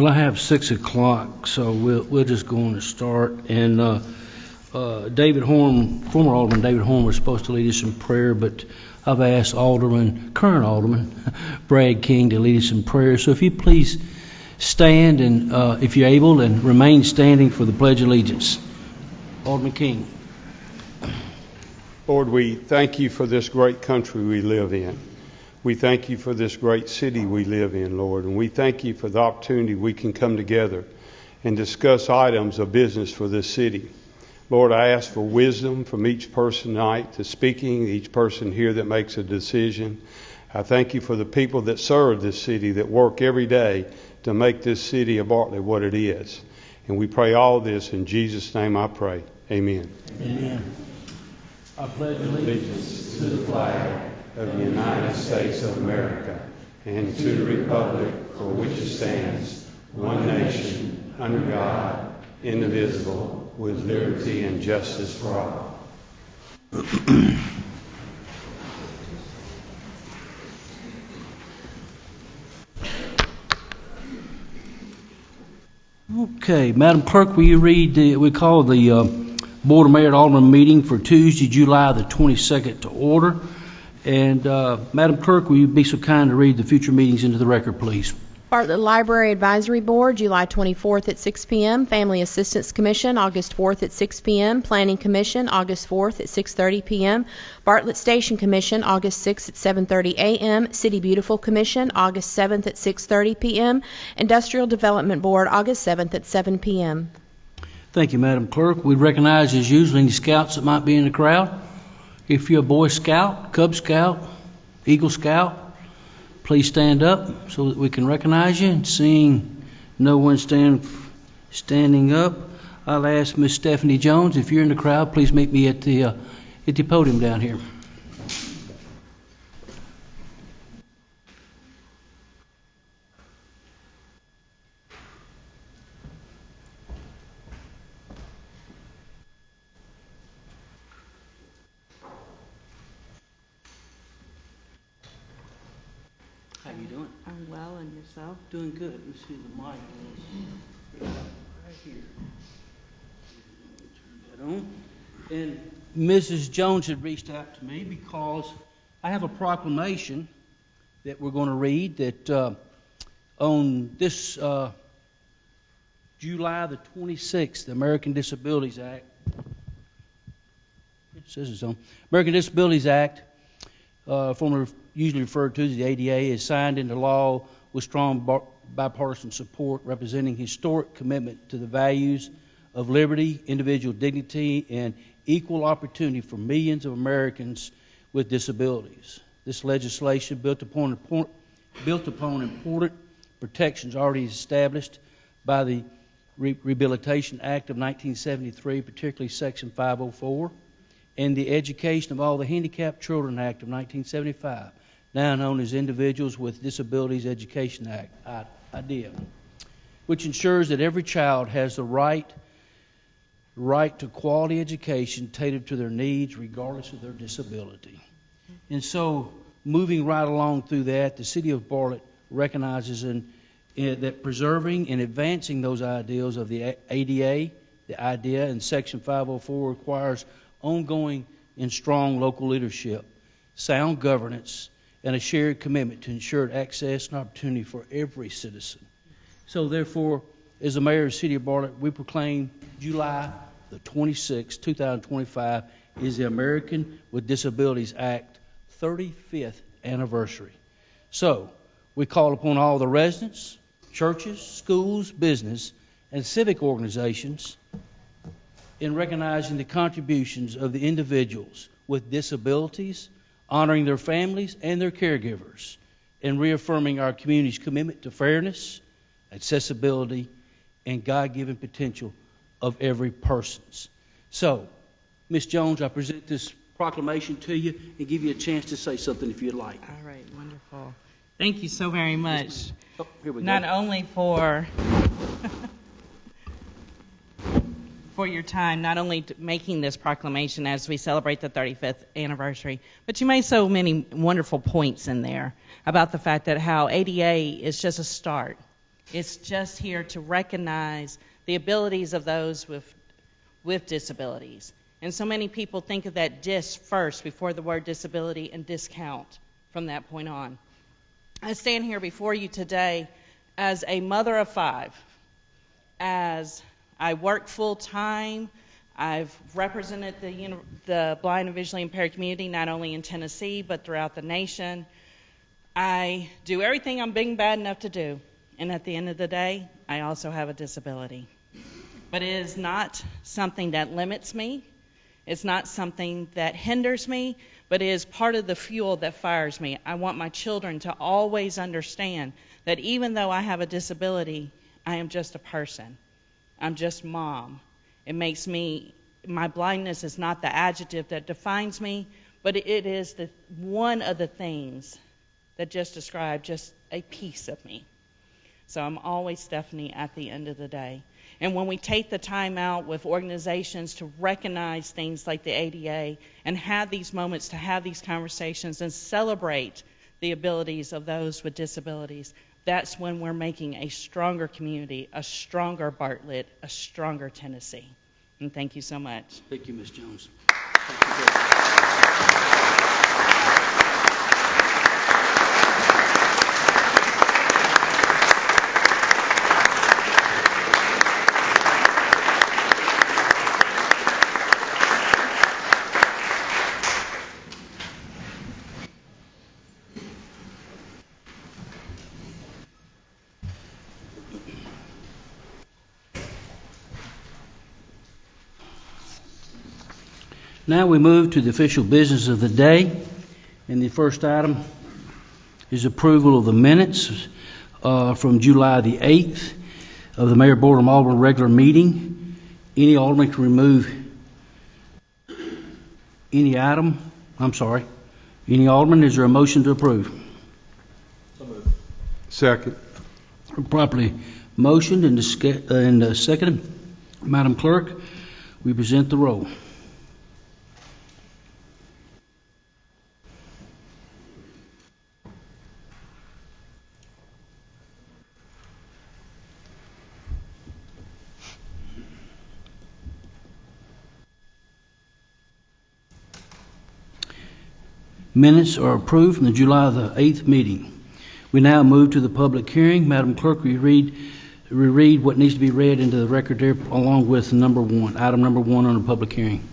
Well, I have 6 o'clock, so we'll just go on and start. And David Horn, former Alderman David Horn, was supposed to lead us in prayer, but I've asked current Alderman Brad King to lead us in prayer. So if you please stand, and if you're able, and remain standing for the Pledge of Allegiance. Alderman King. Lord, we thank you for this great country we live in. We thank you for this great city we live in, Lord, and we thank you for the opportunity we can come together and discuss items of business for this city. Lord, I ask for wisdom from each person tonight to speaking, each person here that makes a decision. I thank you for the people that serve this city, that work every day to make this city of Bartlett what it is. And we pray all this in Jesus' name I pray. Amen. Amen. I pledge allegiance to the flag of the United States of America and to the republic for which it stands, one nation, under God, indivisible, with liberty and justice for all. Okay, Madam Clerk, will you read we call the Board of Mayor and Alderman meeting for Tuesday, July the 22nd to order. And Madam Clerk, will you be so kind to read the future meetings into the record, please? Bartlett Library Advisory Board, July 24th at 6 p.m. Family Assistance Commission, August 4th at 6 p.m. Planning Commission, August 4th at 6:30 p.m. Bartlett Station Commission, August 6th at 7:30 a.m. City Beautiful Commission, August 7th at 6:30 p.m. Industrial Development Board, August 7th at 7 p.m. Thank you, Madam Clerk. We recognize, as usual, any scouts that might be in the crowd. If you're a Boy Scout, Cub Scout, Eagle Scout, please stand up so that we can recognize you. And seeing no one standing up, I'll ask Miss Stephanie Jones, if you're in the crowd, please meet me at the podium down here. How you doing? I'm well, and yourself? Doing good. Let's see the mic right here. Turn that on. And Mrs. Jones had reached out to me because I have a proclamation that we're going to read that on this July the 26th, the American Disabilities Act. It says it's on. American Disabilities Act, formerly usually referred to as the ADA, is signed into law with strong bipartisan support, representing historic commitment to the values of liberty, individual dignity, and equal opportunity for millions of Americans with disabilities. This legislation built upon important protections already established by the Rehabilitation Act of 1973, particularly Section 504, and the Education of All the Handicapped Children Act of 1975, now known as Individuals with Disabilities Education Act, IDEA, which ensures that every child has the right to quality education tailored to their needs regardless of their disability. And so, moving right along through that, the City of Bartlett recognizes that preserving and advancing those ideals of the ADA, the IDEA, and Section 504 requires ongoing and strong local leadership, sound governance, and a shared commitment to ensure access and opportunity for every citizen. So therefore, as the mayor of the City of Bartlett, we proclaim July the 26th, 2025 is the American with Disabilities Act 35th anniversary. So we call upon all the residents, churches, schools, business, and civic organizations in recognizing the contributions of the individuals with disabilities, honoring their families and their caregivers, and reaffirming our community's commitment to fairness, accessibility, and God-given potential of every person's. So, Ms. Jones, I present this proclamation to you and give you a chance to say something if you'd like. All right, wonderful. Thank you so very much. Oh, here we Not go. only for your time, not only making this proclamation as we celebrate the 35th anniversary, but you made so many wonderful points in there about the fact that how ADA is just a start. It's just here to recognize the abilities of those with disabilities. And so many people think of that dis first before the word disability and discount from that point on. I stand here before you today as a mother of 5, as I work full-time. I've represented the blind and visually impaired community not only in Tennessee but throughout the nation. I do everything I'm being bad enough to do, and at the end of the day, I also have a disability. But it is not something that limits me. It's not something that hinders me, but it is part of the fuel that fires me. I want my children to always understand that even though I have a disability, I am just a person. I'm just mom. It makes me, my blindness is not the adjective that defines me, but it is one of the things that just describe just a piece of me. So I'm always Stephanie at the end of the day. And when we take the time out with organizations to recognize things like the ADA and have these moments to have these conversations and celebrate the abilities of those with disabilities, that's when we're making a stronger community, a stronger Bartlett, a stronger Tennessee. And thank you so much. Thank you, Ms. Jones. Thank you very much. Now we move to the official business of the day, and the first item is approval of the minutes from July the 8th of the Mayor Board of Aldermen regular meeting. Any alderman can remove any item. Any alderman, is there a motion to approve? So moved. Second. Properly motioned and seconded. Madam Clerk, we present the roll. Minutes are approved from the July the 8th meeting. We now move to the public hearing. Madam Clerk, will you read what needs to be read into the record there along with item number 1 on the public hearing.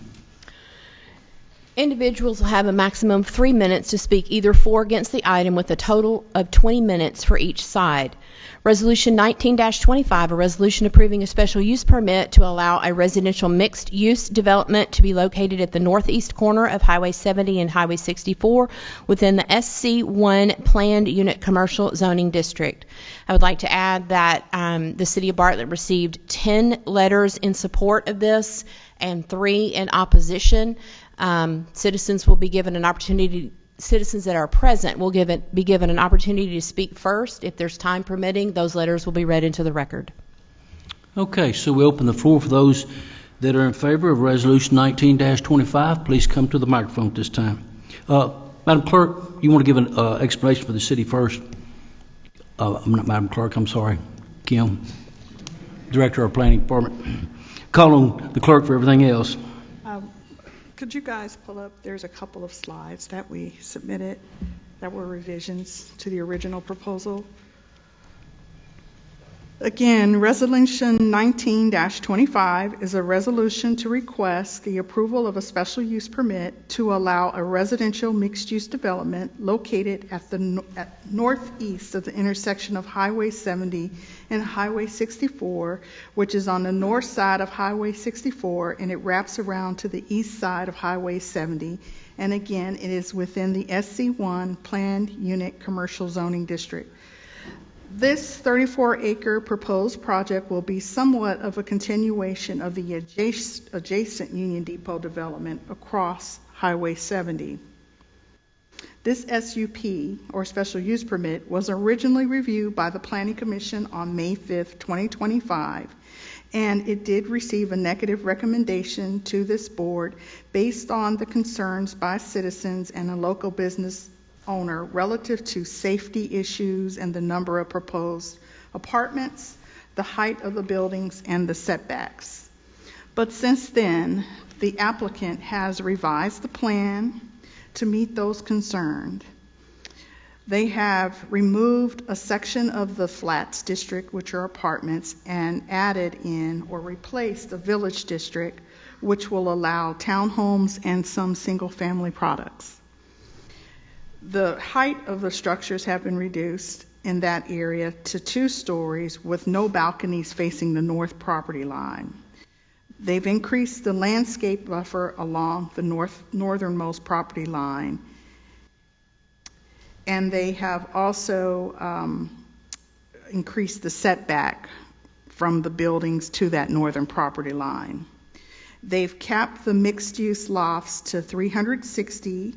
Individuals will have a maximum of 3 minutes to speak either for or against the item with a total of 20 minutes for each side. Resolution 19-25, a resolution approving a special use permit to allow a residential mixed-use development to be located at the northeast corner of Highway 70 and Highway 64 within the SC1 Planned Unit Commercial Zoning District. I would like to add that the City of Bartlett received 10 letters in support of this and 3 in opposition. Citizens will be given an opportunity. Citizens that are present will be given an opportunity to speak first. If there's time permitting, those letters will be read into the record. Okay, so we open the floor for those that are in favor of Resolution 19-25. Please come to the microphone at this time. Madam Clerk, you want to give an explanation for the city first? I'm not Madam Clerk, I'm sorry. Kim, Director of Planning Department. Call on the clerk for everything else. Could you guys pull up, there's a couple of slides that we submitted that were revisions to the original proposal. Again, Resolution 19-25 is a resolution to request the approval of a special use permit to allow a residential mixed-use development located at the northeast of the intersection of Highway 70 and Highway 64, which is on the north side of Highway 64, and it wraps around to the east side of Highway 70. And again, it is within the SC1 Planned Unit Commercial Zoning District. This 34-acre proposed project will be somewhat of a continuation of the adjacent Union Depot development across Highway 70. This SUP, or special use permit, was originally reviewed by the Planning Commission on May 5th, 2025, and it did receive a negative recommendation to this board based on the concerns by citizens and a local business owner relative to safety issues and the number of proposed apartments, the height of the buildings, and the setbacks. But since then, the applicant has revised the plan to meet those concerned. They have removed a section of the flats district, which are apartments, and added in or replaced the village district, which will allow townhomes and some single-family products. The height of the structures have been reduced in that area to 2 stories with no balconies facing the north property line. They've increased the landscape buffer along the northernmost property line, and they have also increased the setback from the buildings to that northern property line. They've capped the mixed-use lofts to 360,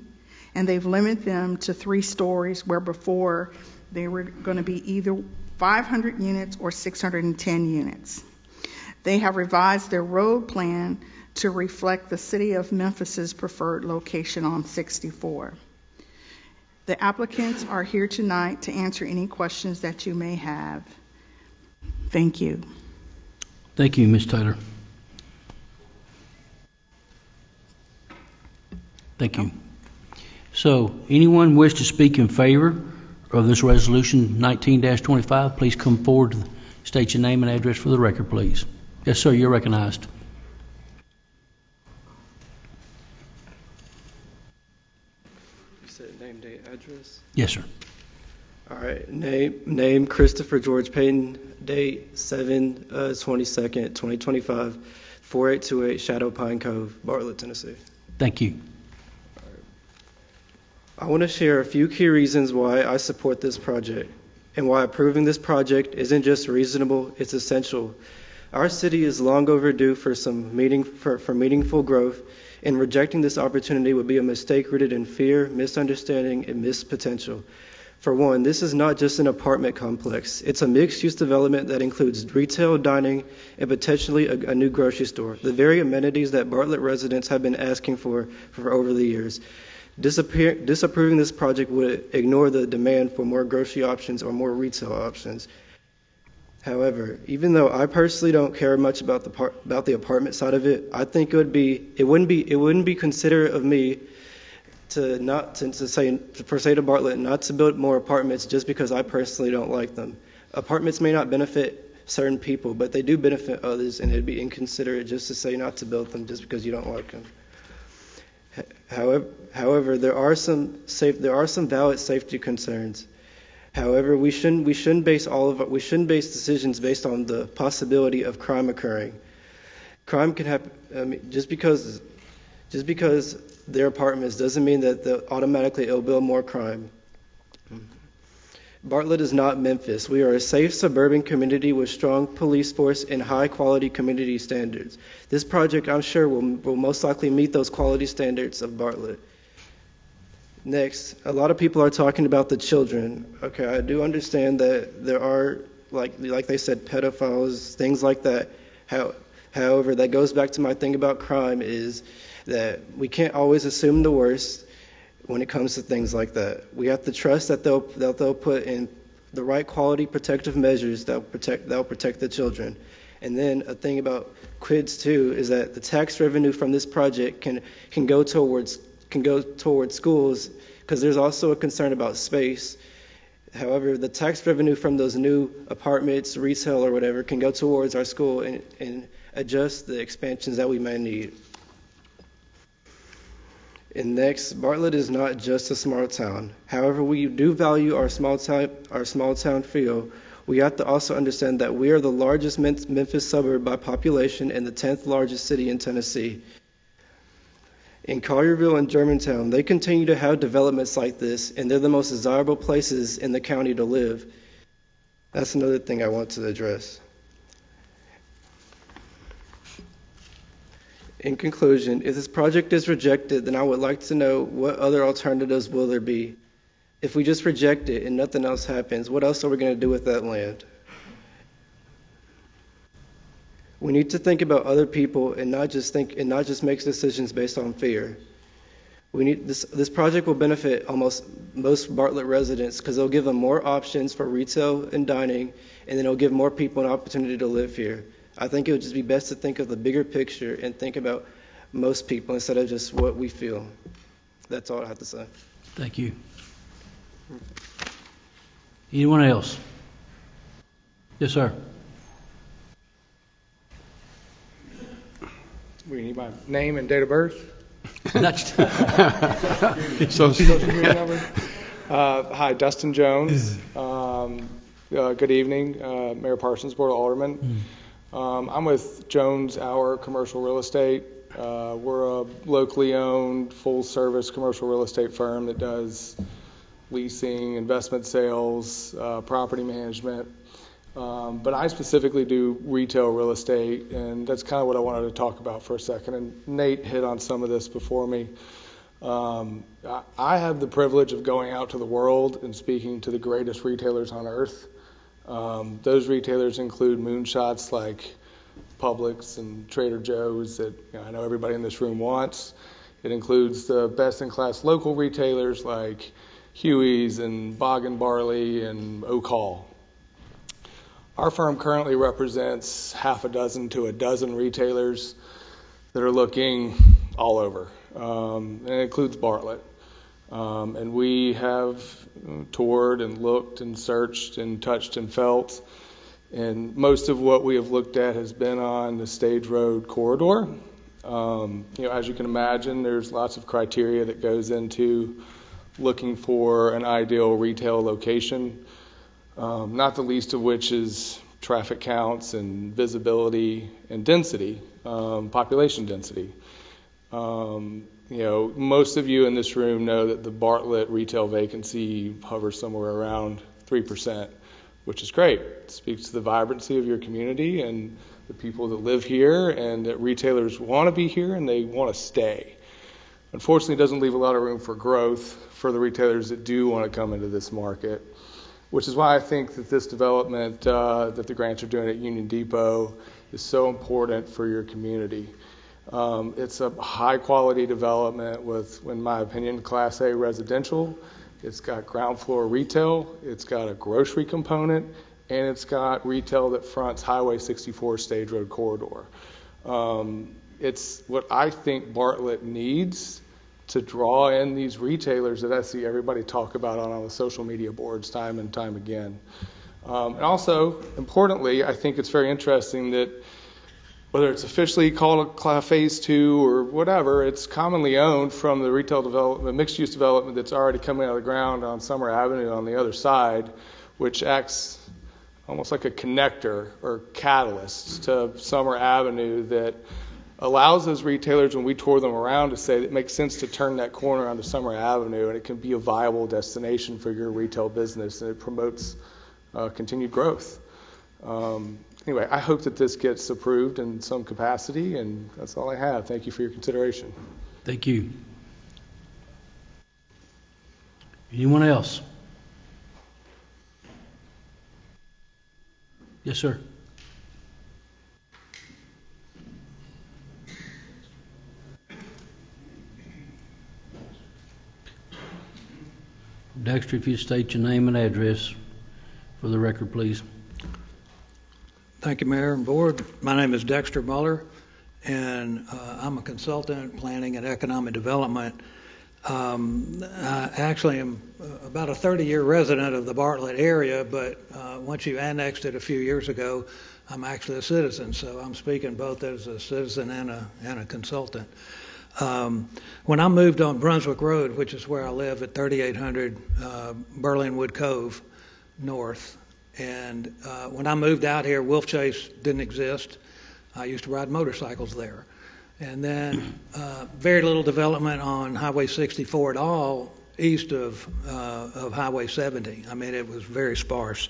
and they've limited them to 3 stories, where before they were going to be either 500 units or 610 units. They have revised their road plan to reflect the City of Memphis's preferred location on 64. The applicants are here tonight to answer any questions that you may have. Thank you. Thank you, Ms. Taylor. Thank you. So, anyone wish to speak in favor of this resolution 19-25, please come forward. State your name and address for the record, please. Yes, sir, you're recognized. You said name, date, address? Yes, sir. All right. Name Christopher George Payton. Date 7/22nd, 2025. 4828 Shadow Pine Cove, Bartlett, Tennessee. Thank you. I want to share a few key reasons why I support this project and why approving this project isn't just reasonable, it's essential. Our city is long overdue for meaningful growth, and rejecting this opportunity would be a mistake rooted in fear, misunderstanding, and missed potential. For one, this is not just an apartment complex. It's a mixed-use development that includes retail, dining, and potentially a new grocery store, the very amenities that Bartlett residents have been asking for over the years. Disapproving this project would ignore the demand for more grocery options or more retail options. However, even though I personally don't care much about the apartment side of it, I think it wouldn't be considerate of me to say to Bartlett not to build more apartments just because I personally don't like them. Apartments may not benefit certain people, but they do benefit others, and it'd be inconsiderate just to say not to build them just because you don't like them. However, there are some valid safety concerns. However, we shouldn't base decisions based on the possibility of crime occurring. Crime can happen just because they're apartments doesn't mean that automatically it'll build more crime. Bartlett is not Memphis. We are a safe suburban community with strong police force and high-quality community standards. This project, I'm sure, will most likely meet those quality standards of Bartlett. Next, a lot of people are talking about the children. Okay, I do understand that there are, like they said, pedophiles, things like that. However, that goes back to my thing about crime is that we can't always assume the worst when it comes to things like that. We have to trust that they'll put in the right quality protective measures that'll protect the children. And then a thing about kids too is that the tax revenue from this project can go towards schools, because there's also a concern about space. However, the tax revenue from those new apartments, retail, or whatever can go towards our school and adjust the expansions that we may need. And next, Bartlett is not just a small town. However, we do value our small town feel. We have to also understand that we are the largest Memphis suburb by population and the 10th largest city in Tennessee. In Collierville and Germantown, they continue to have developments like this, and they're the most desirable places in the county to live. That's another thing I want to address. In conclusion, if this project is rejected, then I would like to know what other alternatives will there be. If we just reject it and nothing else happens, what else are we going to do with that land? We need to think about other people and not just make decisions based on fear. We need this project will benefit almost most Bartlett residents because it'll give them more options for retail and dining, and then it'll give more people an opportunity to live here. I think it would just be best to think of the bigger picture and think about most people instead of just what we feel. That's all I have to say. Thank you. Anyone else? Yes, sir. We need my name and date of birth. So, Security number. Hi, Dustin Jones. Good evening, Mayor Parsons, Board of Aldermen. I'm with Jones Hour Commercial Real Estate. We're a locally owned, full-service commercial real estate firm that does leasing, investment sales, property management. But I specifically do retail real estate, and that's kind of what I wanted to talk about for a second. And Nate hit on some of this before me. I have the privilege of going out to the world and speaking to the greatest retailers on earth. Those retailers include moonshots like Publix and Trader Joe's that I know everybody in this room wants. It includes the best-in-class local retailers like Huey's and Bog and Barley and Oak Hall. Our firm currently represents half a dozen to a dozen retailers that are looking all over, and it includes Bartlett. And we have toured and looked and searched and touched and felt, and most of what we have looked at has been on the Stage Road corridor. As you can imagine, there's lots of criteria that goes into looking for an ideal retail location. Not the least of which is traffic counts and visibility and density, population density. Most of you in this room know that the Bartlett retail vacancy hovers somewhere around 3%, which is great. It speaks to the vibrancy of your community and the people that live here, and that retailers want to be here and they want to stay. Unfortunately, it doesn't leave a lot of room for growth for the retailers that do want to come into this market, which is why I think that this development that the Grants are doing at Union Depot is so important for your community. It's a high-quality development with, in my opinion, Class A residential. It's got ground floor retail. It's got a grocery component, and it's got retail that fronts Highway 64 Stage Road corridor. It's what I think Bartlett needs to draw in these retailers that I see everybody talk about on the social media boards time and time again. And also, importantly, I think it's very interesting that whether it's officially called a Phase 2 or whatever, it's commonly owned from the retail development, mixed-use development that's already coming out of the ground on Summer Avenue on the other side, which acts almost like a connector or catalyst to Summer Avenue that allows those retailers, when we tour them around, to say that it makes sense to turn that corner onto Summer Avenue, and it can be a viable destination for your retail business, and it promotes continued growth. Anyway, I hope that this gets approved in some capacity, and that's all I have. Thank you for your consideration. Thank you. Anyone else? Yes, sir. Dexter, if you state your name and address for the record, please. Thank you, Mayor and Board. My name is Dexter Mueller, and I'm a consultant in planning and economic development. I actually am about a 30-year resident of the Bartlett area, but once you annexed it a few years ago, I'm actually a citizen, so I'm speaking both as a citizen and a consultant. When I moved on Brunswick Road, which is where I live at 3800 Berlinwood Cove North, and when I moved out here, Wolf Chase didn't exist. I used to ride motorcycles there. And then very little development on Highway 64 at all east of Highway 70. I mean, it was very sparse.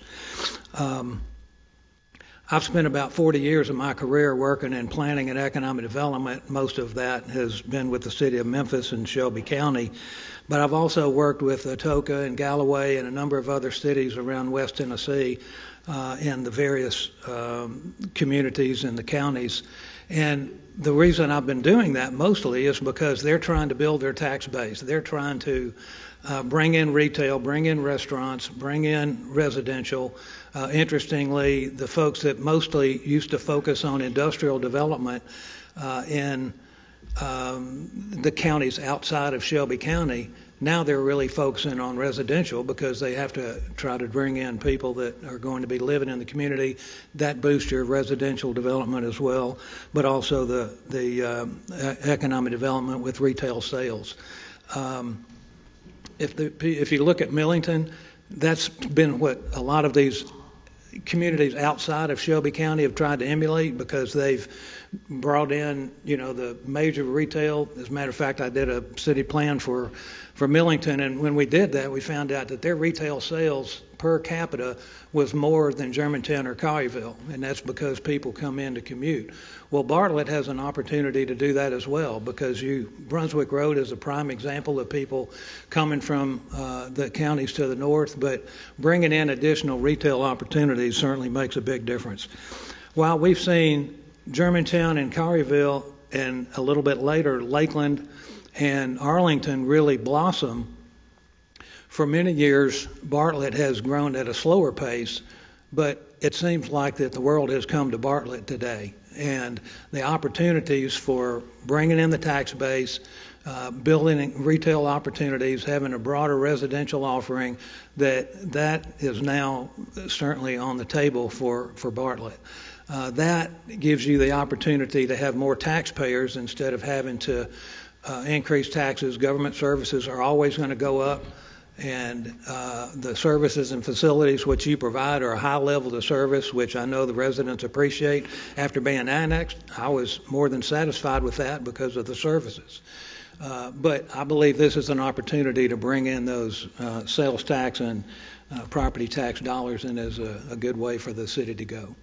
I've spent about 40 years of my career working in planning and economic development. Most of that has been with the city of Memphis and Shelby County. But I've also worked with Atoka and Galloway and a number of other cities around West Tennessee in the various communities and the counties. And the reason I've been doing that mostly is because they're trying to build their tax base. They're trying to bring in retail, bring in restaurants, bring in residential. Interestingly, the folks that mostly used to focus on industrial development in the counties outside of Shelby County, now they're really focusing on residential because they have to try to bring in people that are going to be living in the community. That boosts your residential development as well, but also the economic development with retail sales. If you look at Millington, that's been what a lot of these communities outside of Shelby County have tried to emulate because they've brought in, the major retail. As a matter of fact, I did a city plan for Millington, and when we did that, we found out that their retail sales per capita was more than Germantown or Collierville, and that's because people come in to commute. Well, Bartlett has an opportunity to do that as well because Brunswick Road is a prime example of people coming from the counties to the north, but bringing in additional retail opportunities certainly makes a big difference. While we've seen Germantown and Collierville and a little bit later Lakeland and Arlington really blossom, for many years Bartlett has grown at a slower pace, but it seems like that the world has come to Bartlett today, and the opportunities for bringing in the tax base, building retail opportunities, having a broader residential offering, that is now certainly on the table for Bartlett. That gives you the opportunity to have more taxpayers instead of having to increase taxes. Government services are always going to go up, and the services and facilities which you provide are a high level of service, which I know the residents appreciate. After being annexed, I was more than satisfied with that because of the services. But I believe this is an opportunity to bring in those sales tax and property tax dollars, and is a good way for the city to go.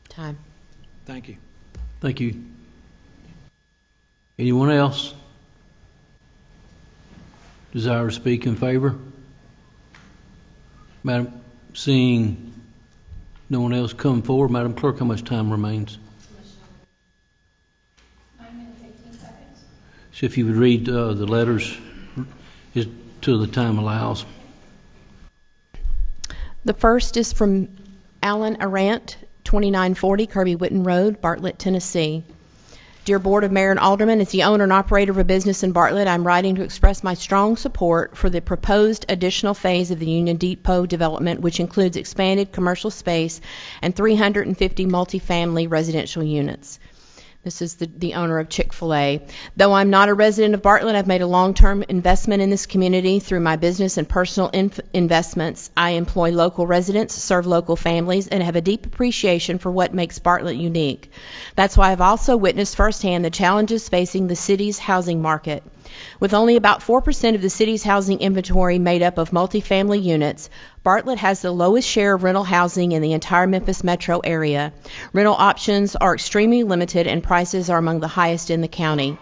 Time. Thank you. Thank you. Anyone else desire to speak in favor? Madam, seeing no one else come forward, Madam Clerk, how much time remains? 9 minutes, 18 seconds. So if you would read the letters till the time allows. The first is from Alan Arant, 2940 Kirby Whitten Road, Bartlett, Tennessee. Dear Board of Mayor and Aldermen, as the owner and operator of a business in Bartlett, I'm writing to express my strong support for the proposed additional phase of the Union Depot development, which includes expanded commercial space and 350 multifamily residential units. This is the owner of Chick-fil-A. Though I'm not a resident of Bartlett, I've made a long-term investment in this community through my business and personal investments. I employ local residents, serve local families, and have a deep appreciation for what makes Bartlett unique. That's why I've also witnessed firsthand the challenges facing the city's housing market. With only about 4% of the city's housing inventory made up of multifamily units, Bartlett has the lowest share of rental housing in the entire Memphis metro area. Rental options are extremely limited and prices are among the highest in the county.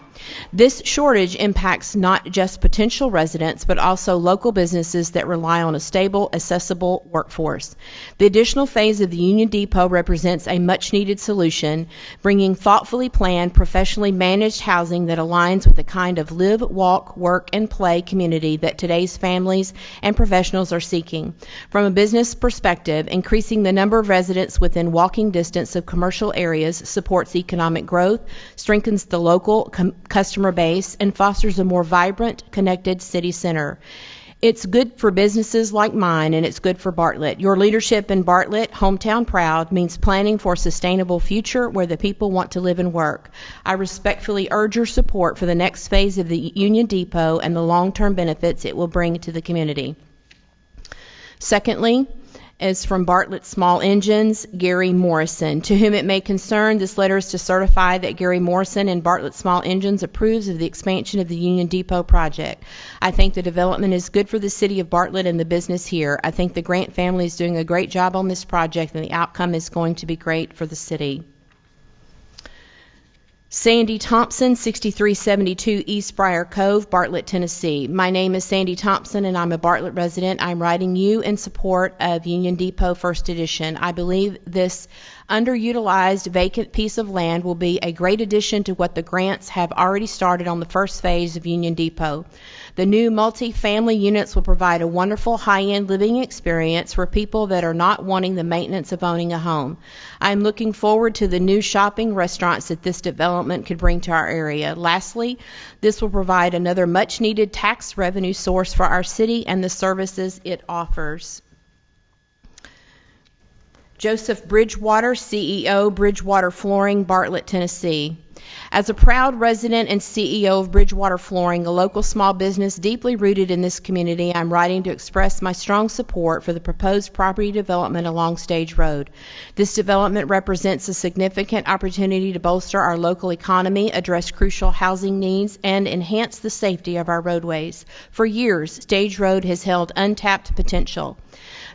This shortage impacts not just potential residents, but also local businesses that rely on a stable, accessible workforce. The additional phase of the Union Depot represents a much-needed solution, bringing thoughtfully planned, professionally managed housing that aligns with the kind of live, walk, work, and play community that today's families and professionals are seeking. From a business perspective, increasing the number of residents within walking distance of commercial areas supports economic growth, strengthens the local customer base, and fosters a more vibrant, connected city center. It's good for businesses like mine, and it's good for Bartlett. Your leadership in Bartlett, hometown proud, means planning for a sustainable future where the people want to live and work. I respectfully urge your support for the next phase of the Union Depot and the long-term benefits it will bring to the community. Secondly, is from Bartlett Small Engines, Gary Morrison. To whom it may concern, this letter is to certify that Gary Morrison and Bartlett Small Engines approves of the expansion of the Union Depot project. I think the development is good for the city of Bartlett and the business here. I think the Grant family is doing a great job on this project, and the outcome is going to be great for the city. Sandy Thompson, 6372 East Briar Cove, Bartlett, Tennessee. My name is Sandy Thompson, and I'm a Bartlett resident. I'm writing you in support of Union Depot First Edition. I believe this underutilized vacant piece of land will be a great addition to what the grants have already started on the first phase of Union Depot. The new multi-family units will provide a wonderful high-end living experience for people that are not wanting the maintenance of owning a home. I'm looking forward to the new shopping restaurants that this development could bring to our area. Lastly, this will provide another much-needed tax revenue source for our city and the services it offers. Joseph Bridgewater, CEO, Bridgewater Flooring, Bartlett, Tennessee. As a proud resident and CEO of Bridgewater Flooring, a local small business deeply rooted in this community, I'm writing to express my strong support for the proposed property development along Stage Road. This development represents a significant opportunity to bolster our local economy, address crucial housing needs, and enhance the safety of our roadways. For years, Stage Road has held untapped potential.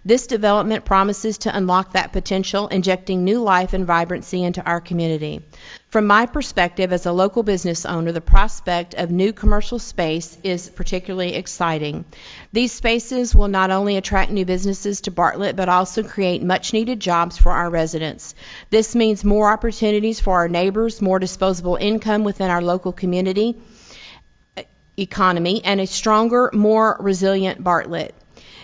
This development promises to unlock that potential, injecting new life and vibrancy into our community. From my perspective as a local business owner, the prospect of new commercial space is particularly exciting. These spaces will not only attract new businesses to Bartlett, but also create much-needed jobs for our residents. This means more opportunities for our neighbors, more disposable income within our local community economy, and a stronger, more resilient Bartlett.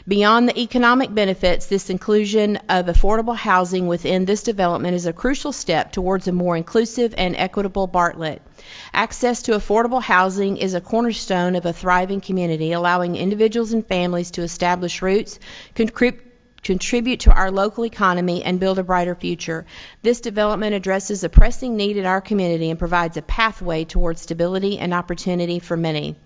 Beyond the economic benefits, this inclusion of affordable housing within this development is a crucial step towards a more inclusive and equitable Bartlett. Access to affordable housing is a cornerstone of a thriving community, allowing individuals and families to establish roots, contribute to our local economy, and build a brighter future. This development addresses a pressing need in our community and provides a pathway towards stability and opportunity for many.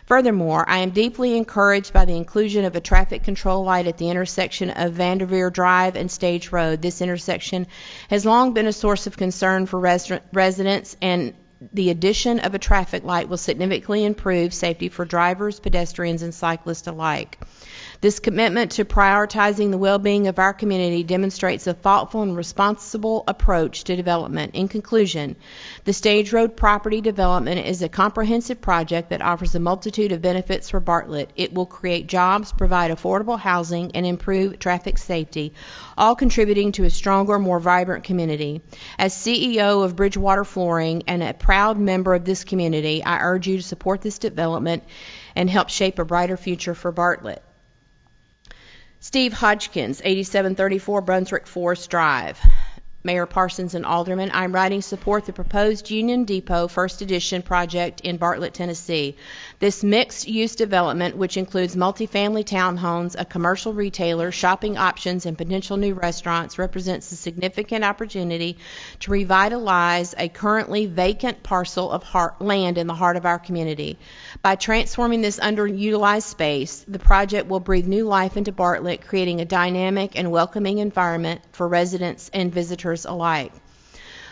Furthermore, I am deeply encouraged by the inclusion of a traffic control light at the intersection of Vanderveer Drive and Stage Road. This intersection has long been a source of concern for residents, and the addition of a traffic light will significantly improve safety for drivers, pedestrians, and cyclists alike. This commitment to prioritizing the well-being of our community demonstrates a thoughtful and responsible approach to development. In conclusion, the Stage Road property development is a comprehensive project that offers a multitude of benefits for Bartlett. It will create jobs, provide affordable housing, and improve traffic safety, all contributing to a stronger, more vibrant community. As CEO of Bridgewater Flooring and a proud member of this community, I urge you to support this development and help shape a brighter future for Bartlett. Steve Hodgkins, 8734 Brunswick Forest Drive. Mayor Parsons and Aldermen, I'm writing support the proposed Union Depot First Edition project in Bartlett, Tennessee. This mixed-use development, which includes multifamily townhomes, a commercial retailer, shopping options, and potential new restaurants, represents a significant opportunity to revitalize a currently vacant parcel of land in the heart of our community. By transforming this underutilized space, the project will breathe new life into Bartlett, creating a dynamic and welcoming environment for residents and visitors alike.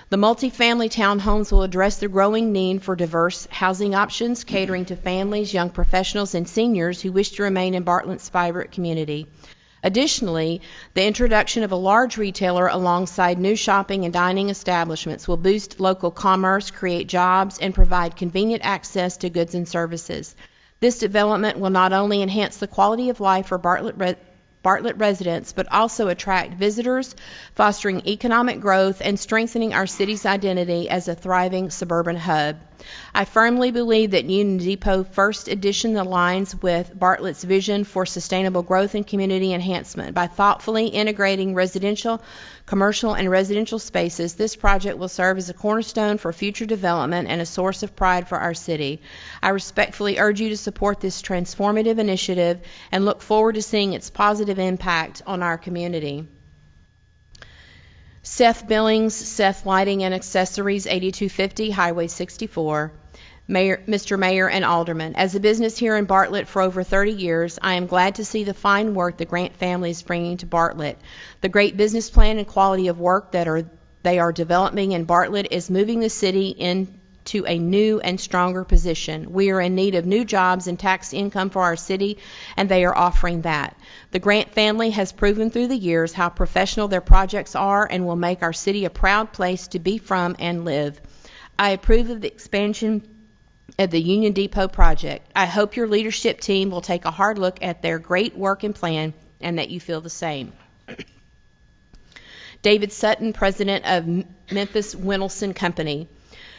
The multifamily townhomes will address the growing need for diverse housing options, catering to families, young professionals, and seniors who wish to remain in Bartlett's vibrant community. Additionally, the introduction of a large retailer alongside new shopping and dining establishments will boost local commerce, create jobs, and provide convenient access to goods and services. This development will not only enhance the quality of life for Bartlett residents, but also attract visitors, fostering economic growth and strengthening our city's identity as a thriving suburban hub. I firmly believe that Union Depot First Edition aligns with Bartlett's vision for sustainable growth and community enhancement. By thoughtfully integrating residential, commercial, and residential spaces, this project will serve as a cornerstone for future development and a source of pride for our city. I respectfully urge you to support this transformative initiative and look forward to seeing its positive impact on our community. Seth Billings, Seth Lighting and Accessories, 8250 Highway 64. Mr. Mayor and Aldermen, as a business here in Bartlett for over 30 years, I am glad to see the fine work the Grant family is bringing to Bartlett. The great business plan and quality of work that they are developing in Bartlett is moving the city into a new and stronger position. We are in need of new jobs and tax income for our city, and they are offering that. The Grant family has proven through the years how professional their projects are and will make our city a proud place to be from and live. I approve of the expansion of the Union Depot project. I hope your leadership team will take a hard look at their great work and plan, and that you feel the same. David Sutton, President of Memphis Winelson Company.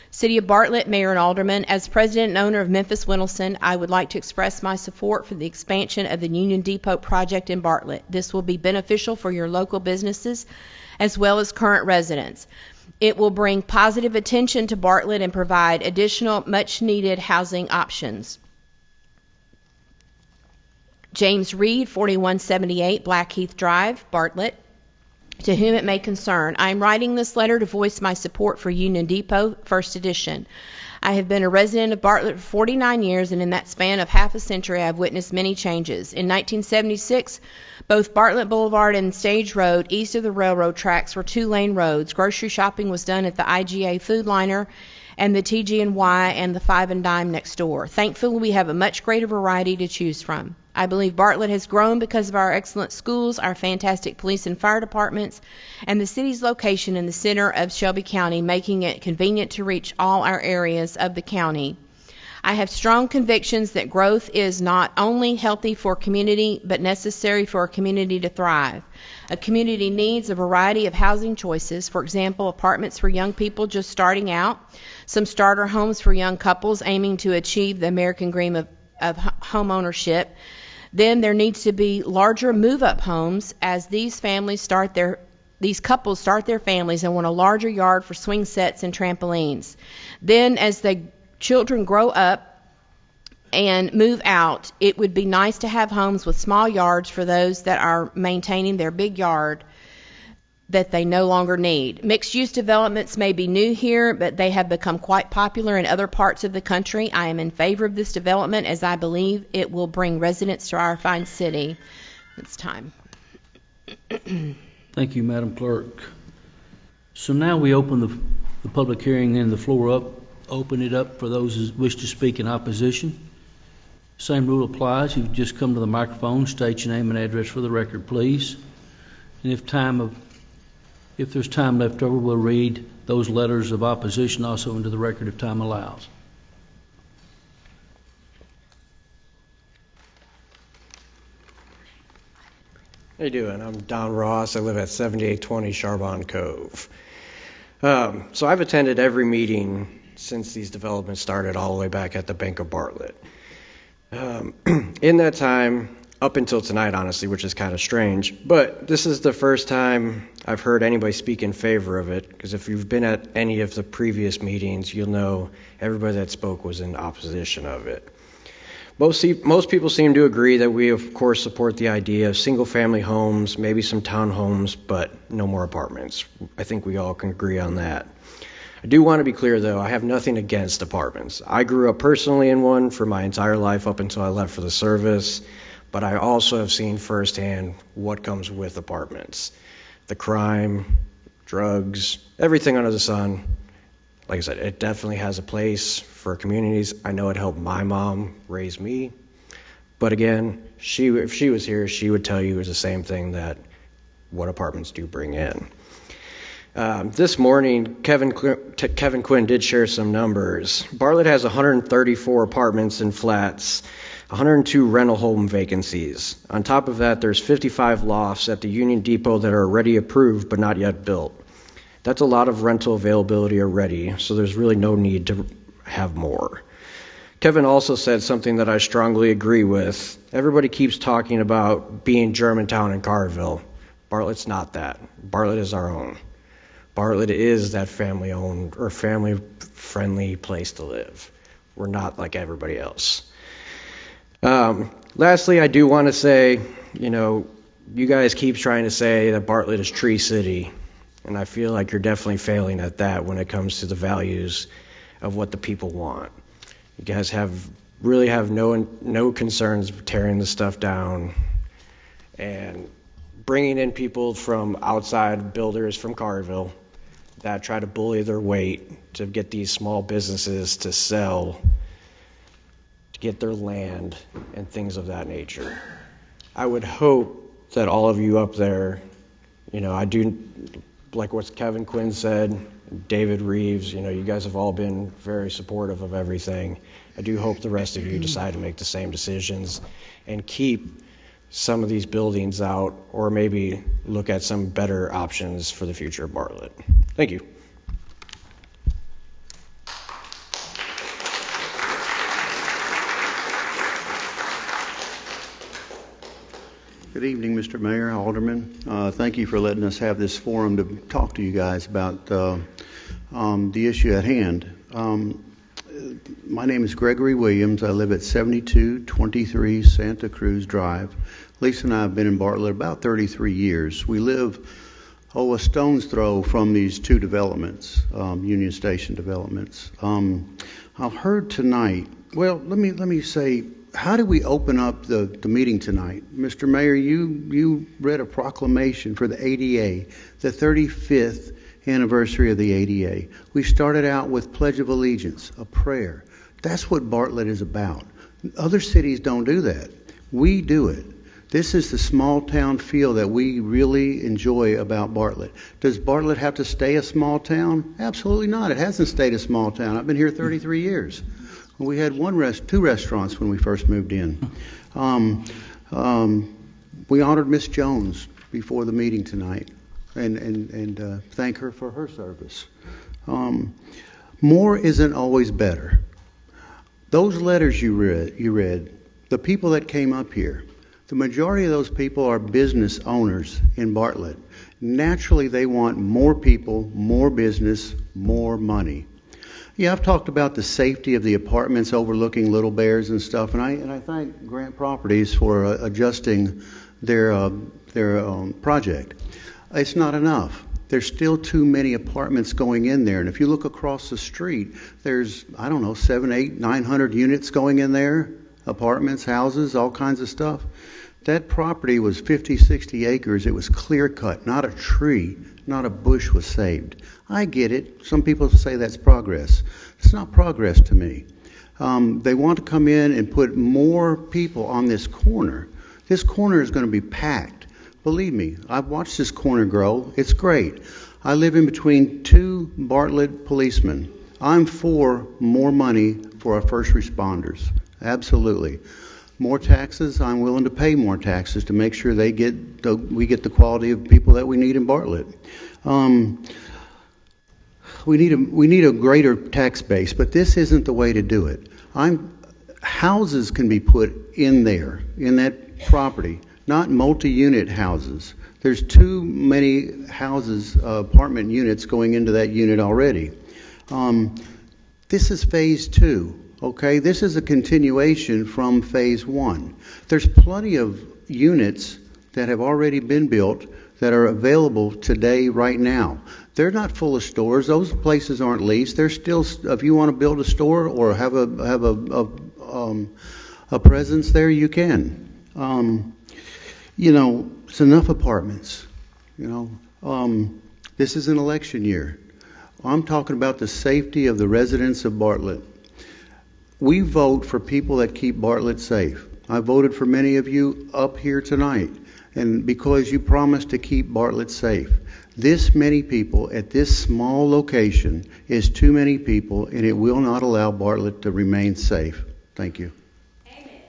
City of Bartlett, Mayor and Aldermen, as President and owner of Memphis Winelson, I would like to express my support for the expansion of the Union Depot project in Bartlett. This will be beneficial for your local businesses as well as current residents. It will bring positive attention to Bartlett and provide additional much-needed housing options. James Reed, 4178 Blackheath Drive, Bartlett. To whom it may concern, I am writing this letter to voice my support for Union Depot, First Edition. I have been a resident of Bartlett for 49 years, and in that span of half a century, I have witnessed many changes. In 1976, both Bartlett Boulevard and Stage Road, east of the railroad tracks, were two-lane roads. Grocery shopping was done at the IGA Food Liner and the TG&Y and the Five and Dime next door. Thankfully, we have a much greater variety to choose from. I believe Bartlett has grown because of our excellent schools, our fantastic police and fire departments, and the city's location in the center of Shelby County, making it convenient to reach all our areas of the county. I have strong convictions that growth is not only healthy for a community, but necessary for a community to thrive. A community needs a variety of housing choices, for example, apartments for young people just starting out, some starter homes for young couples aiming to achieve the American dream of home ownership. Then there needs to be larger move-up homes as these couples start their families and want a larger yard for swing sets and trampolines. Then as the children grow up and move out, it would be nice to have homes with small yards for those that are maintaining their big yard that they no longer need. Mixed-use developments may be new here, but they have become quite popular in other parts of the country. I am in favor of this development as I believe it will bring residents to our fine city. It's time. Thank you, Madam Clerk. So now we open the public hearing and the floor up. Open it up for those who wish to speak in opposition. Same rule applies. You just come to the microphone, state your name and address for the record, please. And if there's time left over, we'll read those letters of opposition also into the record if time allows. How you doing? I'm Don Ross. I live at 7820 Charbonne Cove. So I've attended every meeting since these developments started all the way back at the Bank of Bartlett. In that time, up until tonight, honestly, which is kind of strange, but this is the first time I've heard anybody speak in favor of it, because if you've been at any of the previous meetings, you'll know everybody that spoke was in opposition of it. Most people seem to agree that we, of course, support the idea of single-family homes, maybe some townhomes, but no more apartments. I think we all can agree on that. I do want to be clear, though, I have nothing against apartments. I grew up personally in one for my entire life up until I left for the service, but I also have seen firsthand what comes with apartments. The crime, drugs, everything under the sun. Like I said, it definitely has a place for communities. I know it helped my mom raise me. But again, if she was here, she would tell you it was the same thing, that what apartments do bring in. This morning, Kevin Quinn did share some numbers. Bartlett has 134 apartments and flats, 102 rental home vacancies. On top of that, there's 55 lofts at the Union Depot that are already approved but not yet built. That's a lot of rental availability already, so there's really no need to have more. Kevin also said something that I strongly agree with. Everybody keeps talking about being Germantown and Carville. Bartlett's not that. Bartlett is our own. Bartlett is that family-owned or family-friendly place to live. We're not like everybody else. Lastly, I do want to say, you guys keep trying to say that Bartlett is Tree City, and I feel like you're definitely failing at that when it comes to the values of what the people want. You guys really have no concerns tearing the stuff down and bringing in people from outside builders from Carville that try to bully their weight to get these small businesses to sell, to get their land and things of that nature. I would hope that all of you up there, I do, like what Kevin Quinn said, David Reeves, you guys have all been very supportive of everything. I do hope the rest of you decide to make the same decisions and keep some of these buildings out, or maybe look at some better options for the future of Bartlett. Thank you. Good evening, Mr. Mayor, Aldermen. Thank you for letting us have this forum to talk to you guys about the issue at hand. My name is Gregory Williams. I live at 7223 Santa Cruz Drive. Lisa and I have been in Bartlett about 33 years. We live, a stone's throw from these two developments, Union Station developments. I've heard tonight, well, let me say, how do we open up the meeting tonight? Mr. Mayor, you read a proclamation for the ADA, the 35th anniversary of the ADA. We started out with Pledge of Allegiance, a prayer. That's what Bartlett is about. Other cities don't do that. We do it. This is the small town feel that we really enjoy about Bartlett. Does Bartlett have to stay a small town? Absolutely not. It hasn't stayed a small town. I've been here 33 years. We had two restaurants when we first moved in. We honored Miss Jones before the meeting tonight, and thank her for her service. More isn't always better. Those letters you read, the people that came up here, the majority of those people are business owners in Bartlett. Naturally, they want more people, more business, more money. Yeah, I've talked about the safety of the apartments overlooking Little Bears and stuff, and I thank Grant Properties for adjusting their project. It's not enough. There's still too many apartments going in there, and if you look across the street, there's 700, 800, 900 units going in there, apartments, houses, all kinds of stuff. That property was 50, 60 acres. It was clear cut, not a tree, not a bush was saved. I get it. Some people say that's progress. It's not progress to me. They want to come in and put more people on this corner. This corner is going to be packed. Believe me, I've watched this corner grow. It's great. I live in between two Bartlett policemen. I'm for more money for our first responders. Absolutely. More taxes, I'm willing to pay more taxes to make sure we get the quality of people that we need in Bartlett. We need a greater tax base, but this isn't the way to do it. Houses can be put in there, in that property, not multi-unit houses. There's too many houses, apartment units going into that unit already. This is phase 2. Okay, this is a continuation from phase 1. There's plenty of units that have already been built that are available today, right now. They're not full of stores. Those places aren't leased. They're still, if you want to build a store or have a presence there, you can. It's enough apartments. This is an election year. I'm talking about the safety of the residents of Bartlett. We vote for people that keep Bartlett safe. I voted for many of you up here tonight, and because you promised to keep Bartlett safe. This many people at this small location is too many people, and it will not allow Bartlett to remain safe. Thank you. Amen.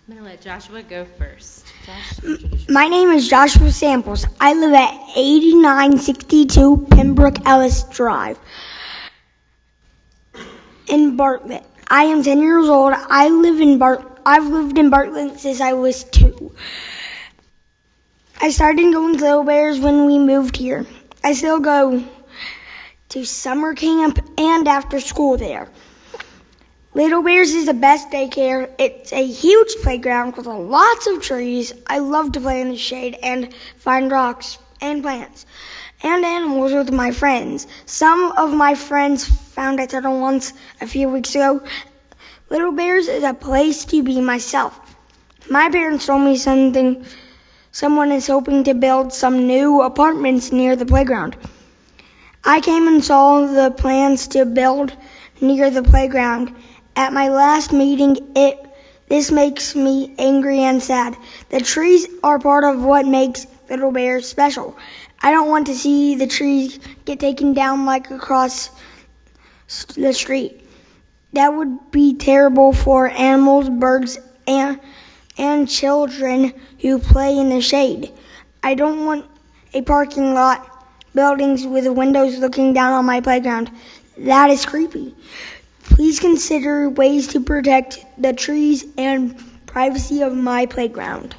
I'm going to let Joshua go first. Josh? My name is Joshua Samples. I live at 8962 Pembroke Ellis Drive in Bartlett. I am 10 years old. I've lived in Bartlett since I was 2. I started going to Little Bears when we moved here. I still go to summer camp and after school there. Little Bears is the best daycare. It's a huge playground with lots of trees. I love to play in the shade and find rocks and plants and animals with my friends. Some of my friends found a turtle once a few weeks ago. Little Bears is a place to be myself. My parents told me someone is hoping to build some new apartments near the playground. I came and saw the plans to build near the playground. At my last meeting, this makes me angry and sad. The trees are part of what makes Little Bears special. I don't want to see the trees get taken down like across the street. That would be terrible for animals, birds, and children who play in the shade. I don't want a parking lot, buildings with windows looking down on my playground. That is creepy. Please consider ways to protect the trees and privacy of my playground.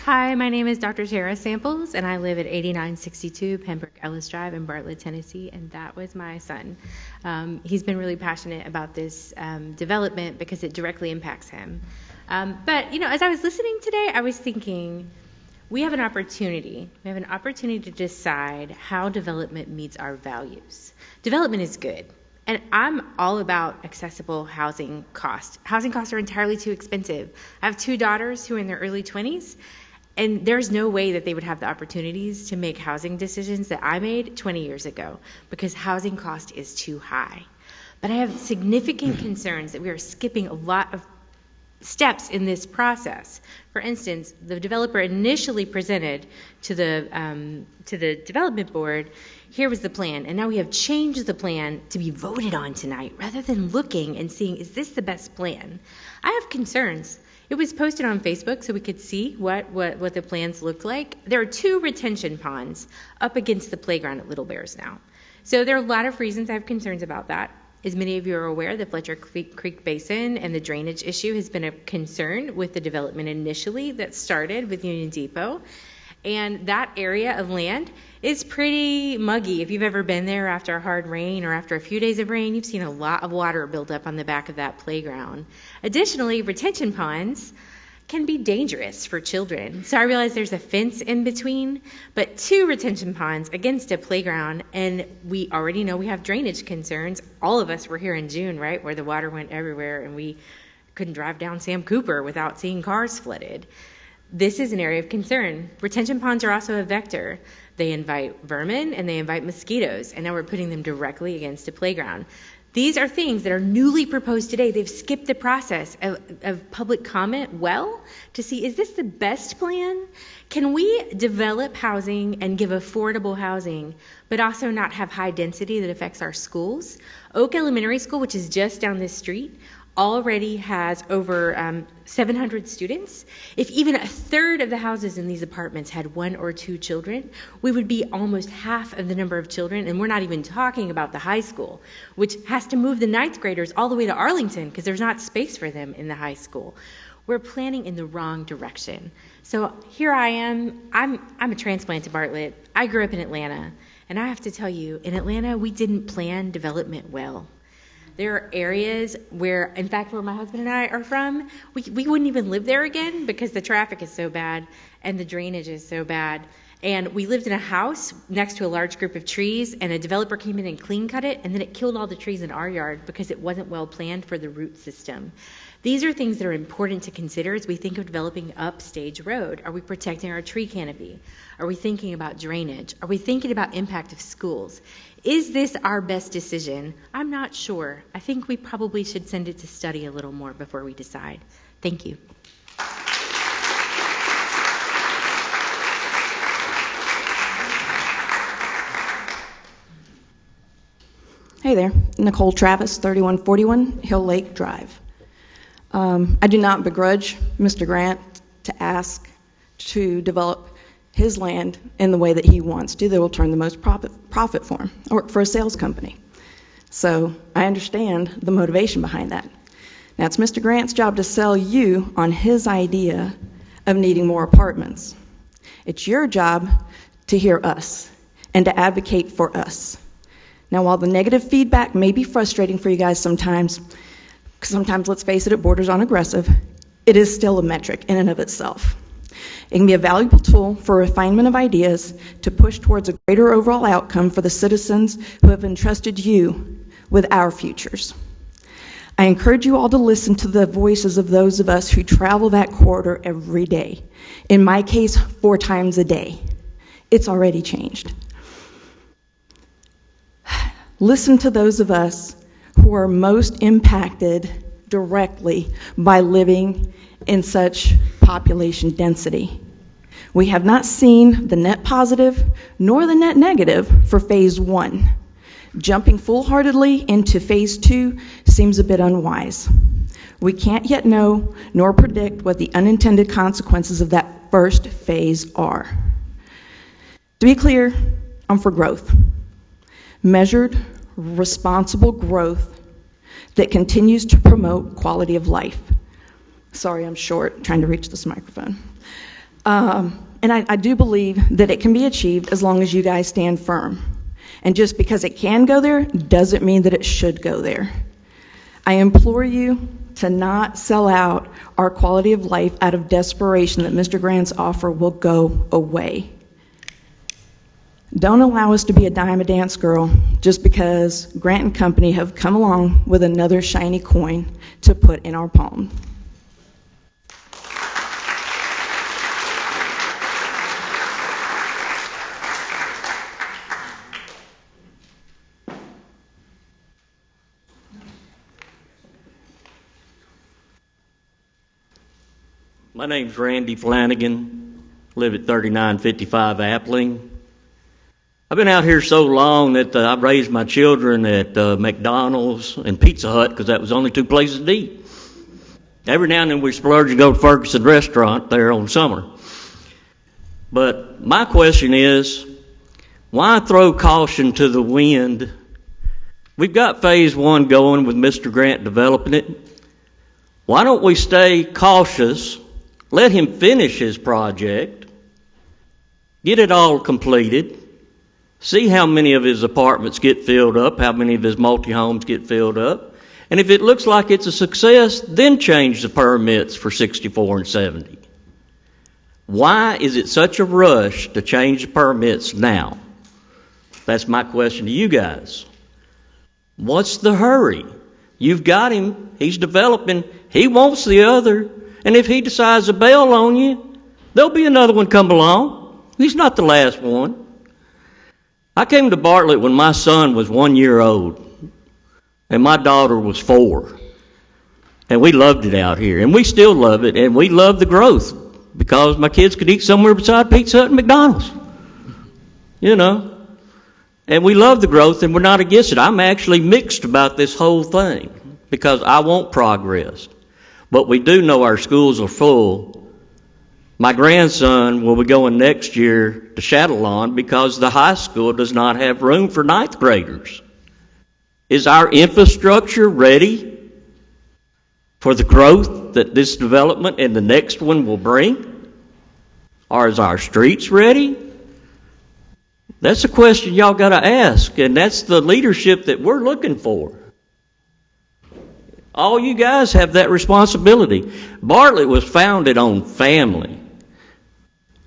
Hi, my name is Dr. Tara Samples, and I live at 8962 Pembroke Ellis Drive in Bartlett, Tennessee, and that was my son. He's been really passionate about this development because it directly impacts him. But, as I was listening today, I was thinking, we have an opportunity. We have an opportunity to decide how development meets our values. Development is good. And I'm all about accessible housing costs. Housing costs are entirely too expensive. I have 2 daughters who are in their early 20s, and there's no way that they would have the opportunities to make housing decisions that I made 20 years ago because housing cost is too high. But I have significant concerns that we are skipping a lot of steps in this process. For instance, the developer initially presented to the development board, here was the plan, and now we have changed the plan to be voted on tonight rather than looking and seeing, is this the best plan? I have concerns. It was posted on Facebook so we could see what the plans looked like. There are 2 retention ponds up against the playground at Little Bears now. So there are a lot of reasons I have concerns about that. As many of you are aware, the Fletcher Creek Basin and the drainage issue has been a concern with the development initially that started with Union Depot. And that area of land is pretty muggy. If you've ever been there after a hard rain or after a few days of rain, you've seen a lot of water build up on the back of that playground. Additionally, retention ponds can be dangerous for children. So I realize there's a fence in between, but 2 retention ponds against a playground, and we already know we have drainage concerns. All of us were here in June, right, where the water went everywhere and we couldn't drive down Sam Cooper without seeing cars flooded. This is an area of concern. Retention ponds are also a vector. They invite vermin and they invite mosquitoes, and now we're putting them directly against a playground. These are things that are newly proposed today. They've skipped the process of public comment to see, is this the best plan? Can we develop housing and give affordable housing, but also not have high density that affects our schools? Oak Elementary School, which is just down this street, already has over 700 students. If even a third of the houses in these apartments had 1 or 2 children, we would be almost half of the number of children, and we're not even talking about the high school, which has to move the 9th graders all the way to Arlington because there's not space for them in the high school. We're planning in the wrong direction. So here I am. I'm a transplant to Bartlett. I grew up in Atlanta, and I have to tell you, in Atlanta, we didn't plan development well. There are areas where, in fact, where my husband and I are from, we wouldn't even live there again because the traffic is so bad and the drainage is so bad. And we lived in a house next to a large group of trees, and a developer came in and clean cut it, and then it killed all the trees in our yard because it wasn't well planned for the root system. These are things that are important to consider as we think of developing up Stage Road. Are we protecting our tree canopy? Are we thinking about drainage? Are we thinking about impact of schools? Is this our best decision? I'm not sure. I think we probably should send it to study a little more before we decide. Thank you. Hey there, Nicole Travis, 3141 Hill Lake Drive. I do not begrudge Mr. Grant to ask to develop his land in the way that he wants to. That will turn the most profit for him. I work for a sales company. So I understand the motivation behind that. Now it's Mr. Grant's job to sell you on his idea of needing more apartments. It's your job to hear us and to advocate for us. Now while the negative feedback may be frustrating for you guys sometimes, let's face it, it borders on aggressive, it is still a metric in and of itself. It can be a valuable tool for refinement of ideas to push towards a greater overall outcome for the citizens who have entrusted you with our futures. I encourage you all to listen to the voices of those of us who travel that corridor every day. In my case, 4 times a day. It's already changed. Listen to those of us who who are most impacted directly by living in such population density. We have not seen the net positive nor the net negative for phase 1. Jumping full-heartedly into phase 2 seems a bit unwise. We can't yet know nor predict what the unintended consequences of that first phase are. To be clear, I'm for growth. Measured, responsible growth that continues to promote quality of life. Sorry, I'm short, trying to reach this microphone. And I do believe that it can be achieved as long as you guys stand firm. And just because it can go there doesn't mean that it should go there. I implore you to not sell out our quality of life out of desperation that Mr. Grant's offer will go away. Don't allow us to be a dime a dance girl just because Grant and Company have come along with another shiny coin to put in our palm. My name's Randy Flanigan, live at 3955 Appling. I've been out here so long that I've raised my children at McDonald's and Pizza Hut because that was only 2 places to eat. Every now and then we splurge and go to Ferguson Restaurant there on summer. But my question is, why throw caution to the wind? We've got phase 1 going with Mr. Grant developing it. Why don't we stay cautious? Let him finish his project, get it all completed, see how many of his apartments get filled up, how many of his multi-homes get filled up, and if it looks like it's a success, then change the permits for 64 and 70. Why is it such a rush to change the permits now? That's my question to you guys. What's the hurry? You've got him, he's developing, he wants the other. And if he decides to bail on you, there'll be another one come along. He's not the last one. I came to Bartlett when my son was 1 year old, and my daughter was 4. And we loved it out here, and we still love it, and we love the growth, because my kids could eat somewhere beside Pizza Hut and McDonald's. You know. And we love the growth, and we're not against it. I'm actually mixed about this whole thing, because I want progress. But we do know our schools are full. My grandson will be going next year to Chatillon because the high school does not have room for 9th graders. Is our infrastructure ready for the growth that this development and the next one will bring? Or is our streets ready? That's a question y'all got to ask, and that's the leadership that we're looking for. All you guys have that responsibility. Bartlett was founded on family.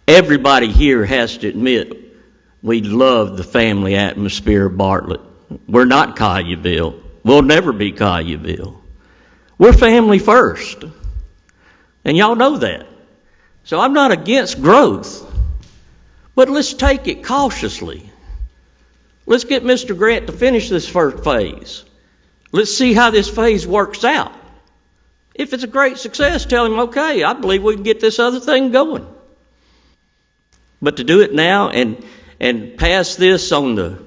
Everybody here has to admit we love the family atmosphere of Bartlett. We're not Collierville. We'll never be Collierville. We're family first. And y'all know that. So I'm not against growth. But let's take it cautiously. Let's get Mr. Grant to finish this first phase. Let's see how this phase works out. If it's a great success, tell him, okay, I believe we can get this other thing going. But to do it now and pass this on the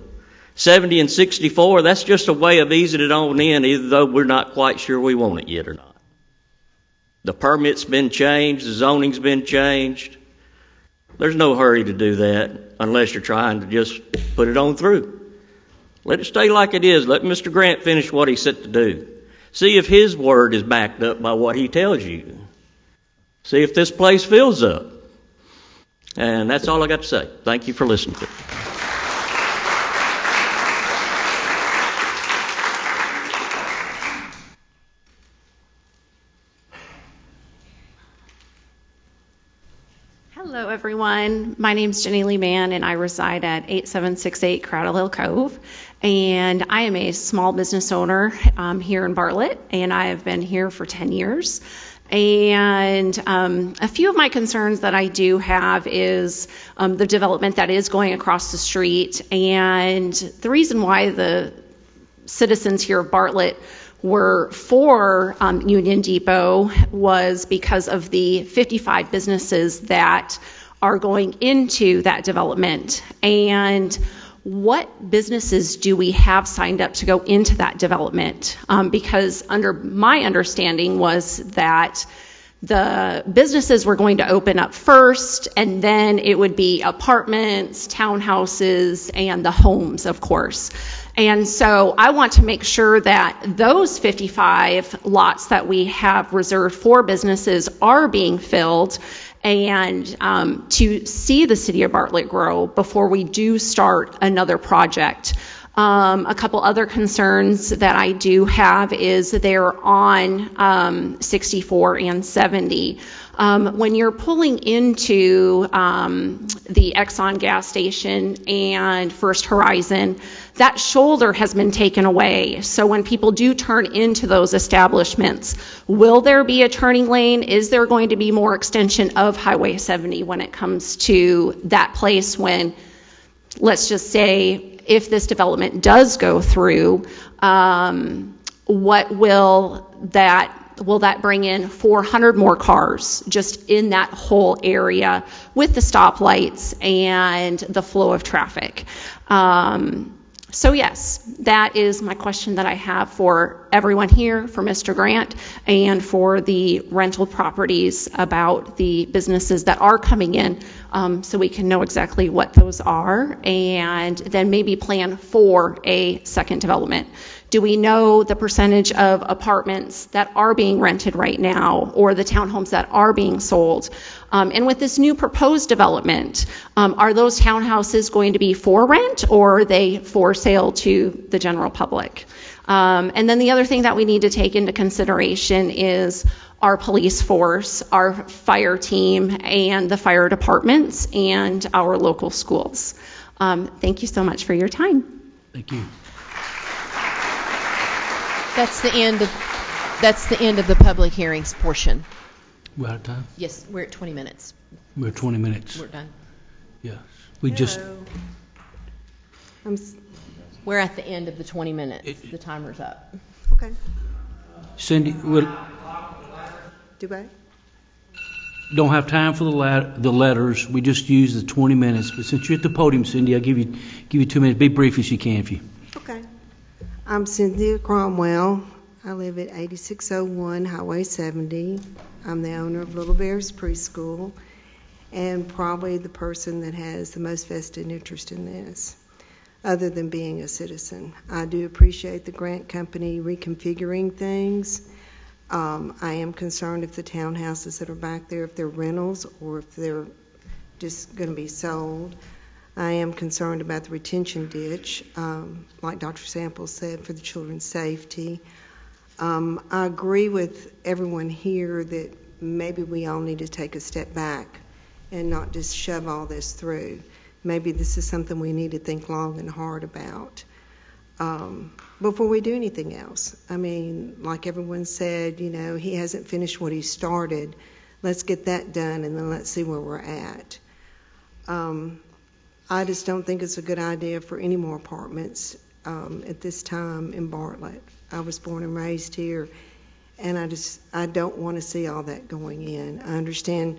70 and 64, that's just a way of easing it on in, even though we're not quite sure we want it yet or not. The permit's been changed, the zoning's been changed. There's no hurry to do that unless you're trying to just put it on through. Let it stay like it is. Let Mr. Grant finish what he's set to do. See if his word is backed up by what he tells you. See if this place fills up. And that's all I got to say. Thank you for listening to me. Hello, everyone. My name is Jenny Lee Mann, and I reside at 8768 Crowdle Hill Cove. And I am a small business owner here in Bartlett, and I have been here for 10 years. And a few of my concerns that I do have is the development that is going across the street. And the reason why the citizens here of Bartlett were for Union Depot was because of the 55 businesses that are going into that development. And what businesses do we have signed up to go into that development? Because under my understanding was that the businesses were going to open up first, and then it would be apartments, townhouses, and the homes, of course. And so I want to make sure that those 55 lots that we have reserved for businesses are being filled, and to see the city of Bartlett grow before we do start another project. A couple other concerns that I do have is they're on 64 and 70. When you're pulling into the Exxon gas station and First Horizon, that shoulder has been taken away. So when people do turn into those establishments, will there be a turning lane? Is there going to be more extension of Highway 70 when it comes to that place when, let's just say, if this development does go through, what will that bring in 400 more cars just in that whole area with the stoplights and the flow of traffic? So yes, that is my question that I have for everyone here, for Mr. Grant, and for the rental properties about the businesses that are coming in, so we can know exactly what those are, and then maybe plan for a second development. Do we know the percentage of apartments that are being rented right now, or the townhomes that are being sold? And with this new proposed development, are those townhouses going to be for rent, or are they for sale to the general public? And then the other thing that we need to take into consideration is our police force, our fire team, and the fire departments, and our local schools. Thank you so much for your time. Thank you. That's the end of the public hearings portion. We're out of time? Yes, we're at 20 minutes. We're at 20 minutes. We're done. Yes. We're at the end of the 20 minutes. The timer's up. Okay. Cindy, we Do I? don't have time for the letters. We just use the 20 minutes. But since you're at the podium, Cindy, I'll give you 2 minutes. Be brief as you can, if you. Okay. I'm Cynthia Cromwell. I live at 8601 Highway 70. I'm the owner of Little Bears Preschool, and probably the person that has the most vested interest in this, other than being a citizen. I do appreciate the grant company reconfiguring things. I am concerned if the townhouses that are back there, if they're rentals or if they're just going to be sold. I am concerned about the retention ditch, like Dr. Samples said, for the children's safety. I agree with everyone here that maybe we all need to take a step back and not just shove all this through. Maybe this is something we need to think long and hard about before we do anything else. I mean, like everyone said, he hasn't finished what he started. Let's get that done, and then let's see where we're at. I just don't think it's a good idea for any more apartments at this time in Bartlett. I was born and raised here, and I don't want to see all that going in. I understand,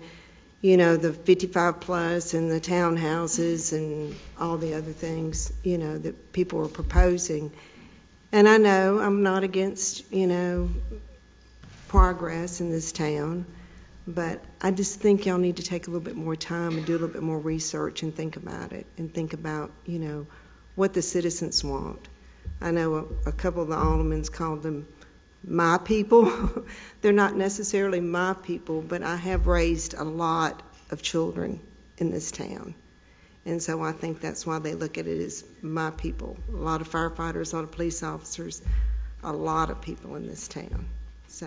the 55 plus and the townhouses and all the other things, that people are proposing. And I know I'm not against, progress in this town, but I just think y'all need to take a little bit more time and do a little bit more research and think about it and think about, what the citizens want. I know a couple of the aldermen called them my people. They're not necessarily my people, but I have raised a lot of children in this town. And so I think that's why they look at it as my people. A lot of firefighters, a lot of police officers, a lot of people in this town. So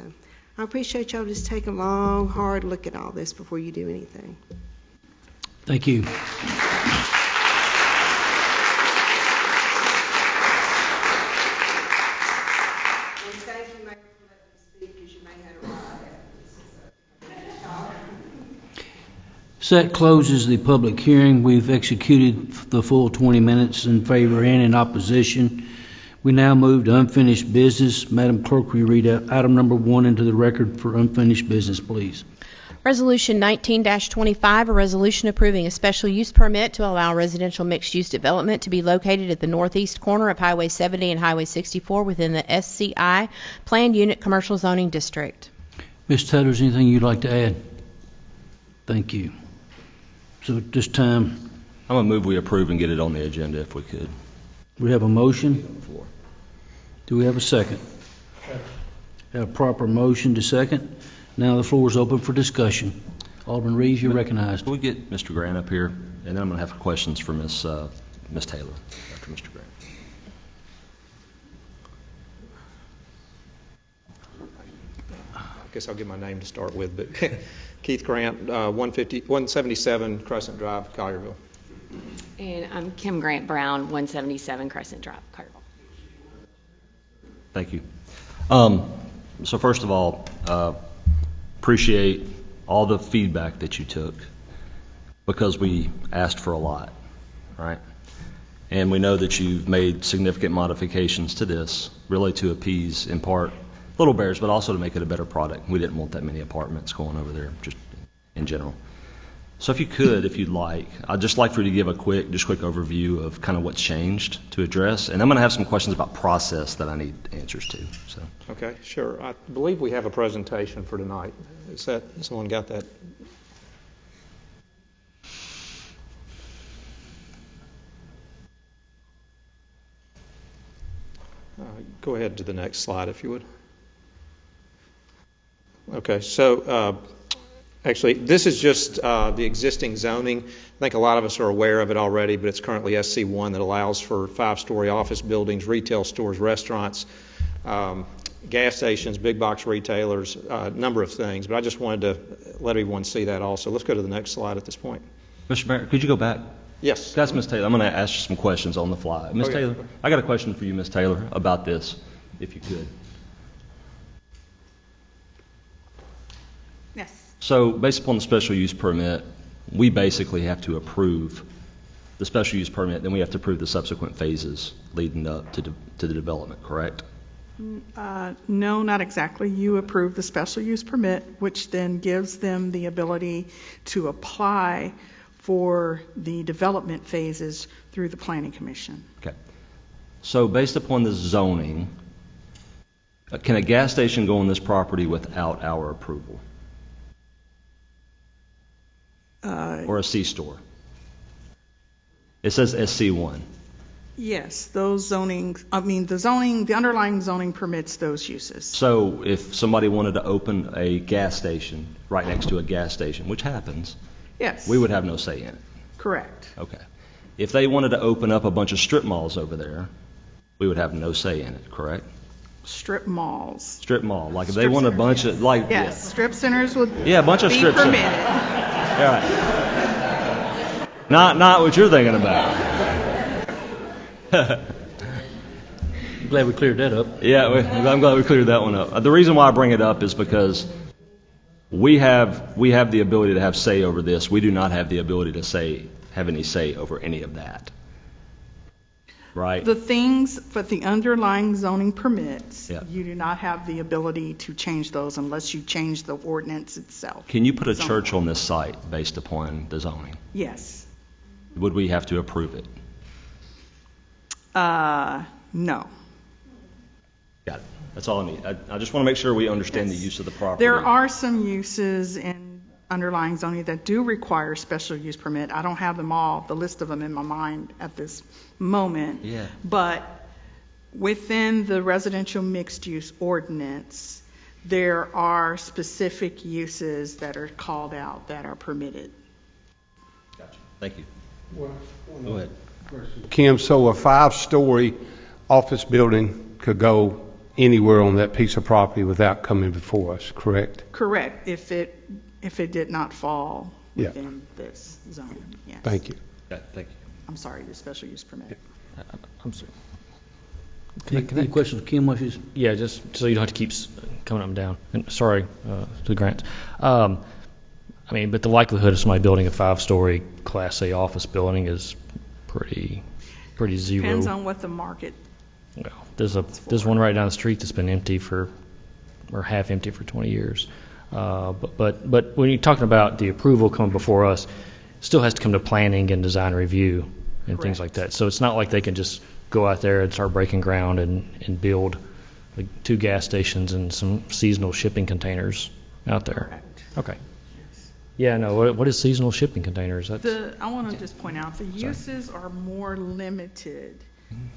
I appreciate y'all just taking a long, hard look at all this before you do anything. Thank you. So that closes the public hearing. We've executed the full 20 minutes in favor and in opposition. We now move to unfinished business. Madam Clerk, will you read out item number 1 into the record for unfinished business, please? Resolution 19-25, a resolution approving a special use permit to allow residential mixed-use development to be located at the northeast corner of Highway 70 and Highway 64 within the SCI Planned Unit Commercial Zoning District. Ms. Taylor, is there anything you'd like to add? Thank you. So at this time, I'm going to move we approve and get it on the agenda if we could. we have a motion. Do we have a second? Have a proper motion to second. Now the floor is open for discussion. Alderman Reeves, you're recognized. Can we get Mr. Grant up here? And then I'm going to have questions for Ms. Taylor after Mr. Grant. I guess I'll give my name to start with, but Keith Grant, 177 Crescent Drive, Collierville. And I'm Kim Grant Brown, 177 Crescent Drive, Collierville. Thank you. So first of all, appreciate all the feedback that you took because we asked for a lot, right? And we know that you've made significant modifications to this, really to appease, in part, Little Bears, but also to make it a better product. We didn't want that many apartments going over there, just in general. So if you could, if you'd like, I'd just like for you to give a quick overview of kind of what's changed to address. And I'm going to have some questions about process that I need answers to. So. Okay, sure. I believe we have a presentation for tonight. Is that, someone got that? Go ahead to the next slide if you would. Okay, so actually, this is just the existing zoning. I think a lot of us are aware of it already, but it's currently SC1 that allows for 5-story office buildings, retail stores, restaurants, gas stations, big box retailers, a number of things. But I just wanted to let everyone see that also. Let's go to the next slide at this point. Mr. Mayor, could you go back? Yes. That's Ms. Taylor. I'm going to ask you some questions on the fly. Ms. Taylor, I got a question for you, Ms. Taylor, about this, if you could. Yes. So based upon the special use permit, we basically have to approve the special use permit, then we have to approve the subsequent phases leading up to the development, correct? No, not exactly. You approve the special use permit, which then gives them the ability to apply for the development phases through the Planning Commission. Okay. So based upon the zoning, can a gas station go on this property without our approval? Or a C-store? It says SC1. Yes, those zoning, the underlying zoning permits those uses. So if somebody wanted to open a gas station right next to a gas station, which happens, yes, we would have no say in it. Correct. Okay. If they wanted to open up a bunch of strip malls over there, we would have no say in it, correct? Strip malls. Strip mall. Like if they want a bunch of, like... Yes, yeah. Strip centers would a bunch of be strip permitted. Yeah. Not what you're thinking about. I'm glad we cleared that up. Yeah, I'm glad we cleared that one up. The reason why I bring it up is because we have the ability to have say over this. We do not have the ability to have any say over any of that. Right? The things, but the underlying zoning permits, yeah, you do not have the ability to change those unless you change the ordinance itself. Can you put a church on this site based upon the zoning? Yes. Would we have to approve it? No. Got it. That's all I need. I just want to make sure we understand Yes. the use of the property. There are some uses in underlying zoning that do require special use permit. I don't have them all, the list of them in my mind at this moment. Yeah. But within the residential mixed use ordinance, there are specific uses that are called out that are permitted. Gotcha. Thank you. Go ahead. Kim, so a 5-story office building could go anywhere on that piece of property without coming before us, correct? Correct, if it did not fall within this zone, yes. Thank you. Yeah, thank you. I'm sorry, the special use permit. I'm sorry. Any questions, Kim? Yeah, just so you don't have to keep coming up and down. And sorry to the grant. But the likelihood of somebody building a 5-story Class A office building is pretty zero. Depends on what the market Well, there's one right down the street that's been empty or half empty for 20 years. But when you're talking about the approval coming before us, it still has to come to planning and design review and things like that. So it's not like they can just go out there and start breaking ground and build like 2 gas stations and some seasonal shipping containers out there. Correct. Okay. Yeah, no. What is seasonal shipping containers? I want to just point out the uses are more limited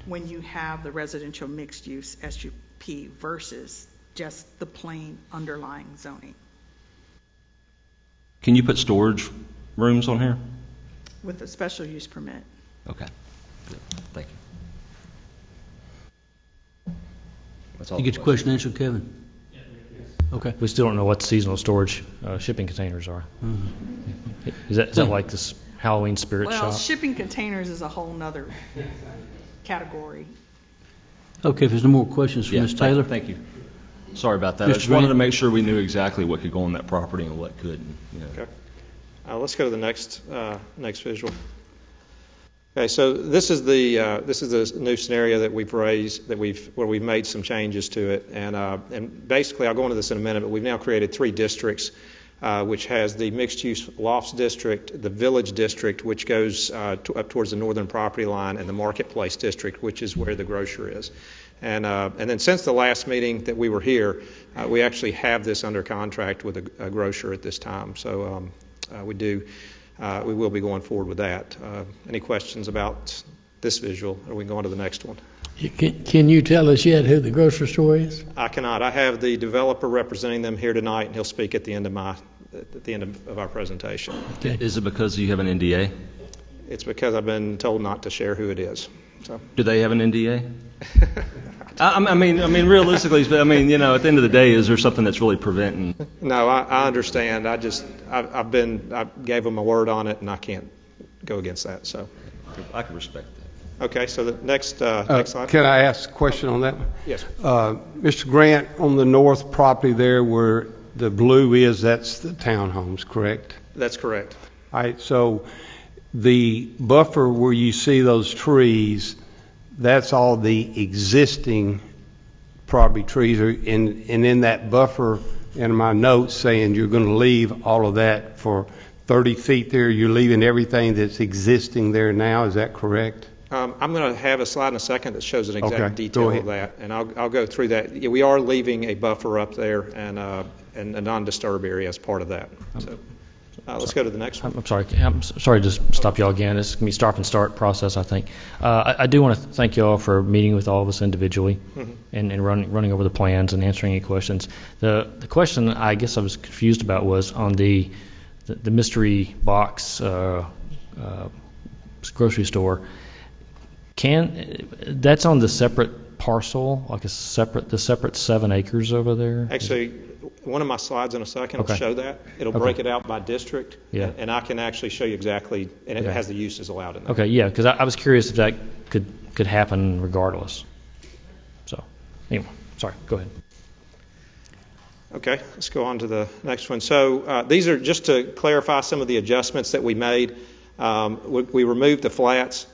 when you have the residential mixed use SUP versus just the plain underlying zoning. Can you put storage rooms on here? With a special use permit. Okay. Good. Thank you. That's all. You get your question answered, Kevin? Okay. We still don't know what seasonal storage shipping containers are. Mm-hmm. Is that like this Halloween spirit shop? Well, shipping containers is a whole nother category. Okay, if there's no more questions for Ms. Taylor. Thank you. Sorry about that. Mr. I just wanted to Grant? make sure we knew exactly what could go on that property and what couldn't. Okay. Let's go to the next visual. Okay, so this is the new scenario that we've raised, where we've made some changes to it, and basically I'll go into this in a minute. But we've now created 3 districts, which has the mixed-use lofts district, the village district, which goes up towards the northern property line, and the marketplace district, which is where the grocer is. And then since the last meeting that we were here, we actually have this under contract with a grocer at this time. So we will be going forward with that. Any questions about this visual? Or we can go on to the next one. Can you tell us yet who the grocery store is? I cannot. I have the developer representing them here tonight, and he'll speak at the end of our presentation. Okay. Is it because you have an NDA? It's because I've been told not to share who it is. So. Do they have an NDA? I mean, realistically, at the end of the day, is there something that's really preventing? No, I understand. I gave them a word on it, and I can't go against that. So I can respect that. Okay, so the next slide. Can I ask a question on that? Yes. Mr. Grant, on the north property there where the blue is, that's the townhomes, correct? That's correct. All right, so the buffer where you see those trees, that's all the existing property trees, and in that buffer, in my notes saying you're going to leave all of that for 30 feet there, you're leaving everything that's existing there now, is that correct? I'm going to have a slide in a second that shows an exact detail of that, and I'll go through that. Yeah, we are leaving a buffer up there and a non-disturb area as part of that. So let's go to the next one. I'm sorry to stop y'all again. It's going to be stop and start process, I think. I do want to thank y'all for meeting with all of us individually and running over the plans and answering any questions. The question I guess I was confused about was on the mystery box grocery store. That's on the separate parcel, like the separate 7 acres over there? Actually, one of my slides in a second will show that. It'll break it out by district, and I can actually show you exactly, and it has the uses allowed in there. Okay, yeah, because I was curious if that could happen regardless. So, anyway, sorry, go ahead. Okay, let's go on to the next one. So these are just to clarify some of the adjustments that we made. We removed the flats.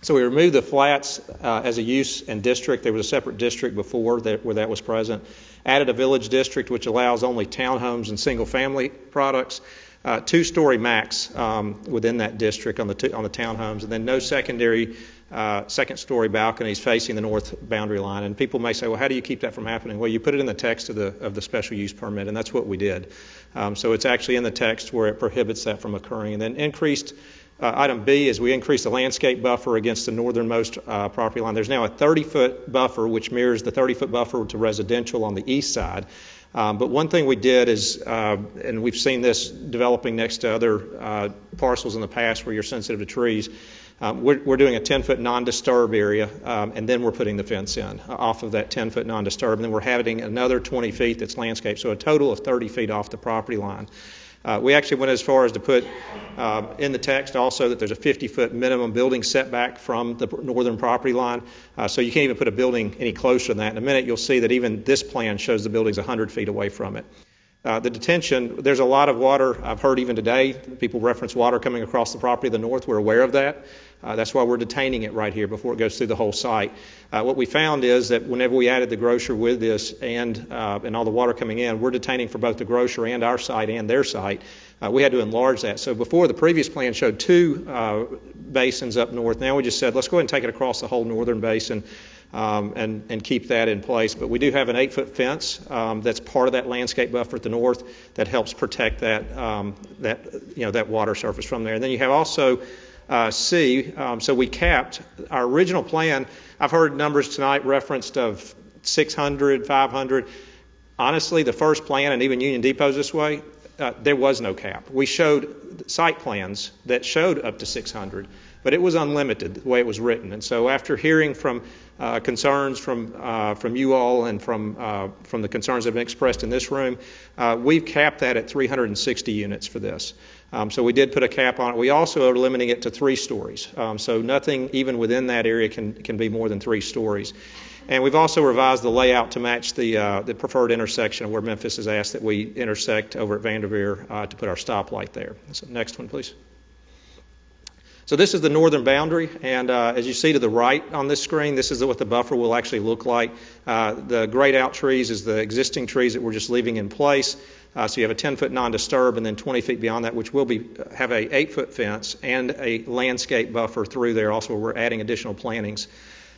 So we removed the flats as a use and district. There was a separate district before where that was present. Added a village district, which allows only townhomes and single-family products. 2-story max within that district on the townhomes, and then no second-story balconies facing the north boundary line. And people may say, well, how do you keep that from happening? Well, you put it in the text of the special use permit, and that's what we did. So it's actually in the text where it prohibits that from occurring. And then increased. Item B is we increased the landscape buffer against the northernmost property line. There's now a 30-foot buffer, which mirrors the 30-foot buffer to residential on the east side. But one thing we did is, and we've seen this developing next to other parcels in the past where you're sensitive to trees, we're doing a 10-foot non-disturb area, and then we're putting the fence in off of that 10-foot non-disturb, and then we're having another 20 feet that's landscape, so a total of 30 feet off the property line. We actually went as far as to put in the text also that there's a 50-foot minimum building setback from the northern property line. So you can't even put a building any closer than that. In a minute, you'll see that even this plan shows the building's 100 feet away from it. The detention, there's a lot of water. I've heard even today, people reference water coming across the property to the north. We're aware of that. That's why we're detaining it right here before it goes through the whole site. What we found is that whenever we added the grocer with this and all the water coming in, we're detaining for both the grocer and our site and their site. We had to enlarge that. So before, the previous plan showed 2 basins up north. Now we just said, let's go ahead and take it across the whole northern basin and keep that in place. But we do have an 8-foot fence that's part of that landscape buffer at the north that helps protect that water surface from there. And then you have also C. So we capped our original plan. I've heard numbers tonight referenced of 600, 500. Honestly, the first plan, and even Union Depot's this way, there was no cap. We showed site plans that showed up to 600, but it was unlimited the way it was written. And so after hearing from concerns from you all and from the concerns that have been expressed in this room, we've capped that at 360 units for this. So we did put a cap on it. We also are limiting it to 3 stories. So nothing even within that area can be more than 3 stories. And we've also revised the layout to match the preferred intersection where Memphis has asked that we intersect over at Vanderveer to put our stoplight there. So next one, please. So this is the northern boundary, and as you see to the right on this screen, this is what the buffer will actually look like. The grayed out trees is the existing trees that we're just leaving in place. So you have a 10-foot non-disturb, and then 20 feet beyond that, which will have a 8-foot fence and a landscape buffer through there. Also, we're adding additional plantings.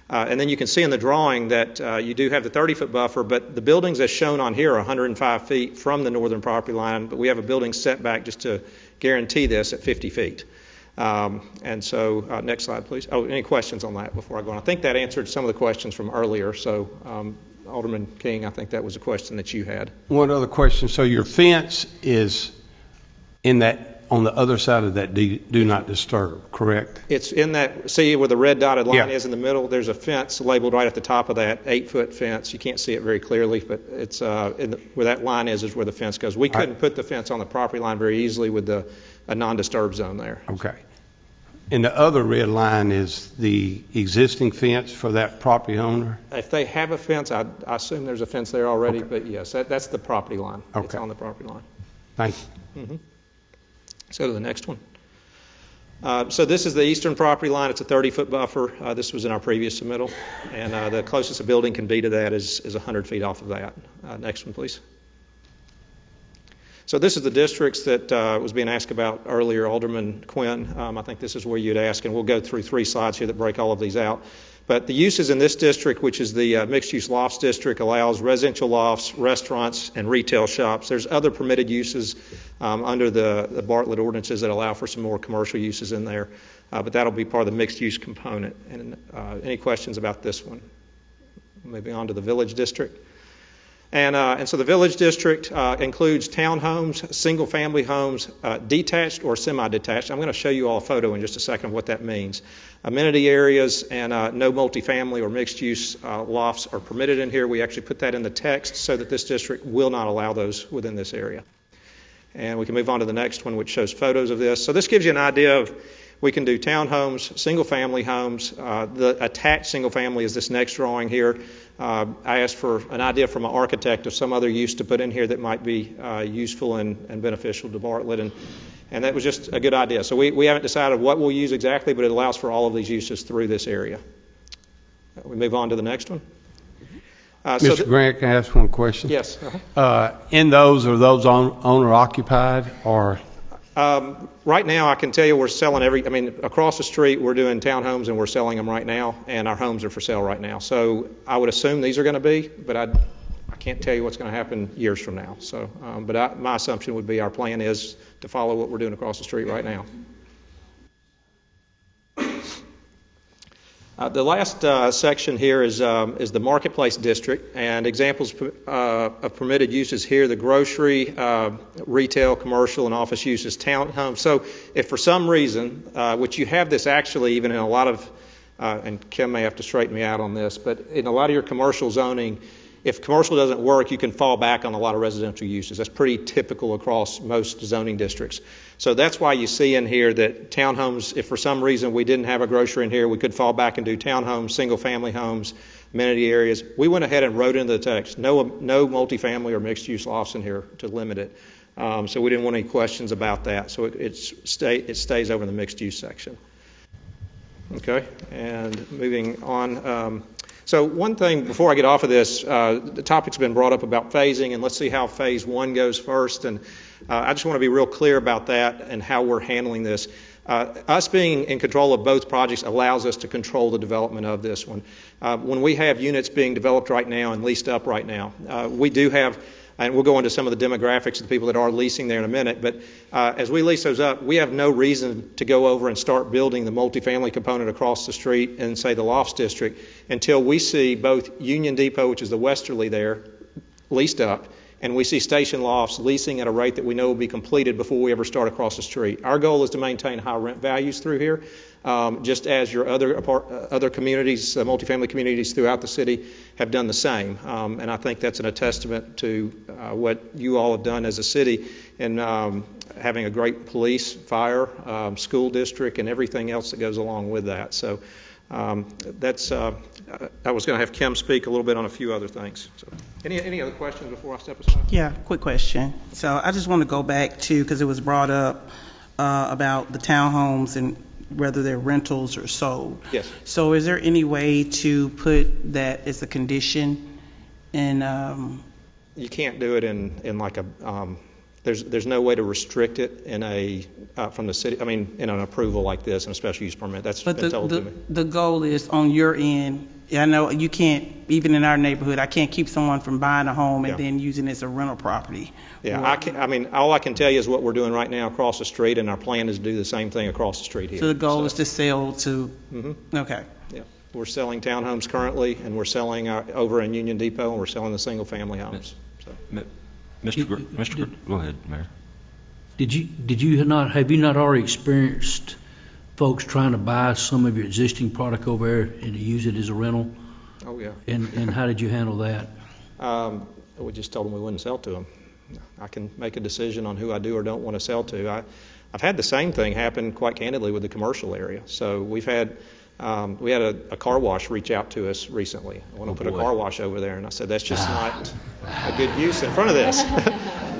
And then you can see in the drawing that you do have the 30-foot buffer, but the buildings as shown on here are 105 feet from the northern property line, but we have a building setback just to guarantee this at 50 feet. And so, next slide, please. Oh, any questions on that before I go on? I think that answered some of the questions from earlier. So, Alderman King, I think that was a question that you had. One other question. So your fence is in that, on the other side of that do not disturb, correct? It's in that, see where the red dotted line is in the middle? There's a fence labeled right at the top of that, 8-foot fence. You can't see it very clearly, but it's where that line is where the fence goes. We couldn't put the fence on the property line very easily with a non-disturb zone there. Okay. And the other red line is the existing fence for that property owner? If they have a fence, I assume there's a fence there already, but yes, that's the property line. Okay. It's on the property line. Thank you. Mm-hmm. Let's go to the next one. So this is the eastern property line. It's a 30-foot buffer. This was in our previous submittal. And the closest a building can be to that is 100 feet off of that. Next one, please. So this is the districts that was being asked about earlier, Alderman Quinn. I think this is where you'd ask, and we'll go through 3 slides here that break all of these out. But the uses in this district, which is the mixed-use lofts district, allows residential lofts, restaurants, and retail shops. There's other permitted uses under the Bartlett ordinances that allow for some more commercial uses in there, but that'll be part of the mixed-use component. And any questions about this one? Moving on to the village district. And so the village district includes townhomes, single-family homes, detached or semi-detached. I'm going to show you all a photo in just a second of what that means. Amenity areas and no multifamily or mixed-use lofts are permitted in here. We actually put that in the text so that this district will not allow those within this area. And we can move on to the next one, which shows photos of this. So this gives you an idea of we can do townhomes, single-family homes. The attached single-family is this next drawing here. I asked for an idea from an architect of some other use to put in here that might be useful and beneficial to Bartlett, and that was just a good idea. So we haven't decided what we'll use exactly, but it allows for all of these uses through this area. We move on to the next one. Mr. Grant, can I ask one question? Yes. In those, are those owner-occupied or? Right now, I can tell you we're selling across the street we're doing townhomes and we're selling them right now, and our homes are for sale right now. So I would assume these are going to be, but I can't tell you what's going to happen years from now. So, but my assumption would be our plan is to follow what we're doing across the street right now. The last section here is the marketplace district, and examples of permitted uses here: the grocery, retail, commercial, and office uses, townhomes. So if for some reason, which you have this actually even in a lot of, and Kim may have to straighten me out on this, but in a lot of your commercial zoning, if commercial doesn't work, you can fall back on a lot of residential uses. That's pretty typical across most zoning districts. So that's why you see in here that townhomes, if for some reason we didn't have a grocery in here, we could fall back and do townhomes, single-family homes, amenity areas. We went ahead and wrote into the text, no multifamily or mixed-use lofts in here to limit it. So we didn't want any questions about that. So it stays over in the mixed-use section. Okay, and moving on. So one thing before I get off of this, the topic's been brought up about phasing, and let's see how phase one goes first. And I just want to be real clear about that and how we're handling this. Us being in control of both projects allows us to control the development of this one. When we have units being developed right now and leased up right now, we do have, and we'll go into some of the demographics of the people that are leasing there in a minute, but as we lease those up, we have no reason to go over and start building the multifamily component across the street in, say, the Lofts District until we see both Union Depot, which is the westerly there, leased up, and we see Station Lofts leasing at a rate that we know will be completed before we ever start across the street. Our goal is to maintain high rent values through here, just as your other communities, multifamily communities throughout the city have done the same. And I think that's a testament to what you all have done as a city in having a great police, fire, school district, and everything else that goes along with that. So that's. I was going to have Kim speak a little bit on a few other things. So, any other questions before I step aside? Yeah, quick question. So I just want to go back to, because it was brought up about the townhomes and whether they're rentals or sold. Yes. So is there any way to put that as a condition? And you can't do it in like a. There's no way to restrict it in a from the city. I mean, in an approval like this, in a special use permit. That's been told to me. The goal is on your end. I know you can't, even in our neighborhood, I can't keep someone from buying a home and then using it as a rental property. Yeah, I mean, all I can tell you is what we're doing right now across the street, and our plan is to do the same thing across the street here. So the goal is to sell to. Mm-hmm. Okay. Yeah, we're selling townhomes currently, and we're selling over in Union Depot, and we're selling the single-family homes. So. Mr. Go ahead, Mayor. Have you not already experienced folks trying to buy some of your existing product over there and to use it as a rental? Oh yeah. And how did you handle that? We just told them we wouldn't sell to them. I can make a decision on who I do or don't want to sell to. I've had the same thing happen, quite candidly, with the commercial area. So we had a car wash reach out to us recently. I want to put a car wash over there, and I said that's just not a good use in front of this.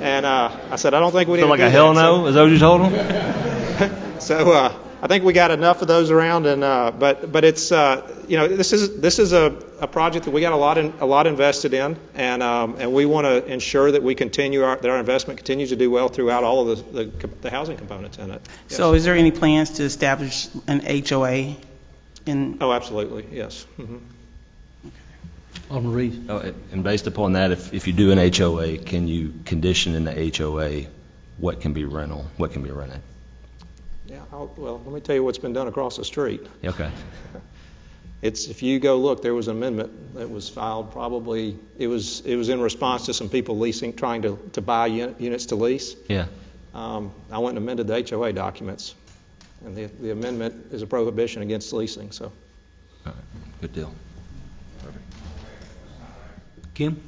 And I said I don't think we need to do that. Feel like a hell no? Is that what you told them? So I think we got enough of those around, and but it's this is a project that we got a lot invested in, and we want to ensure that we continue that our investment continues to do well throughout all of the housing components in it. Yes. So is there any plans to establish an HOA? Oh, absolutely, yes. Mm-hmm. And based upon that, if you do an HOA, can you condition in the HOA what can be rental, what can be rented? Yeah, well, let me tell you what's been done across the street. Okay. If you go look, there was an amendment that was filed. Probably it was in response to some people trying to buy units to lease. Yeah. I went and amended the HOA documents, and the amendment is a prohibition against leasing. So. All right. Good deal. Perfect. Kim?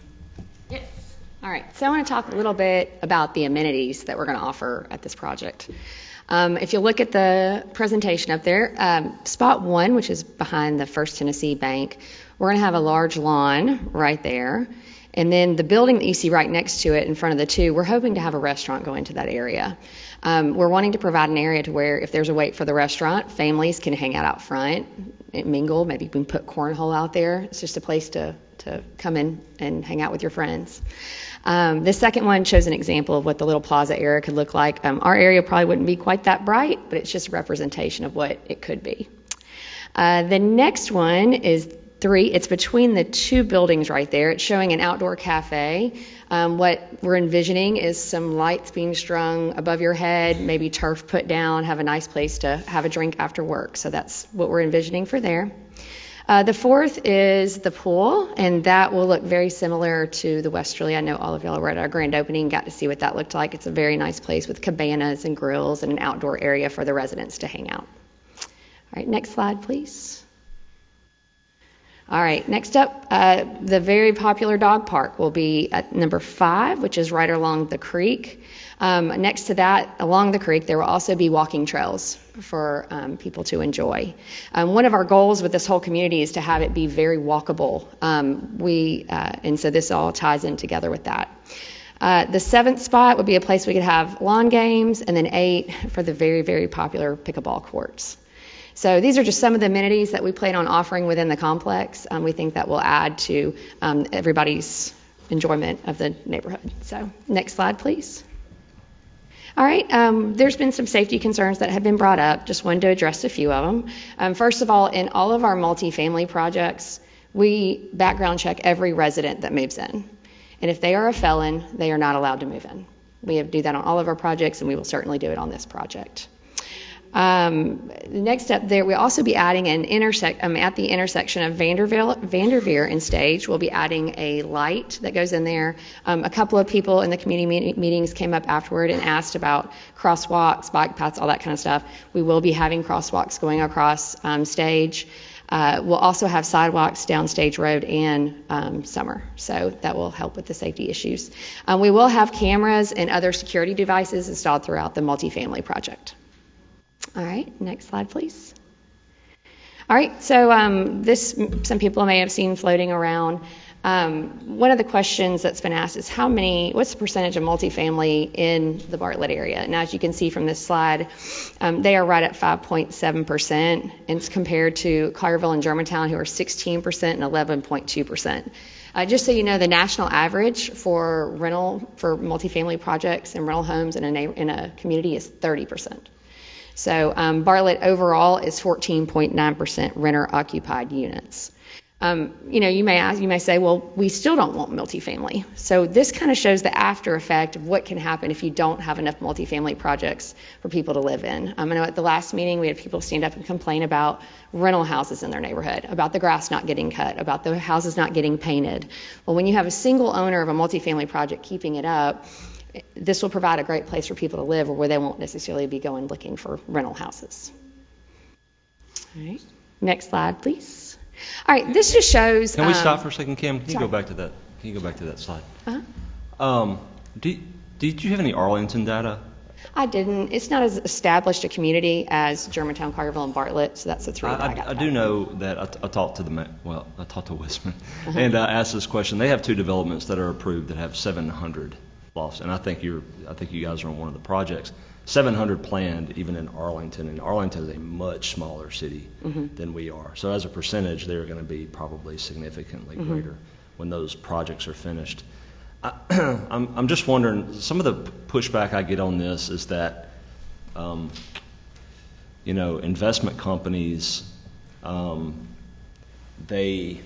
Yes. All right. So I want to talk a little bit about the amenities that we're going to offer at this project. If you look at the presentation up there, spot 1, which is behind the First Tennessee Bank, we're going to have a large lawn right there. And then the building that you see right next to it in front of the 2, we're hoping to have a restaurant go into that area. We're wanting to provide an area to where if there's a wait for the restaurant, families can hang out front and mingle. Maybe you can put cornhole out there. It's just a place to come in and hang out with your friends. The second one shows an example of what the little plaza area could look like. Our area probably wouldn't be quite that bright, but it's just a representation of what it could be. The next one is 3. It's between the 2 buildings right there. It's showing an outdoor cafe. What we're envisioning is some lights being strung above your head, maybe turf put down, have a nice place to have a drink after work. So that's what we're envisioning for there. The 4th is the pool, and that will look very similar to the Westerly. I know all of y'all were at our grand opening, got to see what that looked like. It's a very nice place with cabanas and grills and an outdoor area for the residents to hang out. All right, next slide, please. All right, next up, the very popular dog park will be at number 5, which is right along the creek. Next to that, along the creek, there will also be walking trails for people to enjoy. One of our goals with this whole community is to have it be very walkable. And so this all ties in together with that. The 7th spot would be a place we could have lawn games, and then 8 for the very, very popular pickleball courts. So these are just some of the amenities that we plan on offering within the complex. We think that will add to everybody's enjoyment of the neighborhood. So next slide, please. All right, there's been some safety concerns that have been brought up. Just wanted to address a few of them. First of all, in all of our multifamily projects, we background check every resident that moves in. And if they are a felon, they are not allowed to move in. We do that on all of our projects, and we will certainly do it on this project. Next up there, we'll also be adding at the intersection of Vanderveer and Stage, we'll be adding a light that goes in there. A couple of people in the community meetings came up afterward and asked about crosswalks, bike paths, all that kind of stuff. We will be having crosswalks going across Stage. We'll also have sidewalks down Stage Road and Summer, so that will help with the safety issues. We will have cameras and other security devices installed throughout the multifamily project. All right, next slide, please. All right, so some people may have seen floating around. One of the questions that's been asked is what's the percentage of multifamily in the Bartlett area? Now, as you can see from this slide, they are right at 5.7%, and it's compared to Collierville and Germantown, who are 16% and 11.2%. Just so you know, the national average for multifamily projects and rental homes in a community is 30%. So Bartlett overall is 14.9% renter-occupied units. You may say, well, we still don't want multifamily. So this kind of shows the after effect of what can happen if you don't have enough multifamily projects for people to live in. I know at the last meeting we had people stand up and complain about rental houses in their neighborhood, about the grass not getting cut, about the houses not getting painted. Well, when you have a single owner of a multifamily project keeping it up, this will provide a great place for people to live where they won't necessarily be going looking for rental houses. All right, next slide, please. All right, this just shows. Can we stop for a second, Kim? Can you go back to that? Can you go back to that slide? Did you have any Arlington data? I didn't. It's not as established a community as Germantown, Collierville, and Bartlett, so that's the 3 that I got. I do know that I talked to Westman and asked this question. They have 2 developments that are approved that have 700 lofts, and I think you guys are on one of the projects. 700 planned even in Arlington, and Arlington is a much smaller city than we are. So as a percentage, they're going to be probably significantly greater when those projects are finished. I'm just wondering, some of the pushback I get on this is that, investment companies, they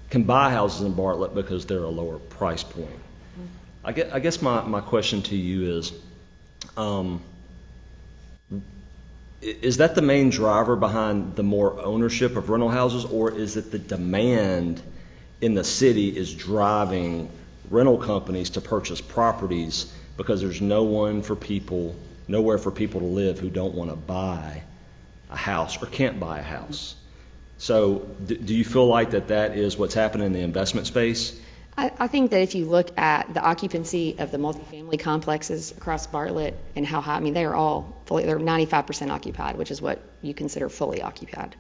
can buy houses in Bartlett because they're a lower price point. I guess my question to you is that the main driver behind the more ownership of rental houses, or is it the demand in the city is driving rental companies to purchase properties because there's nowhere for people to live who don't want to buy a house or can't buy a house? So do you feel like that is what's happening in the investment space? I think that if you look at the occupancy of the multifamily complexes across Bartlett and how high, they're 95% occupied, which is what you consider fully occupied.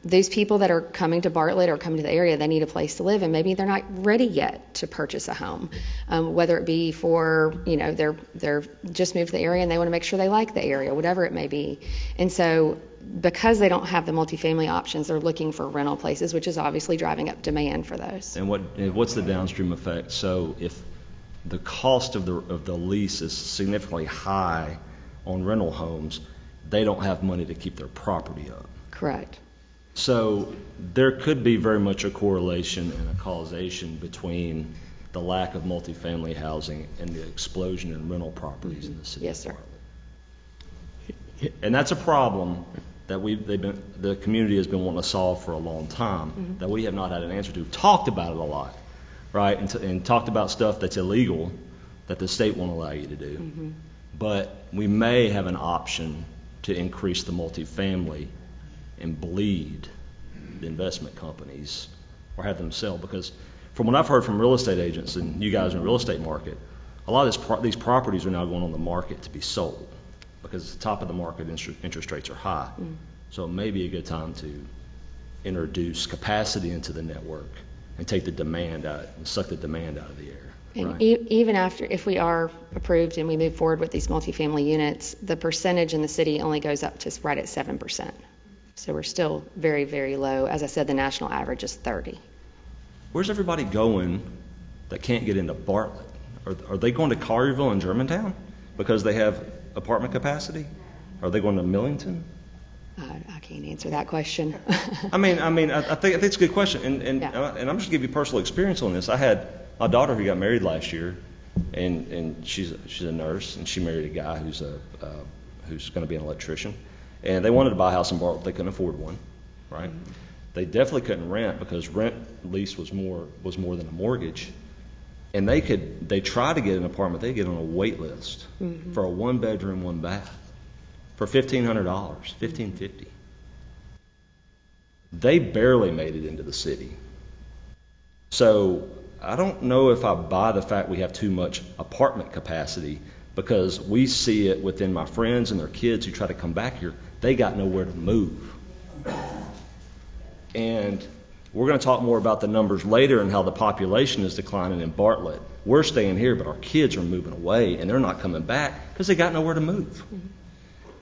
These people that are coming to Bartlett or coming to the area, they need a place to live, and maybe they're not ready yet to purchase a home, whether it be for, they're just moved to the area and they want to make sure they like the area, whatever it may be. And so because they don't have the multifamily options, they're looking for rental places, which is obviously driving up demand for those. And what's the downstream effect? So if the cost of the lease is significantly high on rental homes, they don't have money to keep their property up. Correct. So there could be very much a correlation and a causation between the lack of multifamily housing and the explosion in rental properties in the city. Yes, sir. And that's a problem that the community has been wanting to solve for a long time, that we have not had an answer to. Talked about it a lot, right? And talked about stuff that's illegal that the state won't allow you to do. But we may have an option to increase the multifamily and bleed the investment companies or have them sell. Because from what I've heard from real estate agents and you guys in the real estate market, a lot of these properties are now going on the market to be sold because the top of the market interest rates are high. So it may be a good time to introduce capacity into the network and take the demand out and suck the demand out of the air. And right? even after, if we are approved and we move forward with these multifamily units, the percentage in the city only goes up to right at 7%. So we're still very, very low. As I said, the national average is 30. Where's everybody going that can't get into Bartlett? Are they going to Collierville and Germantown because they have apartment capacity? Are they going to Millington? I can't answer that question. I think it's a good question, and I'm just going to give you personal experience on this. I had my daughter who got married last year, and she's a nurse, and she married a guy who's going to be an electrician, and they wanted to buy a house in Bartlett. They couldn't afford one, right? Mm-hmm. They definitely couldn't rent because rent lease was more than a mortgage, and they tried to get an apartment. They get on a wait list for a 1-bedroom, 1-bath. For $1,500, $1,550. They barely made it into the city. So I don't know if I buy the fact we have too much apartment capacity because we see it within my friends and their kids who try to come back here. They got nowhere to move. And we're going to talk more about the numbers later and how the population is declining in Bartlett. We're staying here, but our kids are moving away, and they're not coming back because they got nowhere to move.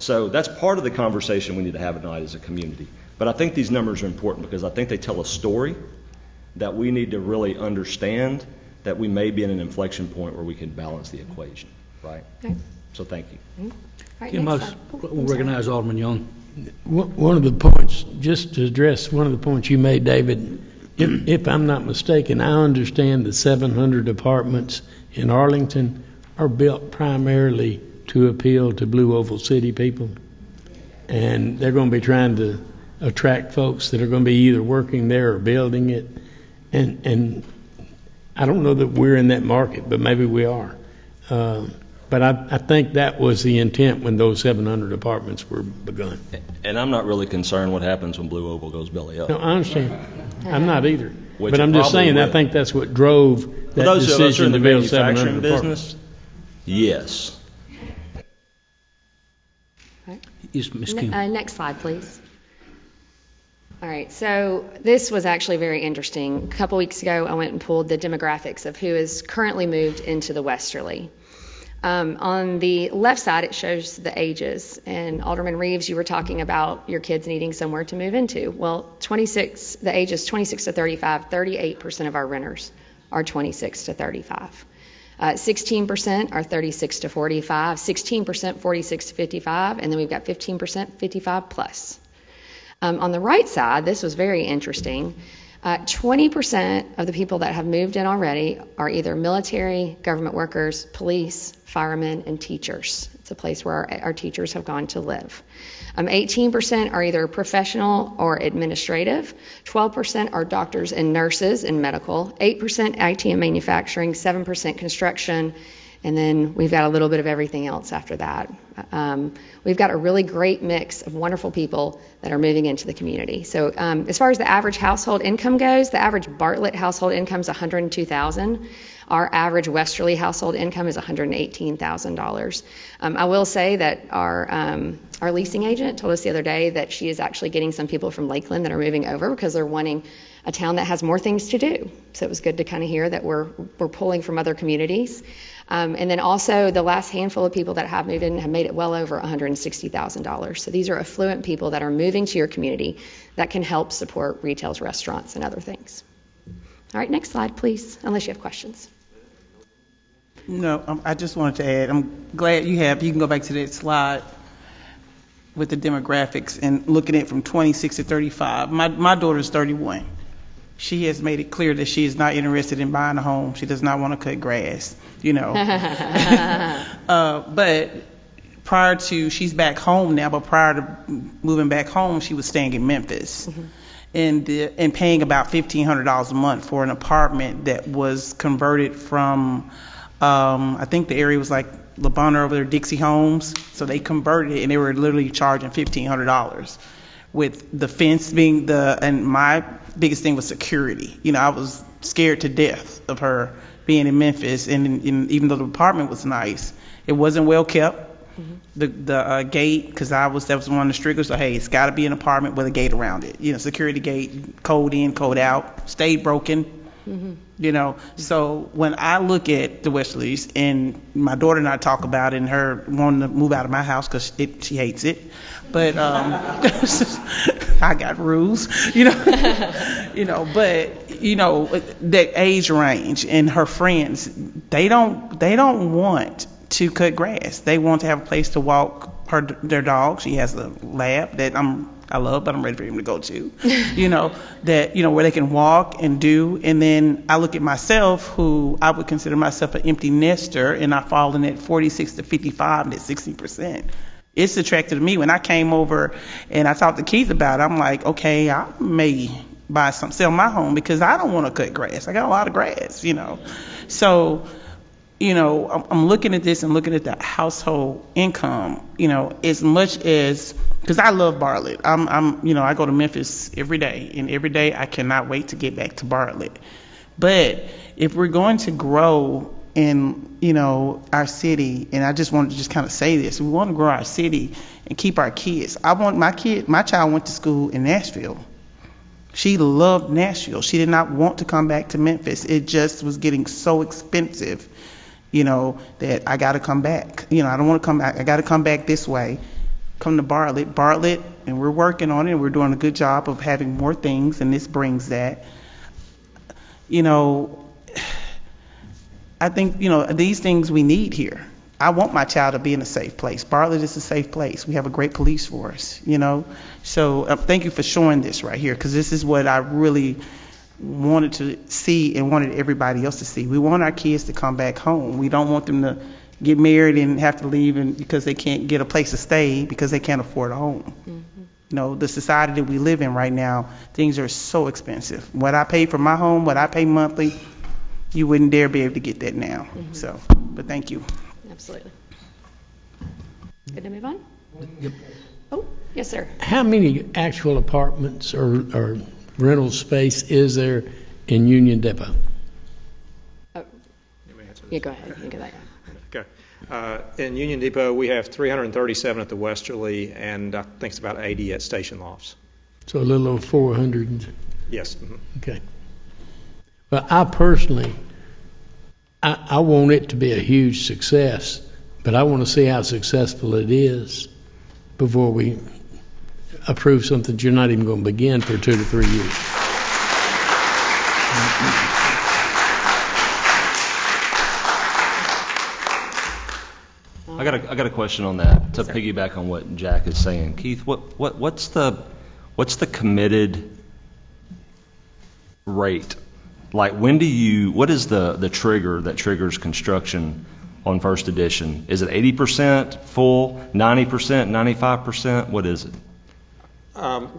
So that's part of the conversation we need to have tonight as a community. But I think these numbers are important because I think they tell a story that we need to really understand that we may be in an inflection point where we can balance the equation, right? Okay. So thank you. We'll recognize Alderman Young. One of the points, just to address one of the points you made, David, if I'm not mistaken, I understand the 700 apartments in Arlington are built primarily to appeal to Blue Oval City people. And they're going to be trying to attract folks that are going to be either working there or building it. And I don't know that we're in that market, but maybe we are. But I think that was the intent when those 700 apartments were begun. And I'm not really concerned what happens when Blue Oval goes belly up. No, I understand. I'm not either. But I'm just saying, I think that's what drove that those decision in the to build manufacturing 700 business. Yes. Yes, Ms. Kim. Next slide, please. All right, so this was actually very interesting. A couple weeks ago, I went and pulled the demographics of who is currently moved into the Westerly. On the left side, it shows the ages. And Alderman Reeves, you were talking about your kids needing somewhere to move into. Well, the ages 26 to 35, 38% of our renters are 26 to 35. 16% are 36 to 45, 16% 46 to 55, and then we've got 15% 55 plus. On the right side, this was very interesting. 20% of the people that have moved in already are either military, government workers, police, firemen, and teachers. It's a place where our teachers have gone to live. 18% are either professional or administrative. 12% are doctors and nurses in medical. 8% IT and manufacturing. 7% construction. And then we've got a little bit of everything else after that. We've got a really great mix of wonderful people that are moving into the community. So as far as the average household income goes, the average Bartlett household income is $102,000. Our average Westerly household income is $118,000. I will say that our leasing agent told us the other day that she is actually getting some people from Lakeland that are moving over because they're wanting a town that has more things to do. So it was good to kind of hear that we're pulling from other communities. And then also the last handful of people that have moved in have made it well over $160,000. So these are affluent people that are moving to your community that can help support retails, restaurants, and other things. All right, next slide, please, unless you have questions. No, I just wanted to add, I'm glad you can go back to that slide with the demographics and look at it from 26 to 35. My daughter's 31. She has made it clear that she is not interested in buying a home. She does not want to cut grass, But she's back home now, but prior to moving back home, she was staying in Memphis. Mm-hmm. And paying about $1,500 a month for an apartment that was converted from, I think the area was like LeBonner over there, Dixie Homes. So they converted it, and they were literally charging $1,500 with the fence being and my biggest thing was security. I was scared to death of her being in Memphis, and even though the apartment was nice, it wasn't well kept. The gate, because that was one of the strict. So hey, it's got to be an apartment with a gate around it. Security gate, code in, code out, stayed broken. So when I look at the Westerlies, and my daughter and I talk about it, and her wanting to move out of my house because she hates it, but I got rules, but that age range and her friends, they don't want to cut grass. They want to have a place to walk their dog. She has a lab that I love, but I'm ready for him to go to. Where they can walk and do. And then I look at myself, who I would consider myself an empty nester, and I fall in at 46 to 55 and at 60%. It's attractive to me. When I came over and I talked to Keith about it, I'm like, okay, I may sell my home because I don't want to cut grass. I got a lot of grass, So, I'm looking at this and looking at the household income, as much as, because I love Bartlett. I go to Memphis every day, and every day I cannot wait to get back to Bartlett. But if we're going to grow in, our city, and I just wanted to just kind of say this, we want to grow our city and keep our kids. I want my child went to school in Nashville. She loved Nashville. She did not want to come back to Memphis. It just was getting so expensive, that I got to come back. I don't want to come back. I got to come back this way. Come to Bartlett, and we're working on it. And we're doing a good job of having more things, and this brings that. I think, these things we need here. I want my child to be in a safe place. Bartlett is a safe place. We have a great police force, So thank you for showing this right here, because this is what I really wanted to see and wanted everybody else to see. We want our kids to come back home. We don't want them to get married and have to leave because they can't get a place to stay because they can't afford a home. The society that we live in right now, things are so expensive. What I pay for my home, what I pay monthly, you wouldn't dare be able to get that now. So, but thank you. Absolutely. Good to move on? Yep. Oh, yes, sir. How many actual apartments or rental space is there in Union Depot? Yeah, go ahead. You get that. Okay. In Union Depot, we have 337 at the Westerly, and I think it's about 80 at Station Lofts. So a little over 400. Yes. Okay. Well, I personally, I want it to be a huge success, but I want to see how successful it is before we approve something that you're not even going to begin for 2 to 3 years. I got a question on that to piggyback on what Jack is saying. Keith, what's the committed rate? Like, what is the trigger that triggers construction on First Edition? Is it 80% full, 90%, 95%? What is it? A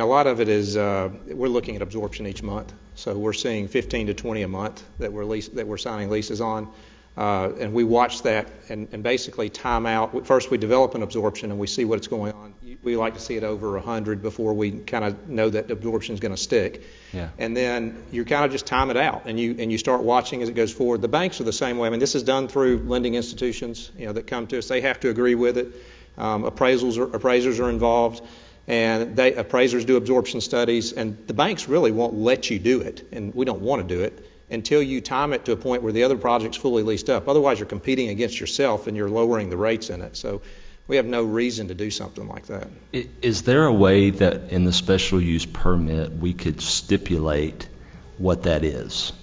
lot of it is we're looking at absorption each month. So we're seeing 15 to 20 a month that we're signing leases on. And we watch that and basically time out. First, we develop an absorption and we see what's going on. We like to see it over 100 before we kind of know that the absorption is going to stick. Yeah. And then you kind of just time it out and you start watching as it goes forward. The banks are the same way. This is done through lending institutions, that come to us. They have to agree with it. Appraisers are involved, and appraisers do absorption studies, and the banks really won't let you do it, and we don't want to do it until you time it to a point where the other project's fully leased up. Otherwise, you're competing against yourself and you're lowering the rates in it. So we have no reason to do something like that. Is there a way that in the special use permit we could stipulate what that is?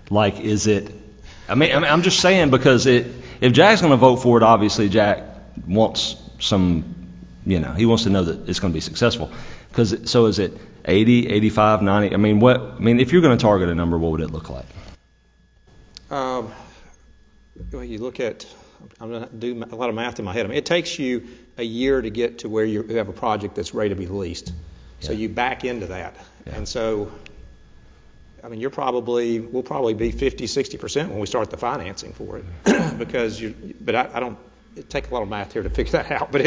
Like, is it, I'm just saying, because if Jack's going to vote for it, obviously Jack wants some, he wants to know that it's going to be successful. So is it 80, 85, 90? If you're going to target a number, what would it look like? You look at, I'm going to do a lot of math in my head. It takes you a year to get to where you have a project that's ready to be leased. So you back into that. Yeah. And so, we'll probably be 50, 60% when we start the financing for it. Because it takes a lot of math here to figure that out. But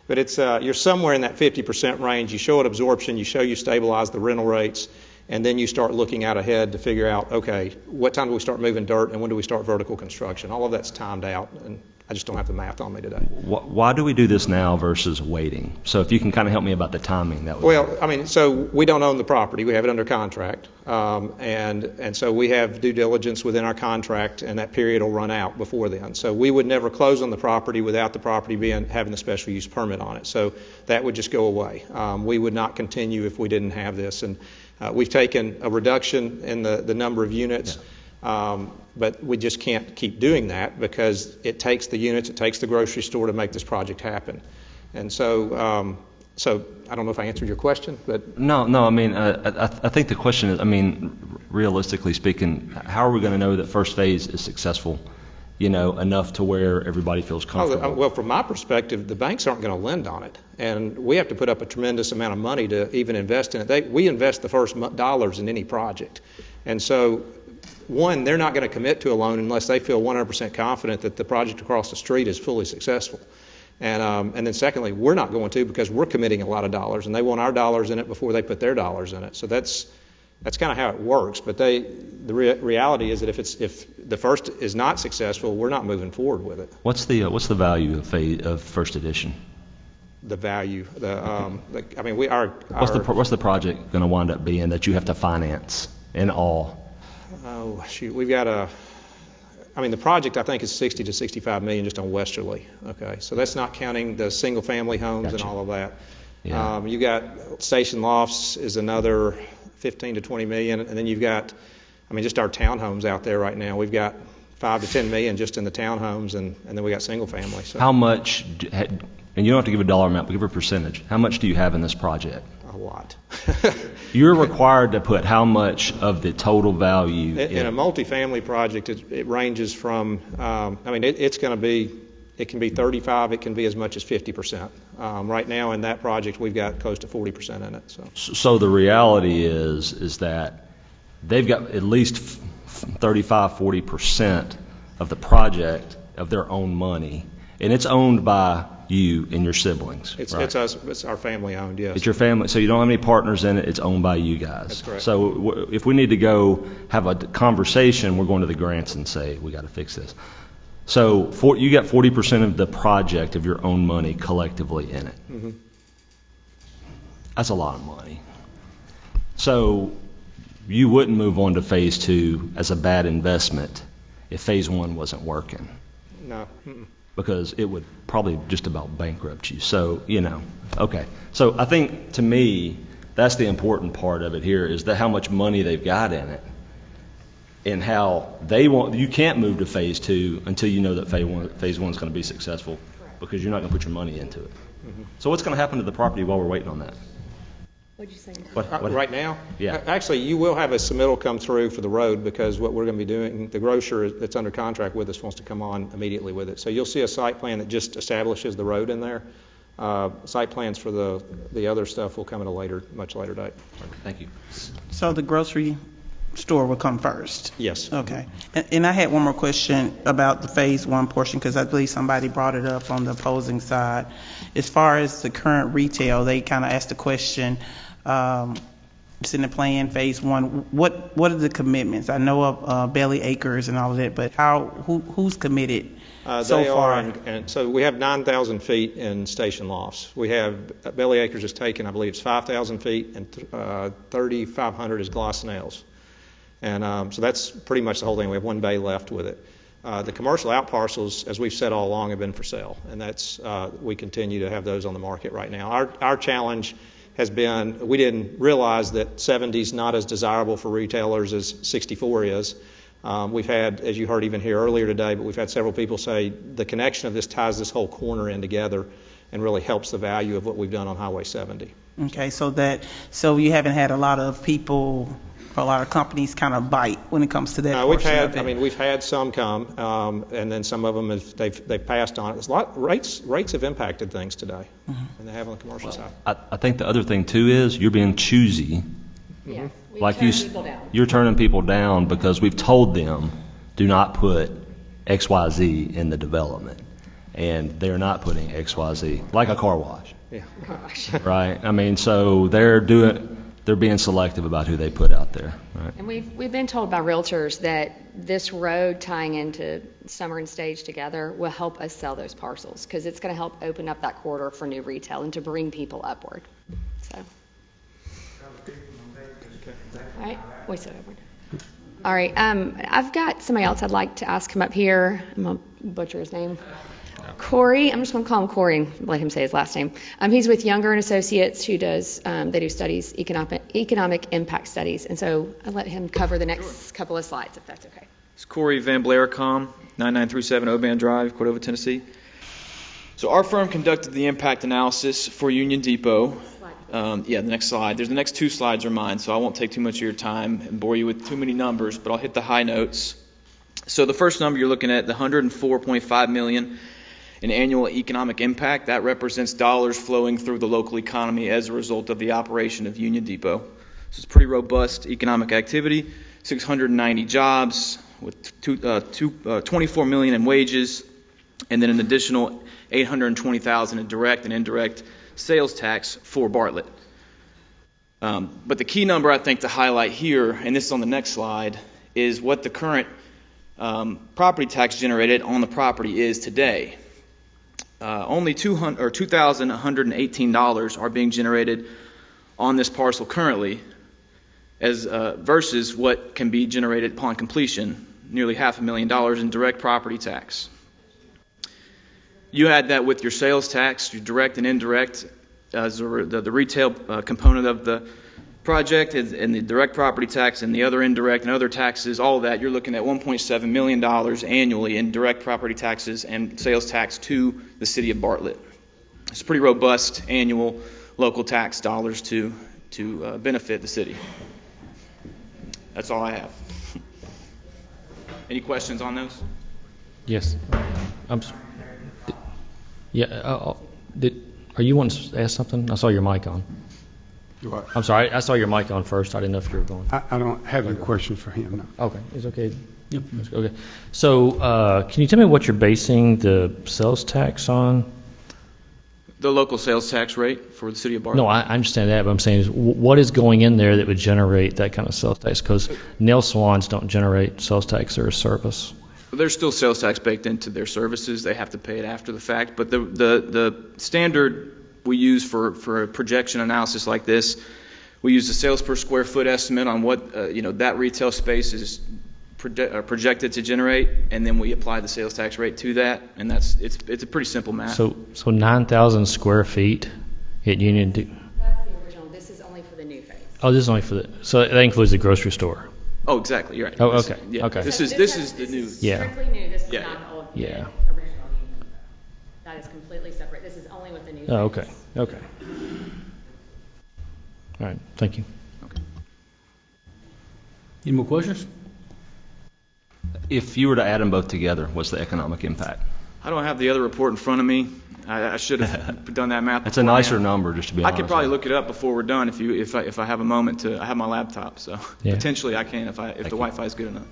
But it's you're somewhere in that 50% range. You show it absorption, you show you stabilize the rental rates, and then you start looking out ahead to figure out, okay, what time do we start moving dirt and when do we start vertical construction? All of that's timed out, and I just don't have the math on me today. Why do we do this now versus waiting? So if you can kind of help me about the timing, that would. Well, I mean, so we don't own the property. We have it under contract. And so we have due diligence within our contract, and that period will run out before then. So we would never close on the property without the property having the special use permit on it. So that would just go away. We would not continue if we didn't have this. And we've taken a reduction in the number of units. Yeah. But we just can't keep doing that because it takes the units, it takes the grocery store to make this project happen. And so, I don't know if I answered your question, but no. I mean, I think the question is, I mean, realistically speaking, how are we going to know that first phase is successful? Enough to where everybody feels comfortable. Well, from my perspective, the banks aren't going to lend on it, and we have to put up a tremendous amount of money to even invest in it. We invest the first dollars in any project, and so. One, they're not going to commit to a loan unless they feel 100% confident that the project across the street is fully successful. And then secondly, we're not going to because we're committing a lot of dollars, and they want our dollars in it before they put their dollars in it. So that's kind of how it works. But the reality is that if the first is not successful, we're not moving forward with it. What's the value of first edition? The value, what's the project going to wind up being that you have to finance in all? Oh, shoot. We've got the project I think is 60 to 65 million just on Westerly. Okay. So that's not counting the single family homes and all of that. Yeah. You got Station Lofts is another 15 to 20 million. And then you've got, just our townhomes out there right now. We've got 5 to 10 million just in the townhomes and then we got single family. So. How much, and you don't have to give a dollar amount, but give a percentage. How much do you have in this project? A lot. You're required to put how much of the total value in a multifamily project? It ranges from. It's going to be. It can be 35. It can be as much as 50%. Right now in that project, we've got close to 40% in it. So the reality is that they've got at least 35-40% of the project of their own money, and it's owned by you and your siblings. It's right? us. It's our family owned. Yes. It's your family. So you don't have any partners in it. It's owned by you guys. That's correct. So if we need to go have a conversation, we're going to the grants and say we got to fix this. So you got 40% of the project of your own money collectively in it. Mm-hmm. That's a lot of money. So you wouldn't move on to phase 2 as a bad investment if phase 1 wasn't working. No. Mm-mm. Because it would probably just about bankrupt you. So, okay. So I think, to me, that's the important part of it here is that how much money they've got in it and how you can't move to phase 2 until you know that phase 1 is going to be successful because you're not going to put your money into it. Mm-hmm. So what's going to happen to the property while we're waiting on that? What'd you say? Right now? Yeah. Actually, you will have a submittal come through for the road because what we're going to be doing, the grocer that's under contract with us wants to come on immediately with it. So you'll see a site plan that just establishes the road in there. Site plans for the other stuff will come at a much later date. Thank you. So the grocery store will come first? Yes. Okay. And I had one more question about the phase 1 portion because I believe somebody brought it up on the opposing side. As far as the current retail, they kind of asked the question, it's in the plan, phase 1. What are the commitments? I know of Belly Acres and all of that, but who's committed so far? And so we have 9,000 feet in Station Lofts. We have Belly Acres is taken, I believe it's 5,000 feet, and 3,500 is Glosnells. And so that's pretty much the whole thing. We have one bay left with it. The commercial out parcels, as we've said all along, have been for sale, and that's we continue to have those on the market right now. Our challenge has been, we didn't realize that 70 is not as desirable for retailers as 64 is. We've had, as you heard even here earlier today, but we've had several people say the connection of this ties this whole corner in together and really helps the value of what we've done on Highway 70. Okay, so you haven't had a lot of people, a lot of companies kind of bite when it comes to that. We've had some come, and then some of them they've passed on it. Rates have impacted things today, and they have on the commercial side. I think the other thing too is you're being choosy. Yeah, like you're turning people down because we've told them do not put XYZ in the development, and they're not putting XYZ, like a car wash. Yeah. Right? I mean, so they're being selective about who they put out there. Right? And we've been told by realtors that this road tying into Summer and Stage together will help us sell those parcels, because it's going to help open up that corridor for new retail and to bring people upward. So. All right. Wait, so upward. All right. I've got somebody else I'd like to ask him up here. I'm going to butcher his name. Corey, I'm just going to call him Corey and let him say his last name. He's with Younger and Associates, who does, they do studies, economic impact studies. And so I'll let him cover the next couple of slides, if that's okay. It's Corey Van Blaricom, 9937 Oban Drive, Cordova, Tennessee. So our firm conducted the impact analysis for Union Depot. The next slide. The next two slides are mine, so I won't take too much of your time and bore you with too many numbers, but I'll hit the high notes. So the first number you're looking at, the $104.5 million in annual economic impact, that represents dollars flowing through the local economy as a result of the operation of Union Depot. So it's pretty robust economic activity, 690 jobs with 24 million in wages, and then an additional 820,000 in direct and indirect sales tax for Bartlett. But the key number I think to highlight here, and this is on the next slide, is what the current property tax generated on the property is today. Only $2,118 are being generated on this parcel currently, as versus what can be generated upon completion, nearly $500,000 in direct property tax. You add that with your sales tax, your direct and indirect, as the retail component of the project, and the direct property tax and the other indirect and other taxes, all of that, you're looking at $1.7 million annually in direct property taxes and sales tax to the city of Bartlett. It's pretty robust annual local tax dollars to benefit the city. That's all I have. Any questions on those? Yes. Are you wanting to ask something? I saw your mic on. What? I'm sorry, I saw your mic on first. I didn't know if you were going. I don't have any question for him, no. Okay, it's okay. Yep. Okay. So, can you tell me what you're basing the sales tax on? The local sales tax rate for the city of Bartlett. No, I understand that, but I'm saying is what is going in there that would generate that kind of sales tax? Because nail salons don't generate sales tax or a service. There's still sales tax baked into their services. They have to pay it after the fact. But the standard we use for a projection analysis like this, we use the sales per square foot estimate on what that retail space is projected to generate, and then we apply the sales tax rate to that, and it's a pretty simple math. So 9,000 square feet at Union. That's the original. This is only for the new phase. Oh, this is only for so that includes the grocery store. Oh, exactly. You're right. Oh, okay. Okay. This is the new. Yeah. Strictly new. This is not the old. Yeah. Original. That is completely separate. This is only with the new. Oh, okay. Okay. All right. Thank you. Okay. Any more questions? If you were to add them both together, what's the economic impact? I don't have the other report in front of me. I should have done that math. That's a nicer number, just to be honest. I could probably look it up before we're done if I have a moment to. I have my laptop, so potentially I can if the Wi-Fi is good enough.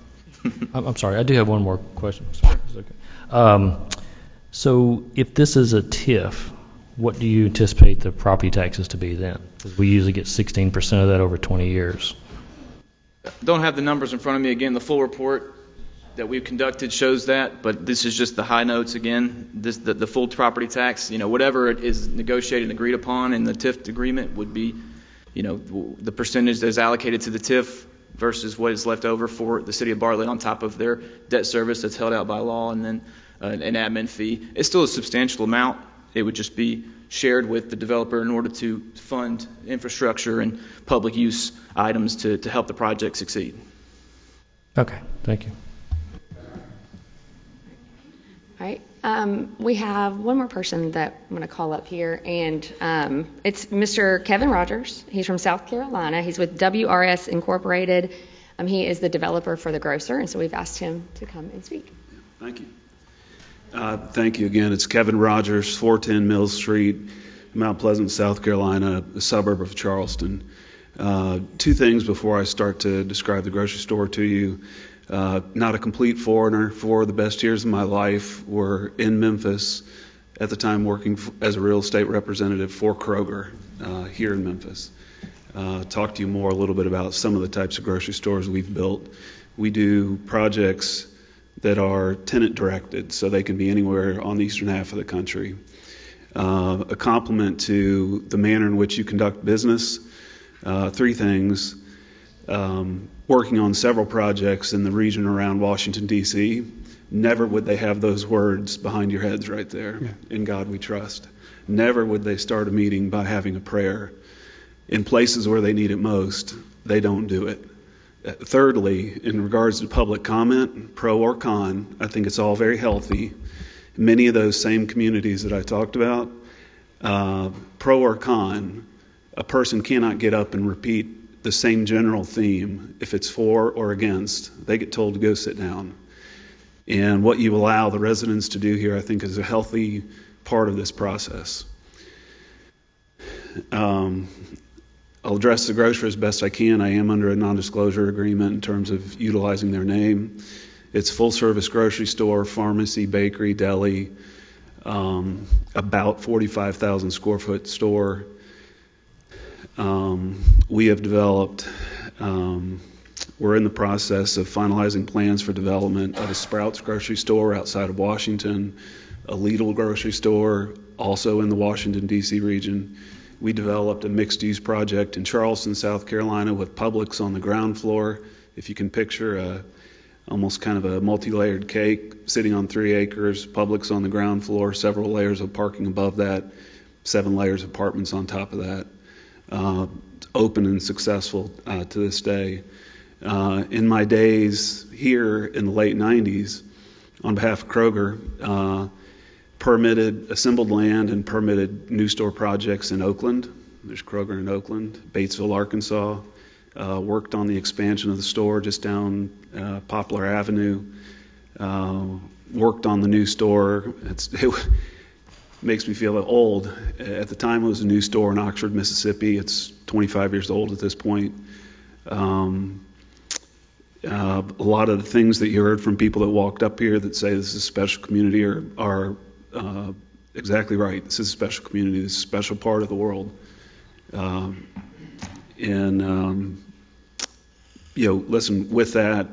I'm sorry. I do have one more question. Sorry. Okay. So if this is a TIF, what do you anticipate the property taxes to be then? Because we usually get 16% of that over 20 years. Don't have the numbers in front of me. Again, the full report that we've conducted shows that, but this is just the high notes again. The full property tax, whatever it is negotiated and agreed upon in the TIF agreement would be, the percentage that is allocated to the TIF versus what is left over for the city of Bartlett on top of their debt service that's held out by law, and then an admin fee. It's still a substantial amount. It would just be shared with the developer in order to fund infrastructure and public use items to help the project succeed. Okay, thank you. All right. We have one more person that I'm going to call up here, and it's Mr. Kevin Rogers. He's from South Carolina. He's with WRS Incorporated. He is the developer for the grocer, and so we've asked him to come and speak. Thank you. Thank you again. It's Kevin Rogers, 410 Mills Street, Mount Pleasant, South Carolina, a suburb of Charleston. Two things before I start to describe the grocery store to you. Not a complete foreigner. 4 of the best years of my life were in Memphis, at the time working as a real estate representative for Kroger here in Memphis. Talk to you more a little bit about some of the types of grocery stores we've built. We do projects that are tenant directed, so they can be anywhere on the eastern half of the country. A complement to the manner in which you conduct business. 3 things. Working on several projects in the region around Washington, D.C. Never would they have those words behind your heads right there. Yeah. In God we trust. Never would they start a meeting by having a prayer. In places where they need it most, they don't do it. Thirdly, in regards to public comment, pro or con, I think it's all very healthy. Many of those same communities that I talked about, pro or con, a person cannot get up and repeat the same general theme if it's for or against. They get told to go sit down. And what you allow the residents to do here, I think, is a healthy part of this process. I'll address the grocer as best I can. I am under a non-disclosure agreement in terms of utilizing their name. It's full-service grocery store, pharmacy, bakery, deli, about 45,000 square foot store. We have developed, we're in the process of finalizing plans for development of a Sprouts grocery store outside of Washington, a Lidl grocery store also in the Washington, D.C. region. We developed a mixed-use project in Charleston, South Carolina with Publix on the ground floor. If you can picture almost kind of a multi-layered cake sitting on 3 acres, Publix on the ground floor, several layers of parking above that, 7 layers of apartments on top of that. Open and successful to this day. In my days here in the late 90s, on behalf of Kroger, permitted assembled land and permitted new store projects in Oakland. There's Kroger in Oakland, Batesville, Arkansas. Worked on the expansion of the store just down Poplar Avenue. Worked on the new store. It makes me feel old. At the time, it was a new store in Oxford, Mississippi. It's 25 years old at this point. A lot of the things that you heard from people that walked up here that say this is a special community are exactly right. This is a special community. This is a special part of the world. Listen, with that,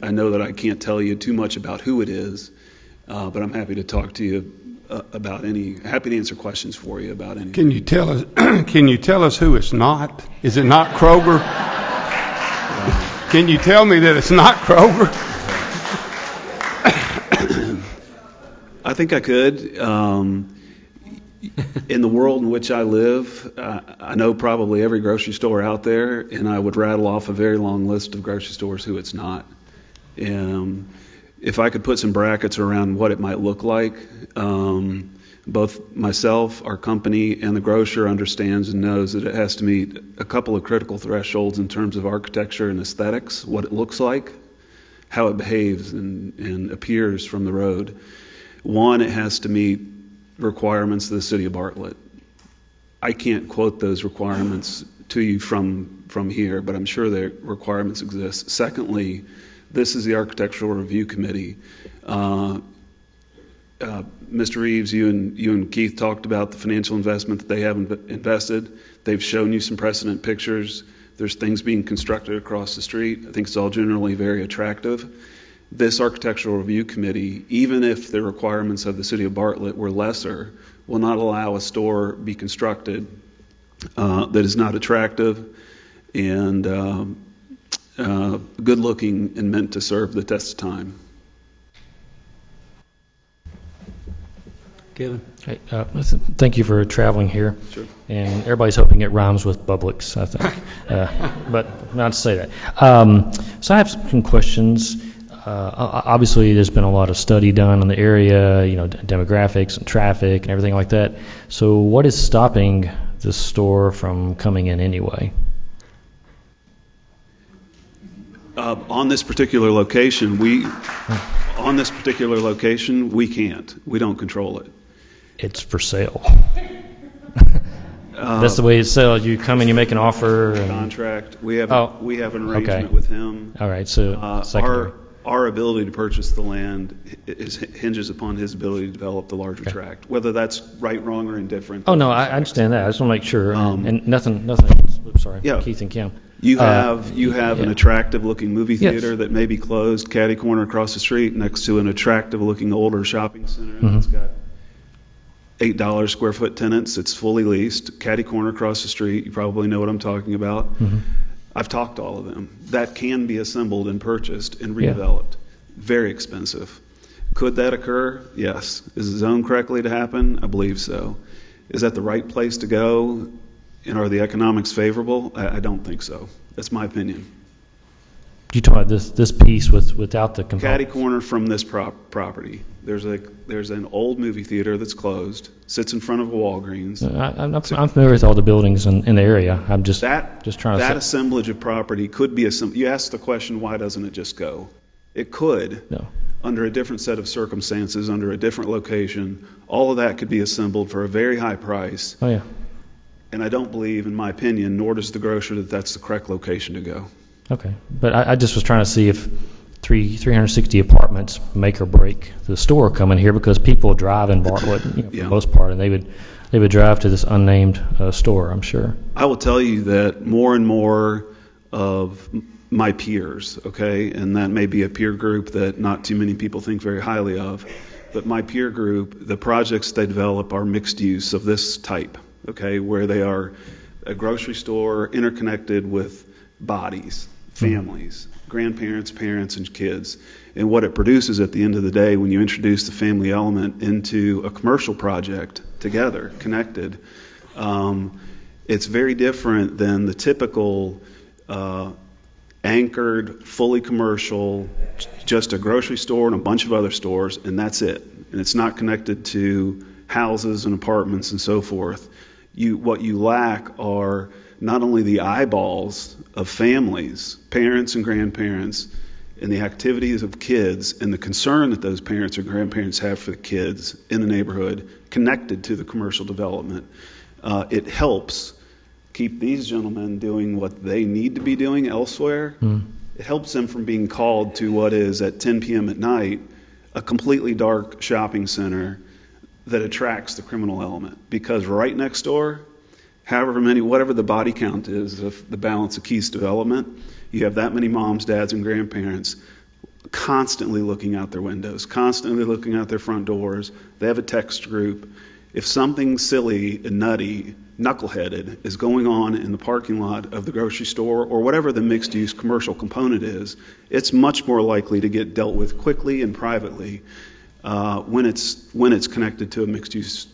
I know that I can't tell you too much about who it is, but I'm happy to talk to you about happy to answer questions for you about any. Can you tell us who it's not? Is it not Kroger? Can you tell me that it's not Kroger? I think I could. In the world in which I live, I know probably every grocery store out there, and I would rattle off a very long list of grocery stores who it's not. If I could put some brackets around what it might look like, both myself, our company, and the grocer understands and knows that it has to meet a couple of critical thresholds in terms of architecture and aesthetics, what it looks like, how it behaves and appears from the road. One, it has to meet requirements of the city of Bartlett. I can't quote those requirements to you from here, but I'm sure their requirements exist. Secondly, this is the Architectural Review Committee. Mr. Reeves, you and Keith talked about the financial investment that they have invested. They've shown you some precedent pictures. There's things being constructed across the street. I think it's all generally very attractive. This Architectural Review Committee, even if the requirements of the city of Bartlett were lesser, will not allow a store be constructed that is not attractive and good looking and meant to serve the test of time. Kevin? Hey, listen, thank you for traveling here. Sure. And everybody's hoping it rhymes with Publix, I think. But not to say that. So I have some questions. Obviously, there's been a lot of study done on the area, demographics and traffic and everything like that. So what is stopping this store from coming in anyway? On this particular location, we can't. We don't control it. It's for sale. That's the way it's sold. You come and you make an offer. And, contract. We have Oh, we have an arrangement okay. with him. All right, so secondary. Our ability to purchase the land hinges upon his ability to develop the larger tract. Whether that's right, wrong, or indifferent. Oh no, I understand that. I just want to make sure. And nothing. Oops, sorry. Yeah. Keith and Kim. You have an attractive-looking movie Yes. theater that may be closed, catty corner across the street, next to an attractive-looking older shopping center that's got $8 square foot tenants. It's fully leased, catty corner across the street. You probably know what I'm talking about. I've talked to all of them. That can be assembled and purchased and redeveloped. Very expensive. Could that occur? Yes. Is it zoned correctly to happen? I believe so. Is that the right place to go? And are the economics favorable? I don't think so. That's my opinion. You talk about this piece without the Catty components. corner from this property. There's an old movie theater that's closed. Sits in front of a Walgreens. I'm familiar with all the buildings in the area. I'm just trying to. That assemblage of property could be you asked the question, why doesn't it just go? It could. No. Under a different set of circumstances, under a different location, all of that could be assembled for a very high price. Oh yeah. And I don't believe, in my opinion, nor does the grocer, that that's the correct location to go. Okay, but I just was trying to see if 360 apartments make or break the store coming here, because people drive in Bartlett for the most part, and they would drive to this unnamed store, I'm sure. I will tell you that more and more of my peers, okay, and that may be a peer group that not too many people think very highly of, but my peer group, the projects they develop are mixed use of this type, okay, where they are a grocery store interconnected with bodies, families, grandparents, parents, and kids. And what it produces at the end of the day, when you introduce the family element into a commercial project together, connected, it's very different than the typical anchored, fully commercial, just a grocery store and a bunch of other stores, and that's it. And it's not connected to houses and apartments and so forth. What you lack are not only the eyeballs of families, parents and grandparents, and the activities of kids, and the concern that those parents or grandparents have for the kids in the neighborhood connected to the commercial development. It helps keep these gentlemen doing what they need to be doing elsewhere. It helps them from being called to what is, at 10 p.m. at night, a completely dark shopping center that attracts the criminal element. Because right next door, whatever the body count is of the balance of Keith's development, you have that many moms, dads, and grandparents constantly looking out their windows, constantly looking out their front doors. They have a text group. If something silly and nutty, knuckleheaded, is going on in the parking lot of the grocery store or whatever the mixed-use commercial component is, it's much more likely to get dealt with quickly and privately when it's connected to a mixed-use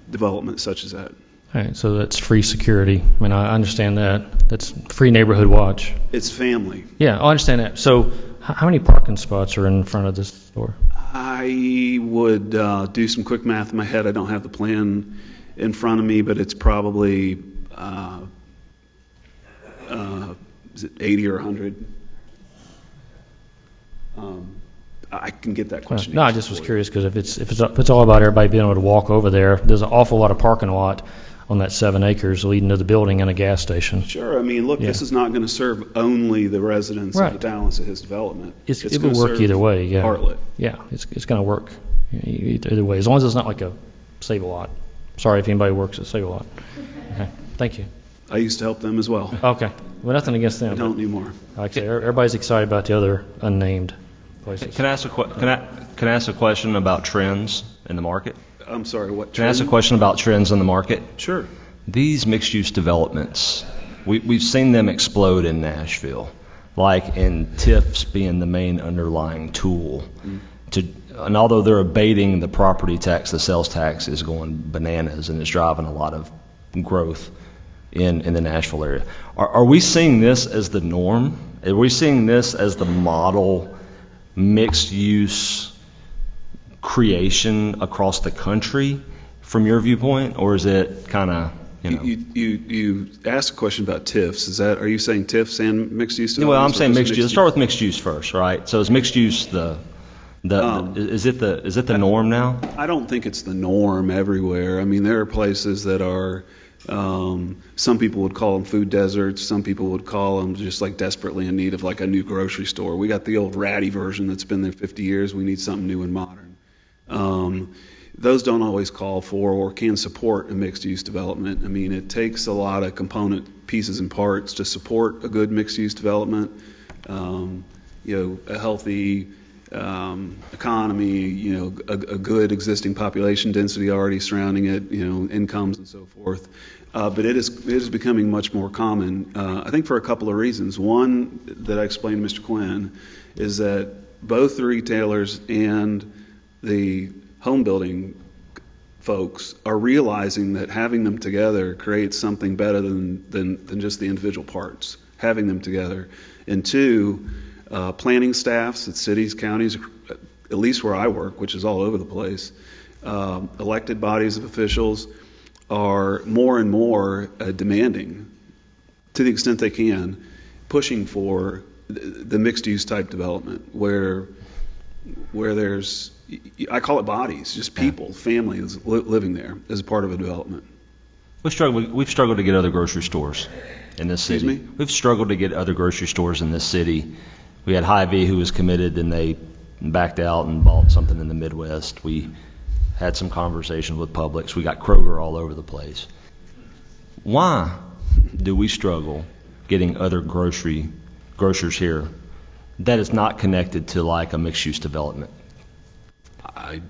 development such as that. All right, so that's free security. I mean, I understand that. That's free neighborhood watch. It's family. Yeah, I understand that. So how many parking spots are in front of this store? I would do some quick math in my head. I don't have the plan in front of me, but it's probably is it 80 or 100? I can get that question. No, I just was curious, because if it's all about everybody being able to walk over there, there's an awful lot of parking lot on that 7 acres leading to the building and a gas station. Sure. I mean, look, this is not going to serve only the residents of the balance of his development. It will work either way. Yeah. Bartlett. Yeah, it's going to work either way, as long as it's not like a Save-A-Lot. Sorry if anybody works at Save-A-Lot. Okay. Thank you. I used to help them as well. Okay. Well, nothing against them. I don't anymore. Like I say, everybody's excited about the other unnamed places. Can I ask a question about trends in the market? I'm sorry, what? Can I ask a question about trends in the market? Sure. These mixed-use developments, we've seen them explode in Nashville, like in TIFs being the main underlying tool. And although they're abating the property tax, the sales tax is going bananas, and it's driving a lot of growth in the Nashville area. Are we seeing this as the norm? Are we seeing this as the model mixed-use creation across the country from your viewpoint, or is it kind of, You asked a question about TIFs. Are you saying TIFs and mixed use? Well, I'm saying mixed use. Let's start with mixed use first, right? So is mixed use is it the norm now? I don't think it's the norm everywhere. I mean, there are places that are Some people would call them food deserts. Some people would call them just like desperately in need of like a new grocery store. We got the old ratty version that's been there 50 years. We need something new and modern. Those don't always call for or can support a mixed-use development. I mean, it takes a lot of component pieces and parts to support a good mixed-use development. A healthy economy, a good existing population density already surrounding it, incomes and so forth. But it is becoming much more common, I think for a couple of reasons. One that I explained to Mr. Quinn is that both the retailers and the home building folks are realizing that having them together creates something better than just the individual parts, having them together. And two, planning staffs at cities, counties, at least where I work, which is all over the place, elected bodies of officials are more and more demanding, to the extent they can, pushing for the mixed-use type development where there's, I call it bodies, just people, families living there as a part of a development. We've struggled to get other grocery stores in this city. Excuse me? We've struggled to get other grocery stores in this city. We had Hy-Vee who was committed, and they backed out and bought something in the Midwest. We had some conversations with Publix. We got Kroger all over the place. Why do we struggle getting other grocers here that is not connected to like a mixed-use development? I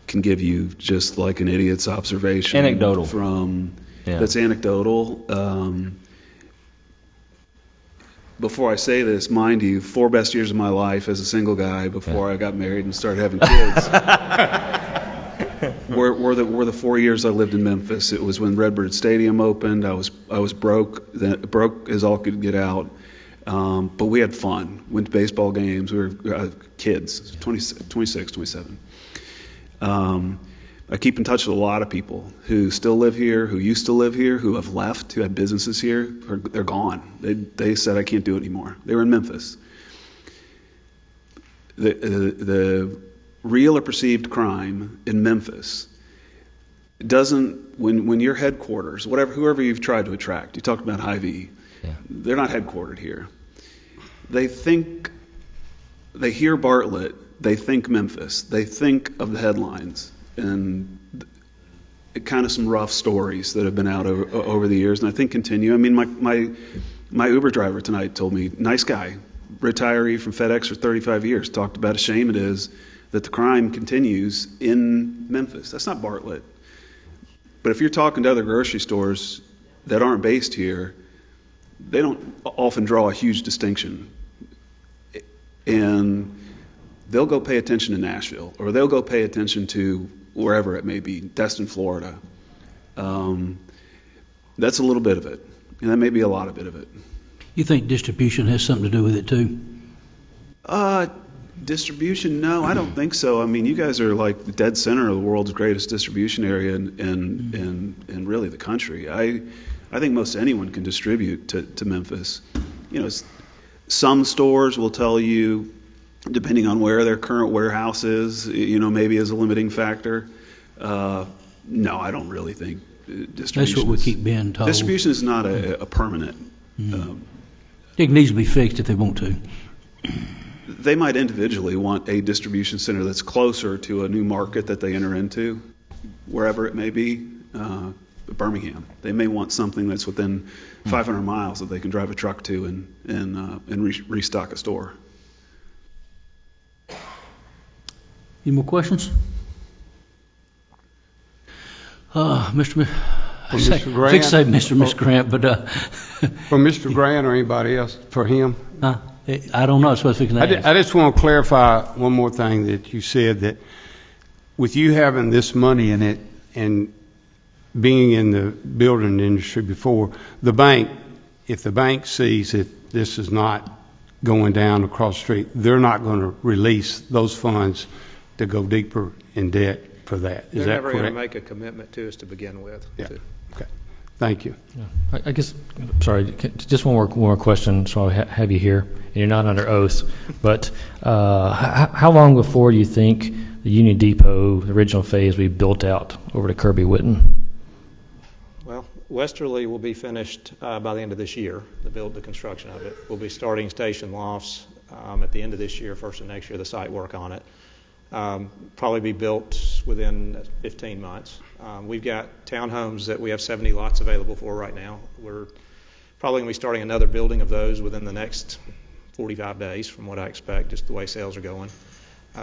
can give you just like an idiot's observation. Anecdotal. That's anecdotal. Before I say this, mind you, 4 best years of my life as a single guy before I got married and started having kids were the 4 years I lived in Memphis. It was when Redbird Stadium opened. I was broke as all could get out. But we had fun. Went to baseball games. We were kids, 26, 27. I keep in touch with a lot of people who still live here, who used to live here, who have left, who had businesses here. They're gone. They said, I can't do it anymore. They were in Memphis. The real or perceived crime in Memphis doesn't, when your headquarters, whoever you've tried to attract, you talked about Hy-Vee, they're not headquartered here. They hear Bartlett, they think Memphis, they think of the headlines and kind of some rough stories that have been out over the years, and I think continue. I mean, my Uber driver tonight told me, nice guy, retiree from FedEx for 35 years, talked about how shame it is that the crime continues in Memphis. That's not Bartlett. But if you're talking to other grocery stores that aren't based here, they don't often draw a huge distinction. And they'll go pay attention to Nashville, or they'll go pay attention to wherever it may be, Destin, Florida. That's a little bit of it, and that may be a lot of it of it. You think distribution has something to do with it too? Distribution? No, I don't think so. I mean, you guys are like the dead center of the world's greatest distribution area in really the country. I think most anyone can distribute to Memphis. Some stores will tell you, depending on where their current warehouse is, maybe as a limiting factor. No, I don't really think distribution. That's what we keep being told. Distribution is not a permanent. It needs to be fixed if they want to. They might individually want a distribution center that's closer to a new market that they enter into, wherever it may be. Birmingham. They may want something that's within 500 miles that they can drive a truck to and restock a store. Any more questions? Mr. Grant? Fix say Mr. Grant, but for Mr. Grant or anybody else, for him? I don't know. That's what I was fixing to ask. I just want to clarify one more thing that you said, that with you having this money in it and being in the building industry before, the bank, if the bank sees that this is not going down across the street, they're not going to release those funds to go deeper in debt for that. Is that correct? They're never going to make a commitment to us to begin with. Yeah. Okay. Thank you. Yeah. I guess, sorry, just one more question, so I'll have you here. And you're not under oath, but how long before do you think the Union Depot, the original phase, we built out over to Kirby Whitten? Well, Westerly will be finished by the end of this year, the construction of it. We'll be starting station lofts at the end of this year, first of next year, the site work on it. Probably be built within 15 months. We've got townhomes that we have 70 lots available for right now. We're probably going to be starting another building of those within the next 45 days from what I expect, just the way sales are going.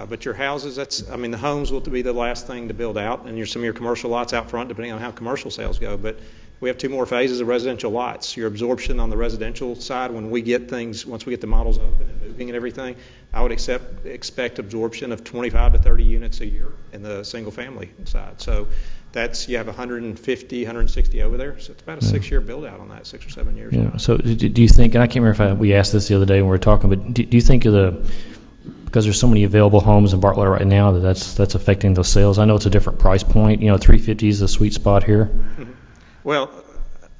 But your houses, the homes will be the last thing to build out, and some of your commercial lots out front, depending on how commercial sales go. But we have 2 more phases of residential lots. Your absorption on the residential side, once we get the models open and moving and everything, I would expect absorption of 25 to 30 units a year in the single family side. So you have 150, 160 over there. So it's about a 6-year build out on that, 6 or 7 years. Yeah. So do you think, and I can't remember if we asked this the other day when we were talking, but do you think because there's so many available homes in Bartlett right now that's affecting those sales? I know it's a different price point. $350 is the sweet spot here. Mm-hmm. Well,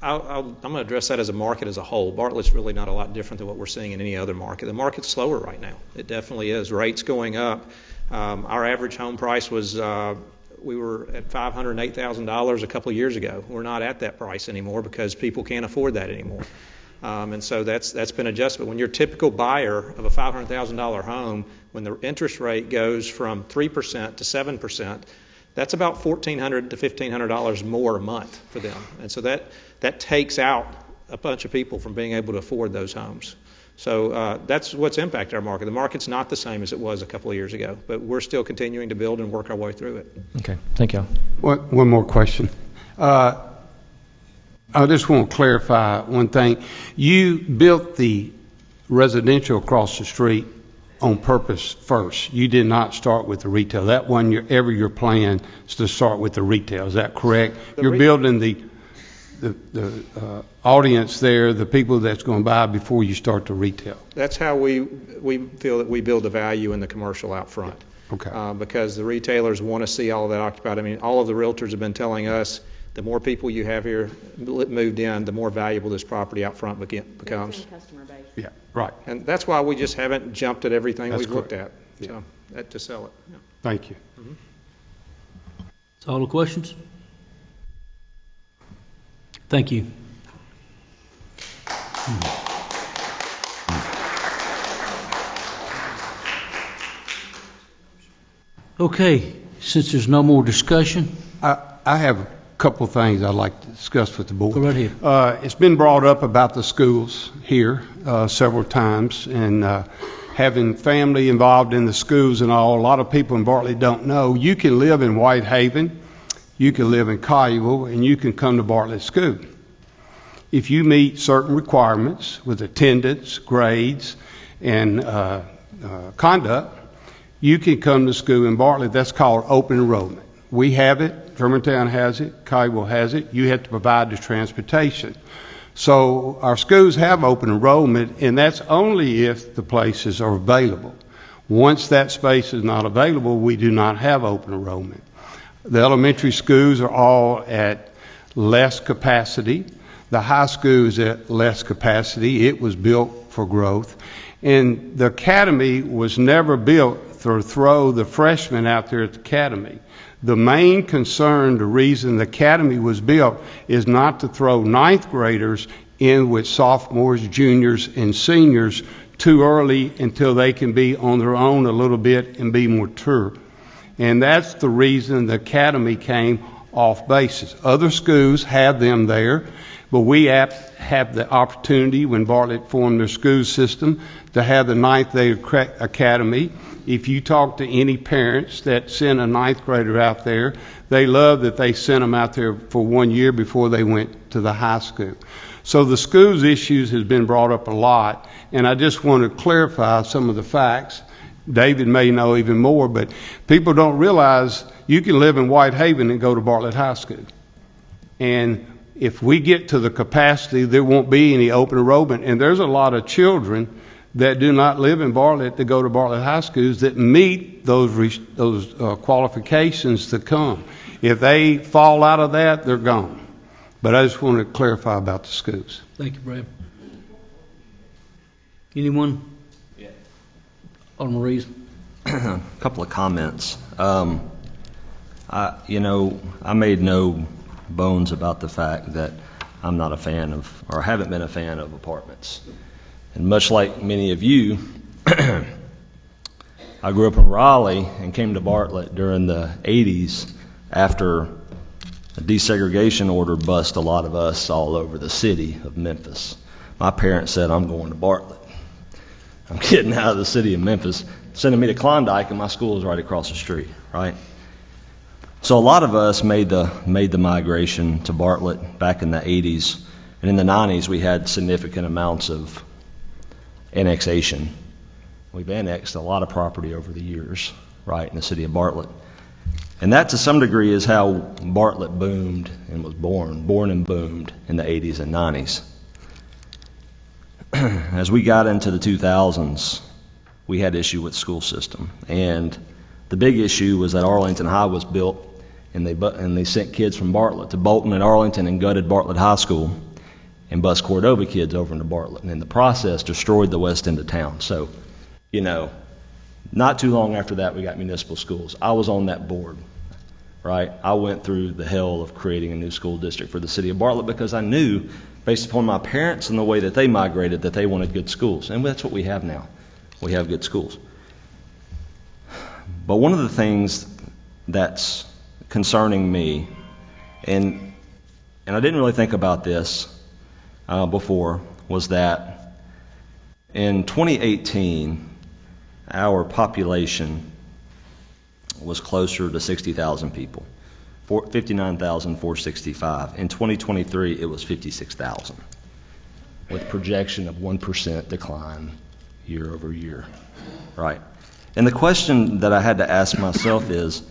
I'm going to address that as a market as a whole. Bartlett's really not a lot different than what we're seeing in any other market. The market's slower right now. It definitely is. Rates going up. Our average home price was, we were at $508,000 a couple of years ago. We're not at that price anymore because people can't afford that anymore. And so that's been adjusted. When your typical buyer of a $500,000 home, when the interest rate goes from 3% to 7%, that's about $1,400 to $1,500 more a month for them. And so that takes out a bunch of people from being able to afford those homes. So that's what's impacted our market. The market's not the same as it was a couple of years ago, but we're still continuing to build and work our way through it. Okay, thank you. One more question. I just want to clarify one thing. You built the residential across the street on purpose first. You did not start with the retail. That wasn't ever your plan, is to start with the retail. Is that correct? You're building the audience there, the people that's going to buy before you start the retail. That's how we feel that we build the value in the commercial out front. Okay. Because the retailers want to see all of that occupied. All of the realtors have been telling us the more people you have here moved in, the more valuable this property out front becomes. Customer base. Yeah, right. And that's why we just haven't jumped at everything That's we've looked correct. at to sell it. Yeah. Thank you. Mm-hmm. That's all the questions? Thank you. Okay, since there's no more discussion. I have a couple of things I'd like to discuss with the board. Go right ahead. It's been brought up about the schools here several times, and having family involved in the schools and all. A lot of people in Bartlett don't know. You can live in Whitehaven, you can live in Collierville, and you can come to Bartlett School. If you meet certain requirements with attendance, grades, and conduct, you can come to school in Bartlett. That's called open enrollment. We have it, Germantown has it, Collierville has it. You have to provide the transportation. So our schools have open enrollment, and that's only if the places are available. Once that space is not available, we do not have open enrollment. The elementary schools are all at less capacity. The high school is at less capacity. It was built for growth. And the academy was never built to throw the freshmen out there at the academy. The main concern, the reason the academy was built, is not to throw ninth graders in with sophomores, juniors, and seniors too early until they can be on their own a little bit and be mature. And that's the reason the academy came off basis. Other schools have them there, but we have the opportunity, when Bartlett formed their school system, to have the ninth grade academy. If you talk to any parents that send a ninth grader out there, they love that they sent them out there for 1 year before they went to the high school. So the schools issues has been brought up a lot, and I just want to clarify some of the facts. David may know even more, but people don't realize you can live in Whitehaven and go to Bartlett High School. And if we get to the capacity, there won't be any open enrollment. And there's a lot of children that do not live in Bartlett that go to Bartlett High Schools that meet those qualifications to come. If they fall out of that, they're gone. But I just want to clarify about the schools. Thank you, Brad. Anyone? Yeah. Alderman Reeves. A couple of comments. I made no bones about the fact that I'm not a fan of, or haven't been a fan of apartments. And much like many of you, I grew up in Raleigh and came to Bartlett during the 80s after a desegregation order bust a lot of us all over the city of Memphis. My parents said, I'm going to Bartlett. I'm getting out of the city of Memphis, sending me to Klondike, and my school is right across the street, right? So a lot of us made the migration to Bartlett back in the 80s. And in the 90s, we had significant amounts of annexation. We've annexed a lot of property over the years, right, in the city of Bartlett. And that, to some degree, is how Bartlett boomed and was born and boomed in the 80s and 90s. As we got into the 2000s, we had issue with the school system. And the big issue was that Arlington High was built, and they sent kids from Bartlett to Bolton and Arlington and gutted Bartlett High School and bused Cordova kids over into Bartlett. And in the process, destroyed the west end of town. So, you know, not too long after that, we got municipal schools. I was on that board, right? I went through the hell of creating a new school district for the city of Bartlett because I knew, based upon my parents and the way that they migrated, that they wanted good schools. And that's what we have now. We have good schools. But one of the things that's concerning me, and I didn't really think about this before, was that in 2018, our population was closer to 60,000 people, 59,465. In 2023, it was 56,000, with projection of 1% decline year over year, right? And the question that I had to ask myself is,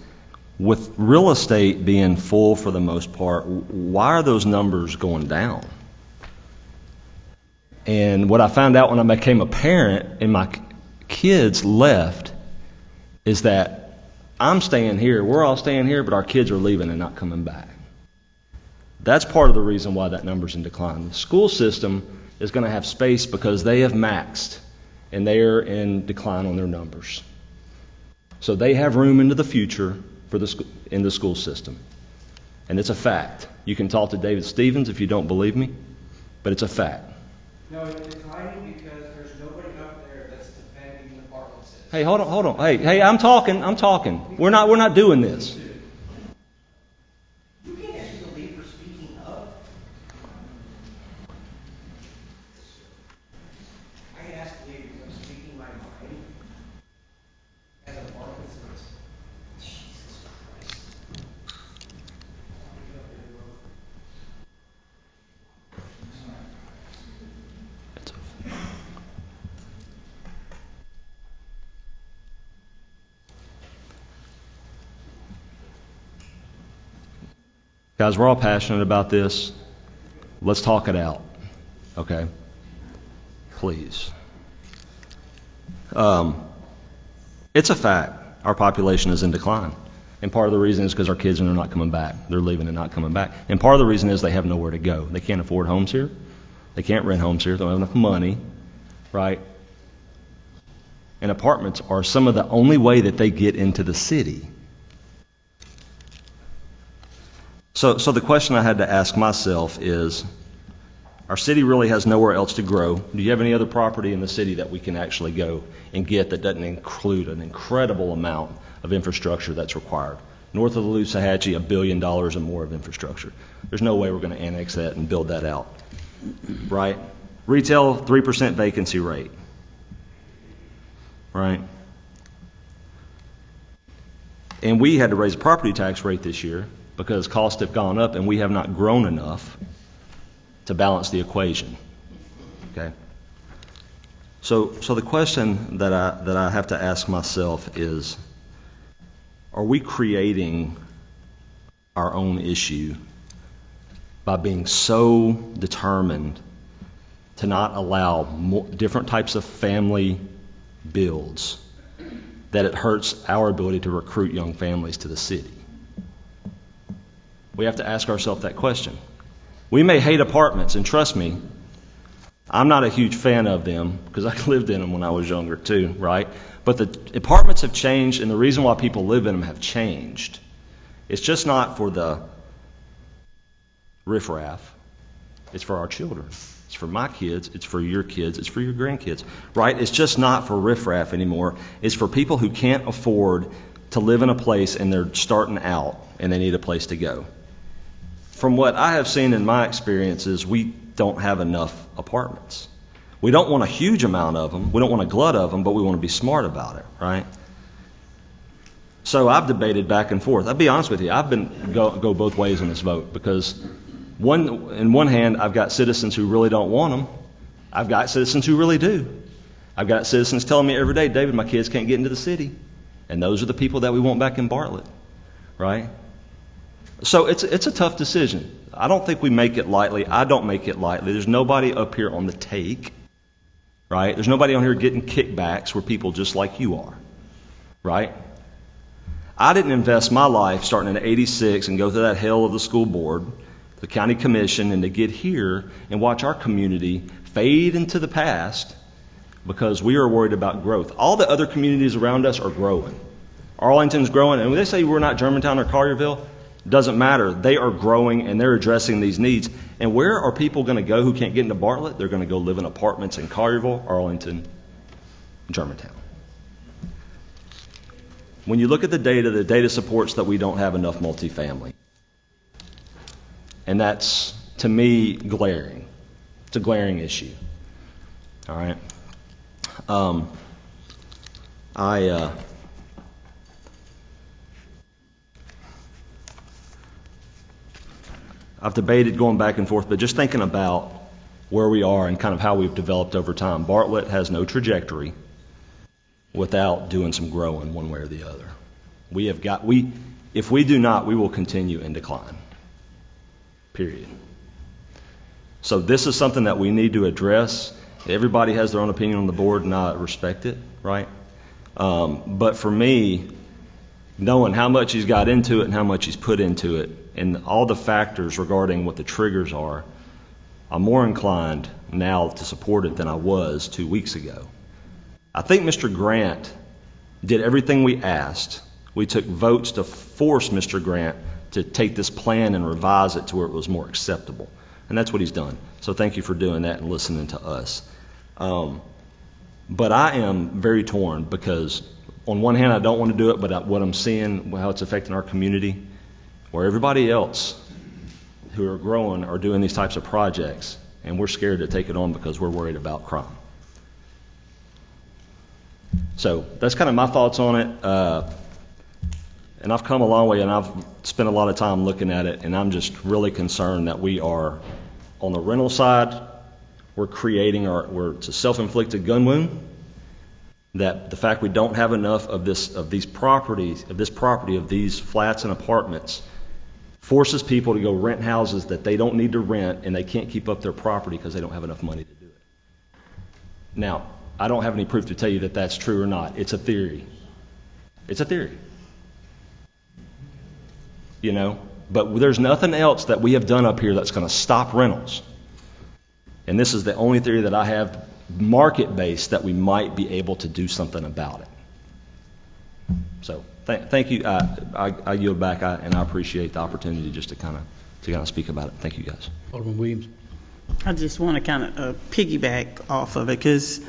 with real estate being full for the most part, why are those numbers going down? And what I found out when I became a parent and my kids left is that I'm staying here, we're all staying here, but our kids are leaving and not coming back. That's part of the reason why that number's in decline. The school system is going to have space because they have maxed and they are in decline on their numbers. So they have room into the future for in the school system. And it's a fact. You can talk to David Stevens if you don't believe me, but it's a fact. No, it's declining because there's nobody up there that's defending the Bartlett system. Hey, hold on. Hey, I'm talking. We're not doing this. You can't ask me to leave for speaking up. I can ask to leave because I'm speaking my mind as a Bartlett citizen. Jesus Christ. Guys, we're all passionate about this. Let's talk it out, okay? Please. It's a fact. Our population is in decline. And part of the reason is because our kids are not coming back. They're leaving and not coming back. And part of the reason is they have nowhere to go. They can't afford homes here. They can't rent homes here. They don't have enough money, right? And apartments are some of the only way that they get into the city. So the question I had to ask myself is, our city really has nowhere else to grow. Do you have any other property in the city that we can actually go and get that doesn't include an incredible amount of infrastructure that's required? North of the Loussahatchee, $1 billion or more of infrastructure. There's no way we're going to annex that and build that out, right? Retail, 3% vacancy rate, right? And we had to raise the property tax rate this year because costs have gone up and we have not grown enough to balance the equation. Okay. So the question that I have to ask myself is, are we creating our own issue by being so determined to not allow different types of family builds that it hurts our ability to recruit young families to the city? We have to ask ourselves that question. We may hate apartments, and trust me, I'm not a huge fan of them because I lived in them when I was younger too, right? But the apartments have changed, and the reason why people live in them have changed. It's just not for the riffraff. It's for our children. It's for my kids. It's for your kids. It's for your grandkids, right? It's just not for riffraff anymore. It's for people who can't afford to live in a place and they're starting out and they need a place to go. From what I have seen in my experiences, we don't have enough apartments. We don't want a huge amount of them. We don't want a glut of them, but we want to be smart about it, right? So I've debated back and forth. I'll be honest with you. I've been go both ways on this vote because in one hand, I've got citizens who really don't want them. I've got citizens who really do. I've got citizens telling me every day, David, my kids can't get into the city. And those are the people that we want back in Bartlett, right? So it's a tough decision. I don't think we make it lightly. I don't make it lightly. There's nobody up here on the take, right? There's nobody on here getting kickbacks. We're people just like you are, right? I didn't invest my life starting in '86 and go through that hell of the school board, the county commission, and to get here and watch our community fade into the past because we are worried about growth. All the other communities around us are growing. Arlington's growing, and when they say we're not Germantown or Collierville, doesn't matter. They are growing and they're addressing these needs. And where are people going to go who can't get into Bartlett? They're going to go live in apartments in Collierville, Arlington, Germantown. When you look at the data supports that we don't have enough multifamily. And that's, to me, glaring. It's a glaring issue. All right? I've debated going back and forth, but just thinking about where we are and kind of how we've developed over time. Bartlett has no trajectory without doing some growing one way or the other. If we do not, we will continue in decline. Period. So this is something that we need to address. Everybody has their own opinion on the board, and I respect it, right? But for me, knowing how much he's got into it and how much he's put into it, and all the factors regarding what the triggers are, I'm more inclined now to support it than I was 2 weeks ago. I think Mr. Grant did everything we asked. We took votes to force Mr. Grant to take this plan and revise it to where it was more acceptable. And that's what he's done. So thank you for doing that and listening to us. But I am very torn because on one hand, I don't want to do it, but what I'm seeing, how it's affecting our community, where everybody else who are growing are doing these types of projects, and we're scared to take it on because we're worried about crime. So that's kind of my thoughts on it. And I've come a long way, and I've spent a lot of time looking at it, and I'm just really concerned that we are, on the rental side, we're creating it's a self-inflicted gun wound. That the fact we don't have enough of this property, of these flats and apartments, forces people to go rent houses that they don't need to rent, and they can't keep up their property because they don't have enough money to do it. Now, I don't have any proof to tell you that that's true or not. It's a theory. It's a theory. You know, but there's nothing else that we have done up here that's going to stop rentals. And this is the only theory that I have, market-based, that we might be able to do something about it. So thank you. I yield back, and I appreciate the opportunity just to kind of speak about it. Thank you, guys. Alderman Williams. I just want to kind of piggyback off of it because,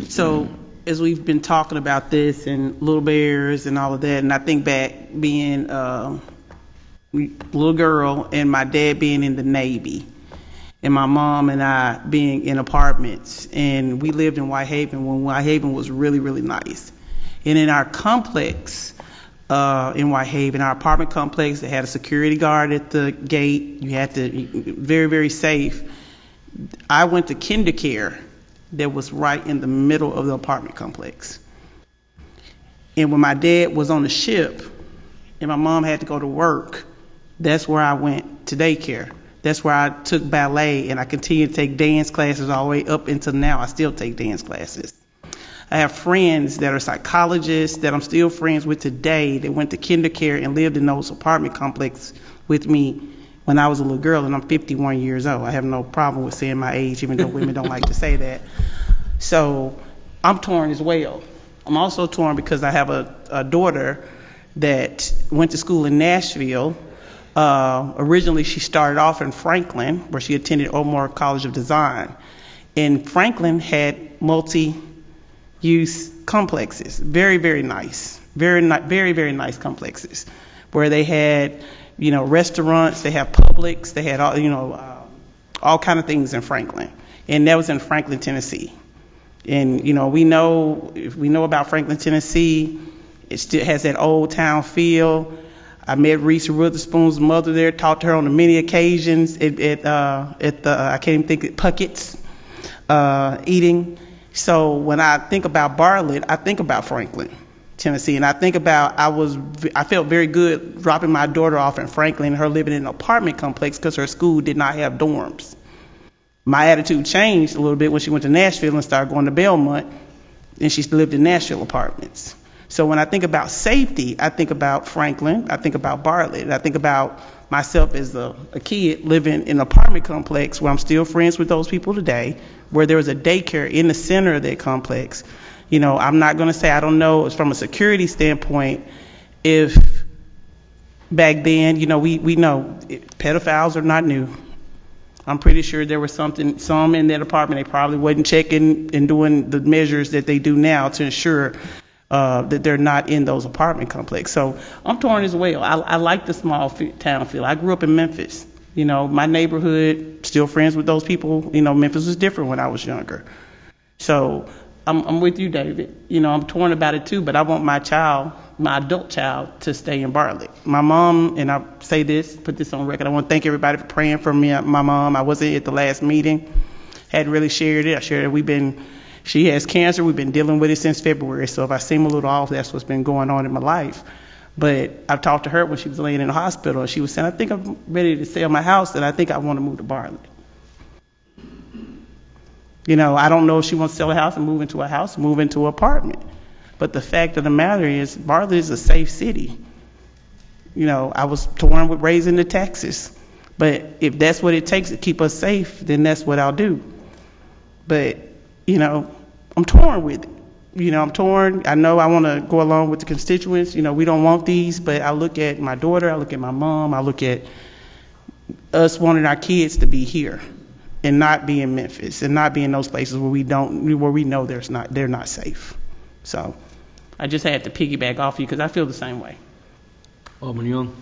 so as we've been talking about this and Little Bears and all of that, and I think back being a little girl and my dad being in the Navy and my mom and I being in apartments, and we lived in Whitehaven when Whitehaven was really, really nice. And in our complex in Whitehaven, our apartment complex, they had a security guard at the gate. You had to, very, very safe. I went to KinderCare that was right in the middle of the apartment complex. And when my dad was on the ship and my mom had to go to work, that's where I went to daycare. That's where I took ballet, and I continue to take dance classes all the way up until now. I still take dance classes. I have friends that are psychologists that I'm still friends with today that went to KinderCare and lived in those apartment complexes with me when I was a little girl, and I'm 51 years old. I have no problem with saying my age, even though women don't like to say that. So I'm torn as well. I'm also torn because I have a daughter that went to school in Nashville, Originally, she started off in Franklin, where she attended Omar College of Design. And Franklin had multi-use complexes, very, very nice, very, very nice complexes, where they had, restaurants, they have Publix, they had all kind of things in Franklin, and that was in Franklin, Tennessee. And we know about Franklin, Tennessee. It still has that old town feel. I met Reese Witherspoon's mother there, talked to her on many occasions at the I can't even think of Puckett's eating. So when I think about Bartlett, I think about Franklin, Tennessee, and I think about I felt very good dropping my daughter off in Franklin and her living in an apartment complex because her school did not have dorms. My attitude changed a little bit when she went to Nashville and started going to Belmont, and she lived in Nashville apartments. So when I think about safety, I think about Franklin, I think about Bartlett, I think about myself as a kid living in an apartment complex where I'm still friends with those people today, where there was a daycare in the center of that complex. I'm not going to say I don't know from a security standpoint if back then, we know pedophiles are not new. I'm pretty sure there was some in that apartment they probably wasn't checking and doing the measures that they do now to ensure that they're not in those apartment complexes. So I'm torn as well. I like the small town feel. I grew up in Memphis. My neighborhood, still friends with those people. Memphis was different when I was younger. So I'm with you, David. I'm torn about it too, but I want my adult child, to stay in Bartlett. My mom, and I say this, put this on record, I want to thank everybody for praying for me. My mom, I wasn't at the last meeting, hadn't really shared it. I shared it. She has cancer. We've been dealing with it since February. So if I seem a little off, that's what's been going on in my life. But I've talked to her when she was laying in the hospital, and she was saying, I think I'm ready to sell my house, and I think I want to move to Bartlett. I don't know if she wants to sell a house and move into an apartment. But the fact of the matter is, Bartlett is a safe city. I was torn with raising the taxes. But if that's what it takes to keep us safe, then that's what I'll do. But I'm torn with it. I'm torn. I know I want to go along with the constituents. We don't want these, but I look at my daughter, I look at my mom, I look at us wanting our kids to be here and not be in Memphis and not be in those places where we know they're not safe. So I just had to piggyback off you because I feel the same way. Alderman Young.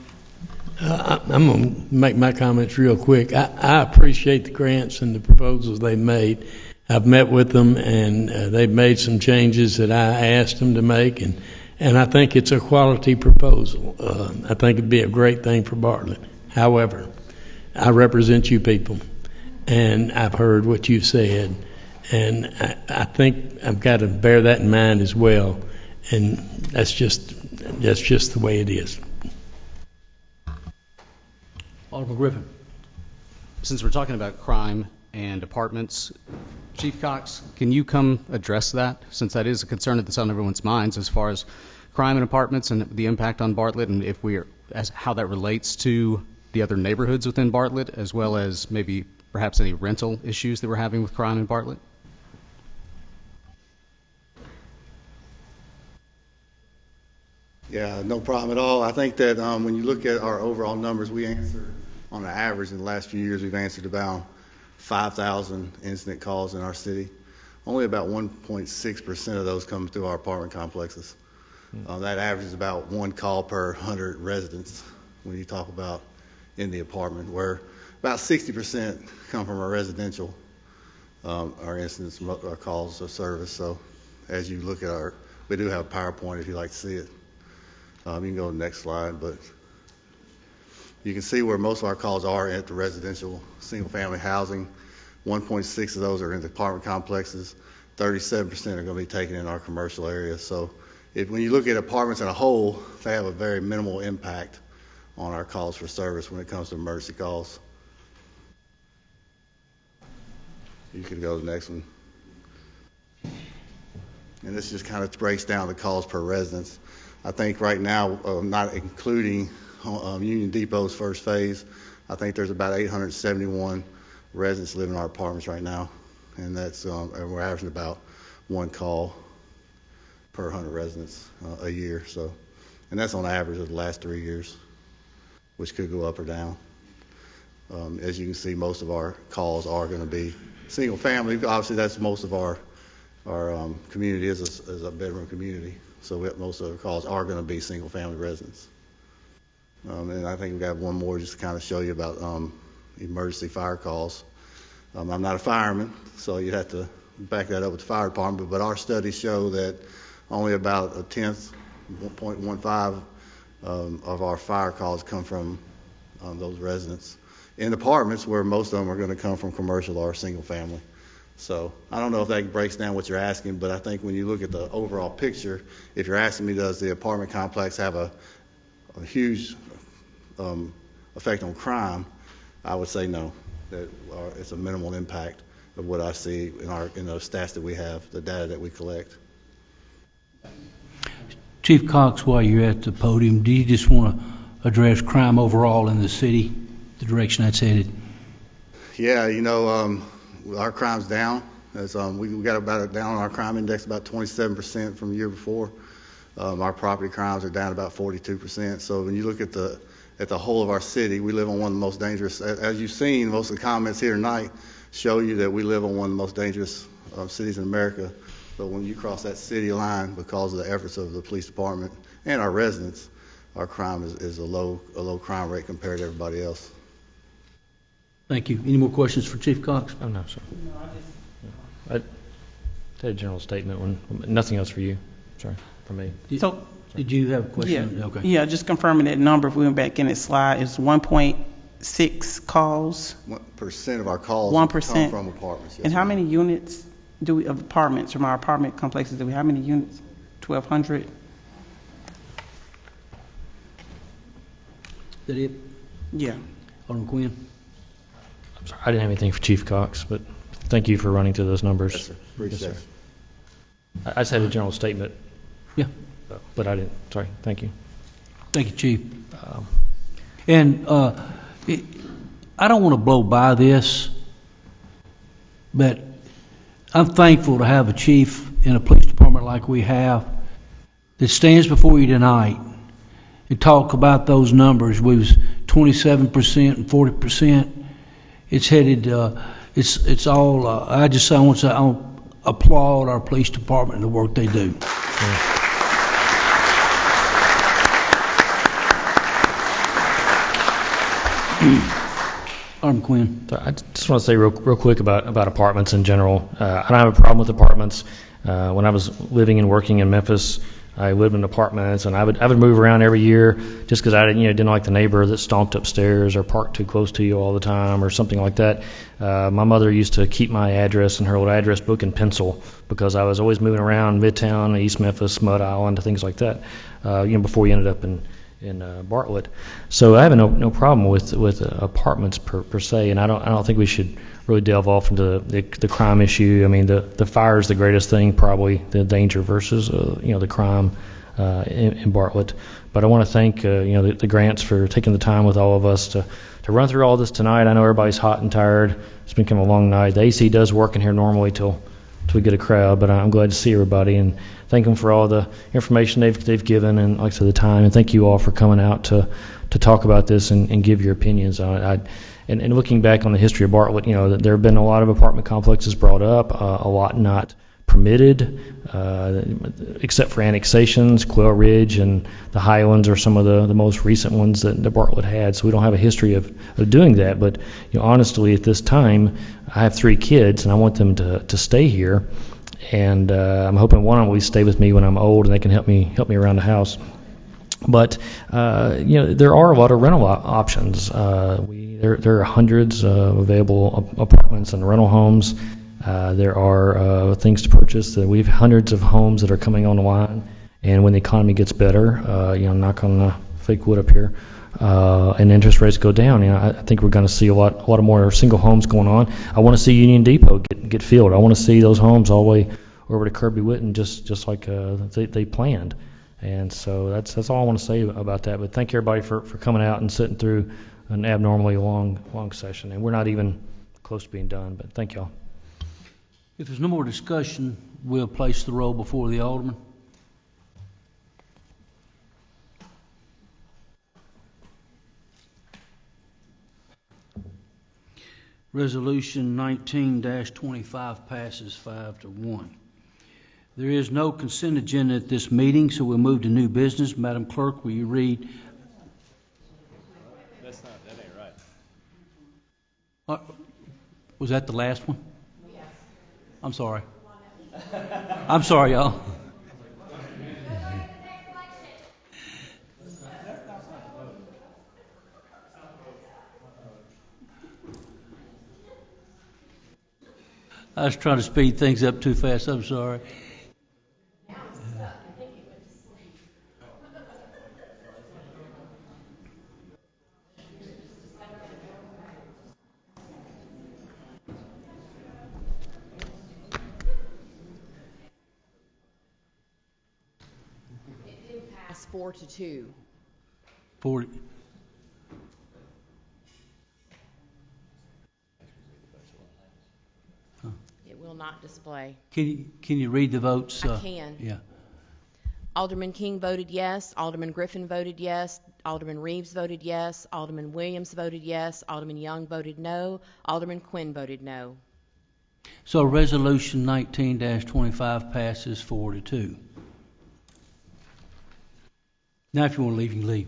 I'm going to make my comments real quick. I appreciate the grants and the proposals they made. I've met with them, and they've made some changes that I asked them to make, and I think it's a quality proposal. I think it'd be a great thing for Bartlett. However, I represent you people, and I've heard what you've said, and I think I've got to bear that in mind as well, and that's just the way it is. Alderman Griffin. Since we're talking about crime and apartments, Chief Cox, can you come address that, since that is a concern that's on everyone's minds as far as crime and apartments and the impact on Bartlett, and how that relates to the other neighborhoods within Bartlett, as well as maybe perhaps any rental issues that we're having with crime in Bartlett? Yeah, no problem at all. I think that when you look at our overall numbers, we answered, on an average in the last few years, we've answered about 5,000 incident calls in our city. Only about 1.6% of those come through our apartment complexes. That averages about 1 call per 100 residents when you talk about in the apartment, where about 60% come from our residential, our incidents, our calls of service. So as you look at we do have a PowerPoint if you'd like to see it. You can go to the next slide, but you can see where most of our calls are at the residential single-family housing. 1.6 of those are in the apartment complexes. 37% are going to be taken in our commercial areas. So when you look at apartments in a whole, they have a very minimal impact on our calls for service when it comes to emergency calls. You can go to the next one. And this just kind of breaks down the calls per residence. I think right now, not including Union Depot's first phase, I think there's about 871 residents living in our apartments right now, and that's and we're averaging about 1 call per 100 residents a year. So, and that's on average of the last 3 years. which could go up or down. As you can see, most of our calls are going to be single family. Obviously, that's most of our community is a bedroom community, so most of our calls are going to be single family residents. And I think we got one more just to kind of show you about emergency fire calls. I'm not a fireman, so you'd have to back that up with the fire department, but our studies show that only about 1.15 of our fire calls come from those residents in apartments, where most of them are going to come from commercial or single family. So I don't know if that breaks down what you're asking, but I think when you look at the overall picture, if you're asking me, does the apartment complex have a huge effect on crime, I would say no. That it's a minimal impact of what I see in the stats that we have, the data that we collect. Chief Cox, while you're at the podium, do you just want to address crime overall in the city, the direction that's headed? Yeah, our crime's down. As we got about down on our crime index about 27% from the year before. Our property crimes are down about 42%. So when you look at the whole of our city, we live on one of the most dangerous. As you've seen, most of the comments here tonight show you that we live on one of the most dangerous cities in America. But when you cross that city line, because of the efforts of the police department and our residents, our crime is a low crime rate compared to everybody else. Thank you. Any more questions for Chief Cox? Oh, no, sir. I had a general statement. Nothing else for you. Sorry, for me. Did you have a question? Yeah, Okay. yeah, just confirming that number. If we went back in that slide, it's 1.6 calls. 1% of our calls 1% come from apartments. Yes, and how many units of apartments from our apartment complexes do we? How many units? 1,200. Is that it? Yeah. Alderman Quinn. I'm sorry, I didn't have anything for Chief Cox, but thank you for running through those numbers. Yes, sir. Appreciate it. I just had a general statement. Yeah. But I didn't. Sorry. Thank you. Thank you, Chief. I don't want to blow by this, but I'm thankful to have a chief in a police department like we have that stands before you tonight and talk about those numbers. We was 27% and 40%. It's headed. It's all. I want to applaud our police department and the work they do. Yeah. Alderman Quinn. I just want to say real quick about apartments in general. I don't have a problem with apartments. When I was living and working in Memphis, I lived in apartments, and I would move around every year just because I didn't like the neighbor that stomped upstairs or parked too close to you all the time or something like that. My mother used to keep my address in her old address book in pencil because I was always moving around Midtown, East Memphis, Mud Island, things like that. Before you ended up in Bartlett. So I have no problem with apartments per se, and I don't think we should really delve off into the crime issue. I mean, the fire is the greatest thing, probably the danger versus the crime in Bartlett. But I want to thank the Grants for taking the time with all of us to run through all this tonight. I know everybody's hot and tired. It's been kind of a long night. The AC does work in here normally till we get a crowd, but I'm glad to see everybody and thank them for all the information they've given and, like I said, the time. And thank you all for coming out to talk about this and give your opinions on it. And looking back on the history of Bartlett, there have been a lot of apartment complexes brought up, a lot not permitted, except for annexations. Quail Ridge and the Highlands are some of the most recent ones that Bartlett had. So we don't have a history of doing that. But honestly, at this time, I have 3 kids, and I want them to stay here. And I'm hoping one of them will stay with me when I'm old, and they can help me around the house. But there are a lot of rental options. There are hundreds of available apartments and rental homes. There are things to purchase. We have hundreds of homes that are coming online, and when the economy gets better, knock on the fake wood up here, and interest rates go down, I think we're going to see a lot of more single homes going on. I want to see Union Depot get filled. I want to see those homes all the way over to Kirby Whitten, just like they planned. And so that's all I want to say about that. But thank you everybody for coming out and sitting through an abnormally long session, and we're not even close to being done. But thank y'all. If there's no more discussion, we'll place the roll before the Alderman. Resolution 19-25 passes 5-1. There is no consent agenda at this meeting, so we'll move to new business. Madam Clerk, will you read? That ain't right. Was that the last one? Yes. I'm sorry. I'm sorry, y'all. I was trying to speed things up too fast. I'm sorry. It did pass 4-2. 40. It will not display. Can you read the votes? I can. Yeah. Alderman King voted yes. Alderman Griffin voted yes. Alderman Reeves voted yes. Alderman Williams voted yes. Alderman Young voted no. Alderman Quinn voted no. So resolution 19-25 passes 4-2. Now, if you want to leave, you can leave.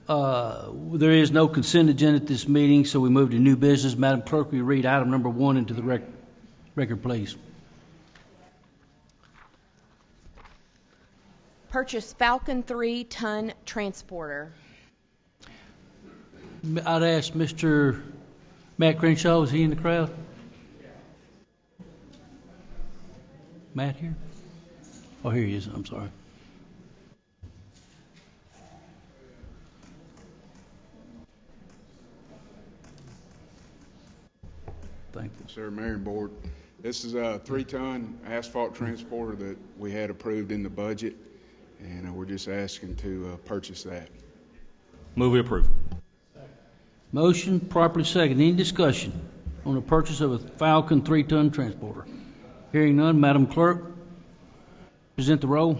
There is no consent agenda at this meeting, so we move to new business. Madam Clerk, will you read item number 1 into the record, please? Purchase Falcon 3-ton transporter. I'd ask Mr. Matt Crenshaw, is he in the crowd? Matt here? Oh, here he is. I'm sorry. Thank you. Sir, Mayor and Board, this is a 3-ton asphalt transporter that we had approved in the budget, and we're just asking to purchase that. Move we approve. Motion properly second. Any discussion on the purchase of a Falcon 3-ton transporter? Hearing none, Madam Clerk, present the roll.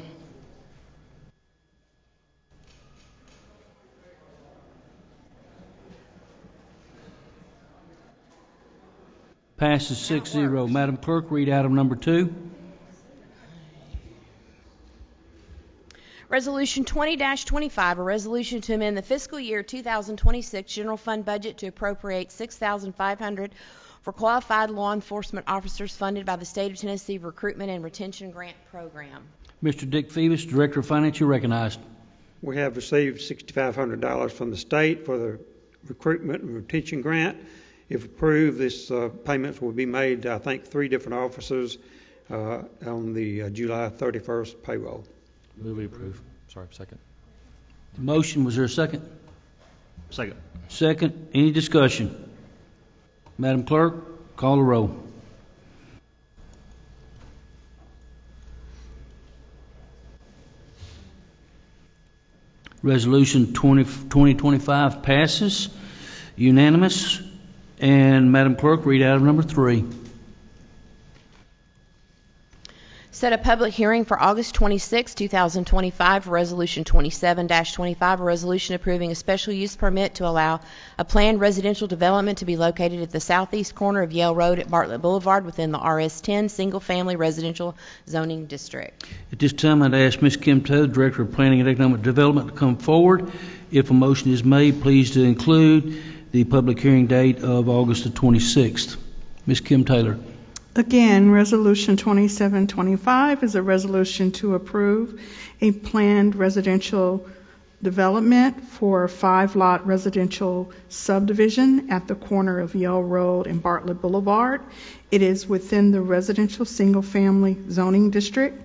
Passes 6-0. Madam Clerk, read item number 2. Resolution 20-25, a resolution to amend the fiscal year 2026 general fund budget to appropriate $6,500 for qualified law enforcement officers funded by the State of Tennessee Recruitment and Retention Grant Program. Mr. Dick Phoebus, Director of Finance, you're recognized. We have received $6,500 from the state for the recruitment and retention grant. If approved, this payments will be made to, I think, 3 different officers on the July 31st payroll. Move we approve. Sorry, second. The motion, was there a second? Second. Second. Any discussion? Madam Clerk, call the roll. Resolution 2025 passes unanimous. And Madam Clerk, read item number 3. Set a public hearing for August 26, 2025, Resolution 27-25, a resolution approving a special use permit to allow a planned residential development to be located at the southeast corner of Yale Road at Bartlett Boulevard within the RS-10 single-family residential zoning district. At this time, I'd ask Ms. Kim Taylor, Director of Planning and Economic Development, to come forward. If a motion is made, please to include the public hearing date of August the 26th. Ms. Kim Taylor. Again, Resolution 2725 is a resolution to approve a planned residential development for a 5-lot residential subdivision at the corner of Yale Road and Bartlett Boulevard. It is within the residential single-family zoning district.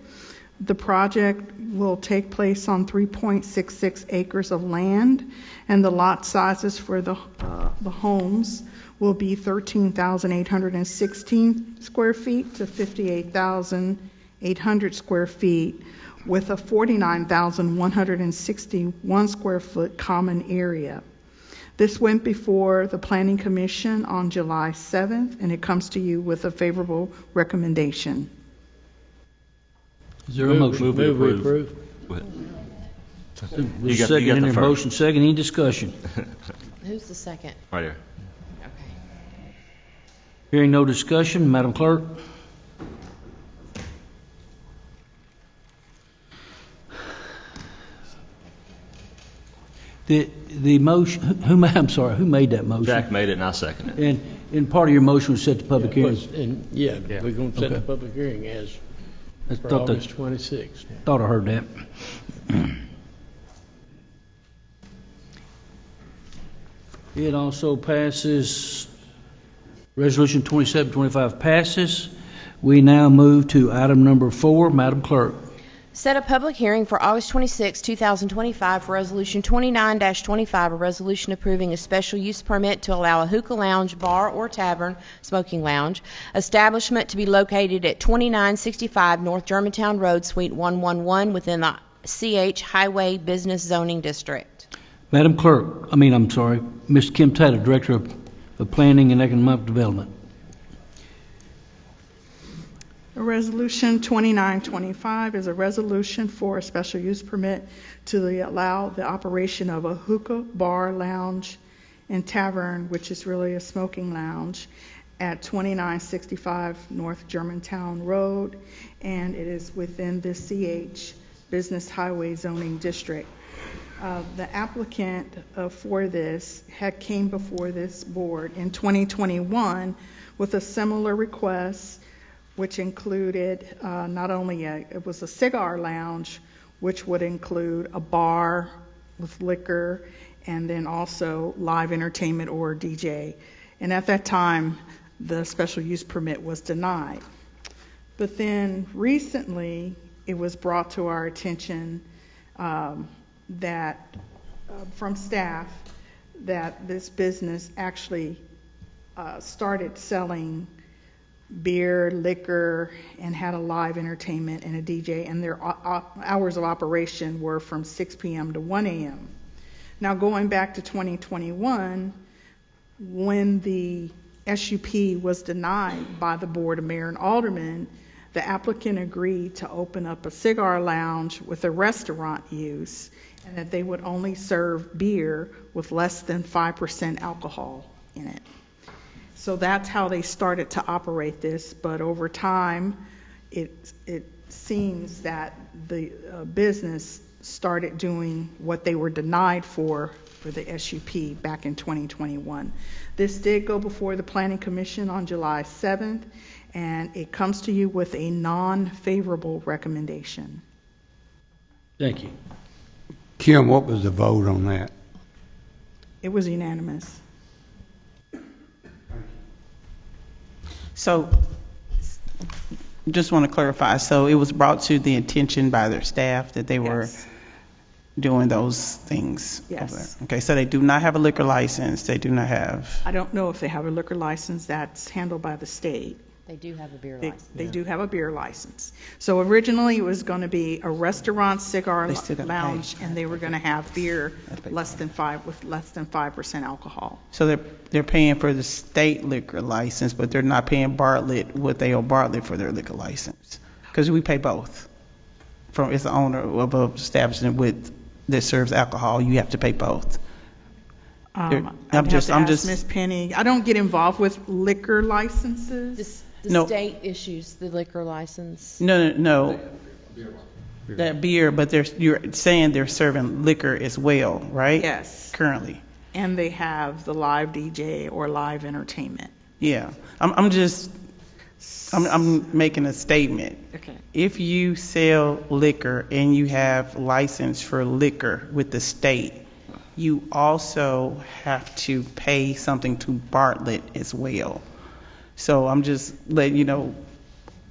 The project will take place on 3.66 acres of land, and the lot sizes for the homes will be 13,816 square feet to 58,800 square feet, with a 49,161 square foot common area. This went before the Planning Commission on July 7th, and it comes to you with a favorable recommendation. Is there a motion? Move we approve. You got Second the in there, first. motion second, any discussion? Who's the second? Right here. Hearing no discussion, Madam Clerk? The motion, who made that motion? Jack made it and I seconded it. And part of your motion was set to public hearing? We're going to set the public hearing as for August 26th. Thought I heard that. It also passes, Resolution 2725 passes. We now move to item number 4, Madam Clerk. Set a public hearing for August 26, 2025 for Resolution 29-25, a resolution approving a special use permit to allow a hookah lounge, bar, or tavern, smoking lounge, establishment to be located at 2965 North Germantown Road, Suite 111, within the CH Highway Business Zoning District. Madam Clerk, Ms. Kim Taylor, Director of Planning and Economic Development. Resolution 2925 is a resolution for a special use permit to allow the operation of a hookah, bar, lounge, and tavern, which is really a smoking lounge, at 2965 North Germantown Road, and it is within the CH Business Highway Zoning District. The applicant for this came before this board in 2021 with a similar request, which included not only it was a cigar lounge, which would include a bar with liquor and then also live entertainment or DJ. And at that time, the special use permit was denied. But then recently, it was brought to our attention that from staff that this business actually started selling beer, liquor, and had a live entertainment and a DJ, and their hours of operation were from 6 p.m. to 1 a.m. Now, going back to 2021, when the SUP was denied by the Board of Mayor and Aldermen, the applicant agreed to open up a cigar lounge with a restaurant use, and that they would only serve beer with less than 5% alcohol in it. So that's how they started to operate this, but over time, it seems that the business started doing what they were denied for the SUP back in 2021. This did go before the Planning Commission on July 7th, and it comes to you with a non-favorable recommendation. Thank you. Kim, what was the vote on that? It was unanimous. So, just want to clarify. So it was brought to the attention by their staff that they were doing those things. Yes. Over there. Okay, so they do not have a liquor license. They do not have. I don't know if they have a liquor license. That's handled by the state. They do have a beer license. They do have a beer license. So originally it was going to be a restaurant, cigar lounge, and they were going to have beer with less than 5% alcohol. So they're paying for the state liquor license, but they're not paying Bartlett what they owe Bartlett for their liquor license, because we pay both. It's the owner of an establishment that serves alcohol. You have to pay both. I'm just Miss Penny. I don't get involved with liquor licenses. The state issues the liquor license. No. That beer, but you're saying they're serving liquor as well, right? Yes. Currently. And they have the live DJ or live entertainment. Yeah. I'm making a statement. Okay. If you sell liquor and you have license for liquor with the state, you also have to pay something to Bartlett as well. So I'm just letting you know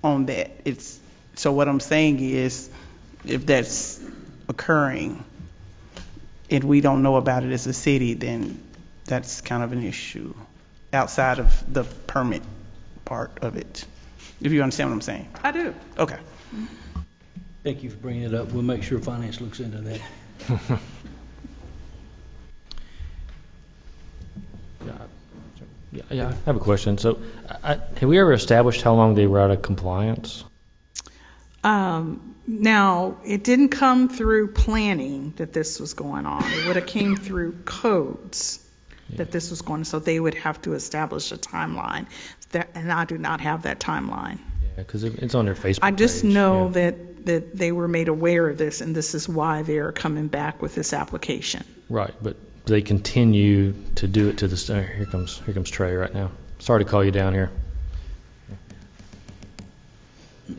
on that. So what I'm saying is, if that's occurring and we don't know about it as a city, then that's kind of an issue outside of the permit part of it. If you understand what I'm saying. I do. Okay. Thank you for bringing it up. We'll make sure finance looks into that. Yeah, I have a question. So, have we ever established how long they were out of compliance? Now, it didn't come through planning that this was going on. It would have came through codes that this was going on, so they would have to establish a timeline. And I do not have that timeline. Yeah, because it's on their Facebook I just page. know that they were made aware of this, and this is why they're coming back with this application. Right, but they continue to do it to the here comes Trey right now. Sorry to call you down here.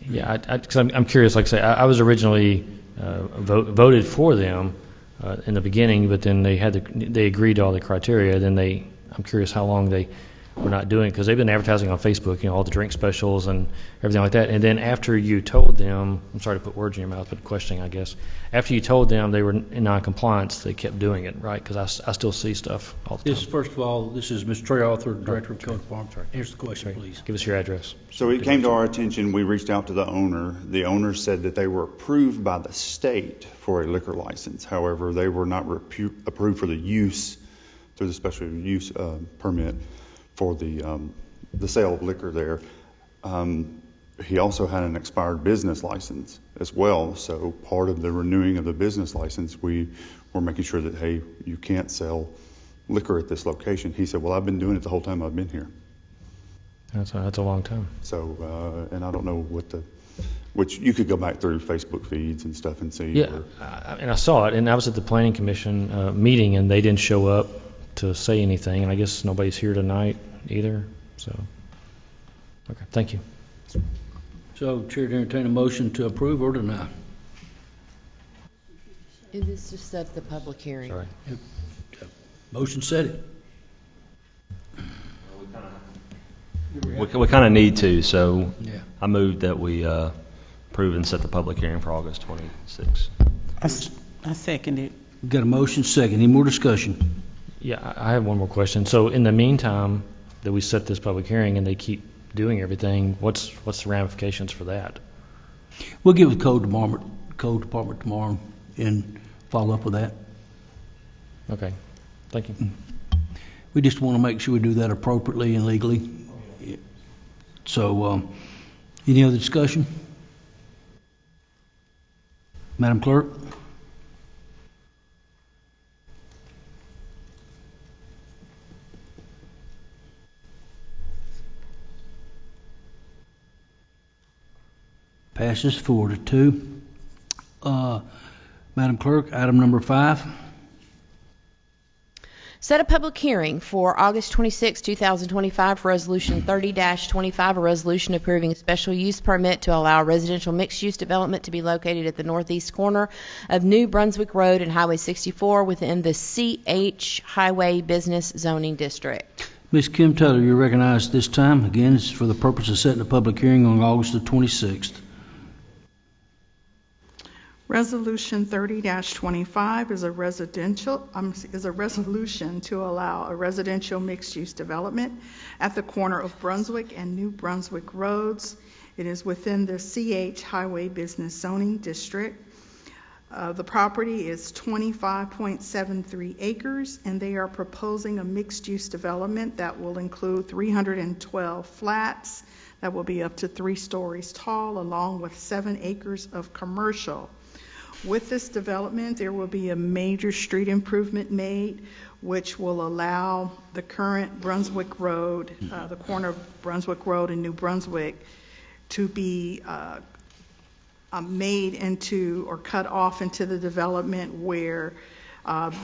Yeah, because I'm curious. Like I say, I was originally voted for them in the beginning, but then they agreed to all the criteria. Then I'm curious how long they were not doing, because they've been advertising on Facebook, all the drink specials and everything like that. And then after you told them, I'm sorry to put words in your mouth, but questioning, I guess. After you told them they were in non-compliance, they kept doing it, right? Because I still see stuff all the time. First of all, this is Ms. Trey Arthur, Director of Code Department. Answer the question, please. Give us your address. So it came to our attention. We reached out to the owner. The owner said that they were approved by the state for a liquor license. However, they were not approved for the use through the special use permit for the sale of liquor there. He also had an expired business license as well. So part of the renewing of the business license, we were making sure that, hey, you can't sell liquor at this location. He said, well, I've been doing it the whole time I've been here. That's a long time. So, and I don't know which you could go back through Facebook feeds and stuff and see. Yeah, and I saw it, and I was at the Planning Commission meeting, and they didn't show up to say anything, and I guess nobody's here tonight either. So, okay, thank you. So, Chair, to entertain a motion to approve or deny. It is just set the public hearing. Sorry. Motion said it. We kind of need to, so Yeah. I moved that we approve and set the public hearing for August 26th. I second it. We've got a motion second. Any more discussion? Yeah, I have one more question. So, in the meantime that we set this public hearing and they keep doing everything, what's the ramifications for that? We'll get with Code Department tomorrow and follow up with that. Okay, thank you. We just want to make sure we do that appropriately and legally. So, any other discussion? Madam Clerk? Passes 4-2. Madam Clerk, item number 5. Set a public hearing for August 26, 2025 for Resolution 30-25, a resolution approving a special use permit to allow residential mixed-use development to be located at the northeast corner of New Brunswick Road and Highway 64 within the CH Highway Business Zoning District. Ms. Kim Taylor, you're recognized this time. Again, it's for the purpose of setting a public hearing on August the 26th. Resolution 30-25 is a resolution to allow a residential mixed-use development at the corner of Brunswick and New Brunswick Roads. It is within the CH Highway Business Zoning District. The property is 25.73 acres, and they are proposing a mixed-use development that will include 312 flats that will be up to 3 stories tall, along with 7 acres of commercial. With this development, there will be a major street improvement made, which will allow the current Brunswick Road, the corner of Brunswick Road and New Brunswick, to be made into or cut off into the development where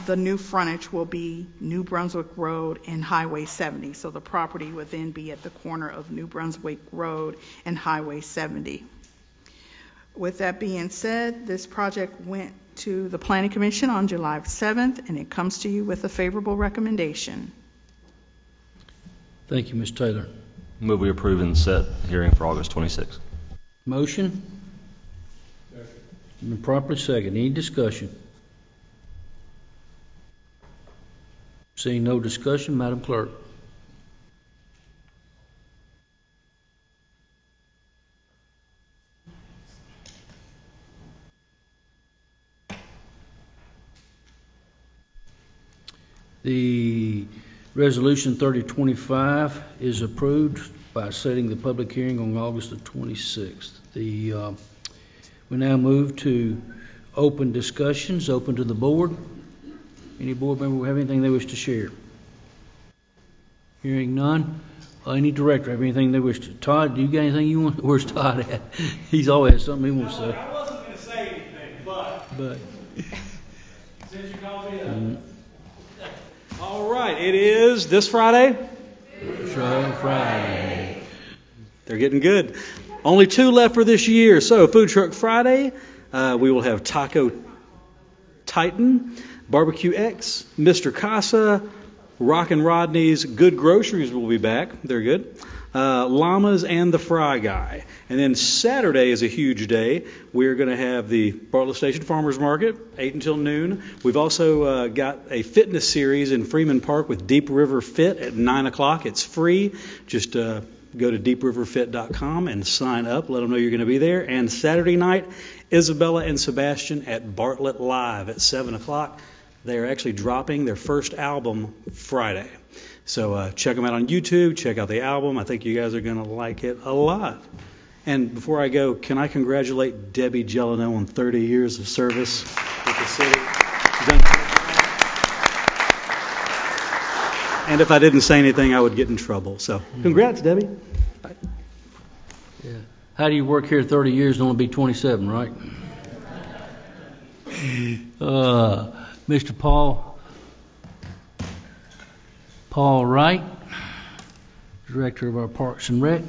the new frontage will be New Brunswick Road and Highway 70. So the property would then be at the corner of New Brunswick Road and Highway 70. With that being said, this project went to the Planning Commission on July 7th, and it comes to you with a favorable recommendation. Thank you, Ms. Taylor. Move we approve and set hearing for August 26th. Motion? Been properly second. Any discussion? Seeing no discussion, Madam Clerk. The resolution 3025 is approved by setting the public hearing on August the 26th. The We now move to open discussions, open to the board. Any board member have anything they wish to share? Hearing none. Any director have anything they wish to? Todd, do you got anything you want? Where's Todd at? He's always has something he wants to say. I wasn't going to say anything, but since you called me up. All right, it is this Friday. Friday. They're getting good. Only 2 left for this year. So Food Truck Friday, we will have Taco Titan, Barbecue X, Mr. Casa, Rockin' Rodney's, Good Groceries will be back. They're good. Llamas and the Fry Guy. And then Saturday is a huge day. We're going to have the Bartlett Station Farmers Market, 8 until noon. We've also got a fitness series in Freeman Park with Deep River Fit at 9 o'clock. It's free. Just go to deepriverfit.com and sign up. Let them know you're going to be there. And Saturday night, Isabella and Sebastian at Bartlett Live at 7 o'clock. They are actually dropping their first album Friday. So check them out on YouTube. Check out the album. I think you guys are going to like it a lot. And before I go, can I congratulate Debbie Gelano on 30 years of service with the city? She's done. And if I didn't say anything, I would get in trouble. So congrats, Debbie. Bye. Yeah. How do you work here 30 years and only be 27, right? Mr. Paul Wright, Director of our Parks and Rec,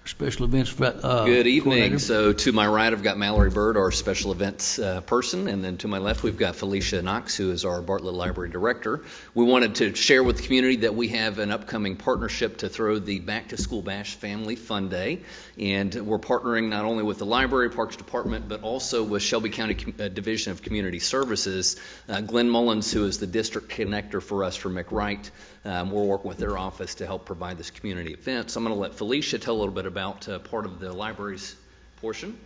Special Events. Good evening. So to my right, I've got Mallory Bird, our Special Events person, and then to my left, we've got Felicia Knox, who is our Bartlett Library Director. We wanted to share with the community that we have an upcoming partnership to throw the Back to School Bash Family Fun Day, and we're partnering not only with the Library Parks Department, but also with Shelby County Division of Community Services. Glenn Mullins, who is the district connector for us for McWright, we're working with their office to help provide this community event. So I'm going to let Felicia tell a little bit about part of the library's portion.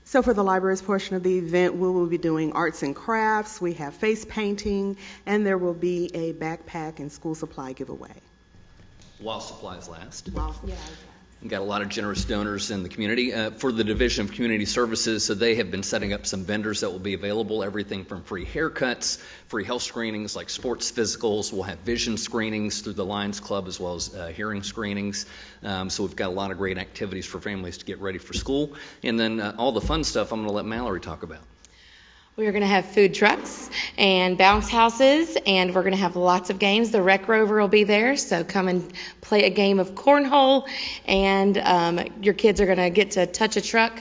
So for the library's portion of the event, we will be doing arts and crafts, we have face painting, and there will be a backpack and school supply giveaway. While supplies last. Yeah. We've got a lot of generous donors in the community. For the Division of Community Services, so they have been setting up some vendors that will be available, everything from free haircuts, free health screenings like sports physicals. We'll have vision screenings through the Lions Club as well as hearing screenings. So we've got a lot of great activities for families to get ready for school. And then all the fun stuff I'm going to let Mallory talk about. We are going to have food trucks and bounce houses, and we're going to have lots of games. The Rec Rover will be there, so come and play a game of cornhole, and your kids are going to get to touch a truck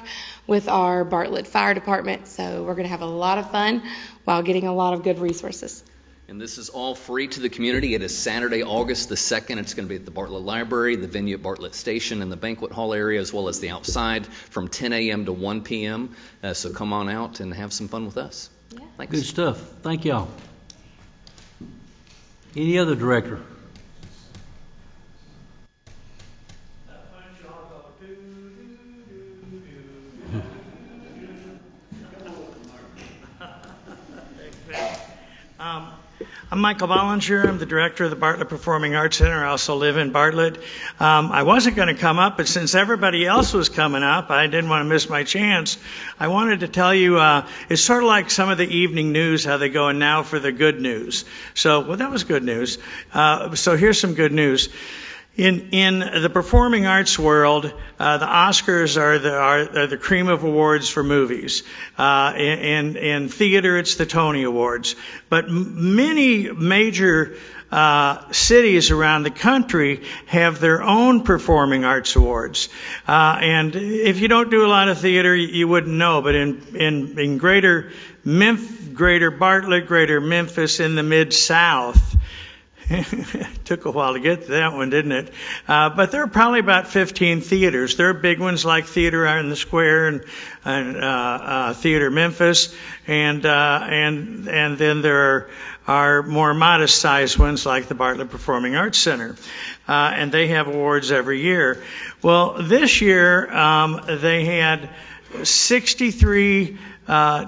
with our Bartlett Fire Department. So we're going to have a lot of fun while getting a lot of good resources. And this is all free to the community. It is Saturday, August the 2nd. It's going to be at the Bartlett Library, the venue at Bartlett Station, and the banquet hall area, as well as the outside from 10 a.m. to 1 p.m. So come on out and have some fun with us. Yeah. Thanks. Good stuff. Thank y'all. Any other director? I'm Michael Bollinger. I'm the director of the Bartlett Performing Arts Center. I also live in Bartlett. I wasn't going to come up, but since everybody else was coming up, I didn't want to miss my chance. I wanted to tell you, it's sort of like some of the evening news, how they go, and now for the good news. So, well, that was good news. So here's some good news. In the performing arts world, the Oscars are the cream of awards for movies. In theater, it's the Tony Awards. But many major cities around the country have their own performing arts awards. And if you don't do a lot of theater, you wouldn't know. But in greater Bartlett, greater Memphis, in the Mid-South, took a while to get to that one, didn't it? But there are probably about 15 theaters. There are big ones like Theater in the Square and Theater Memphis, and then there are more modest-sized ones like the Bartlett Performing Arts Center, and they have awards every year. Well, this year they had 63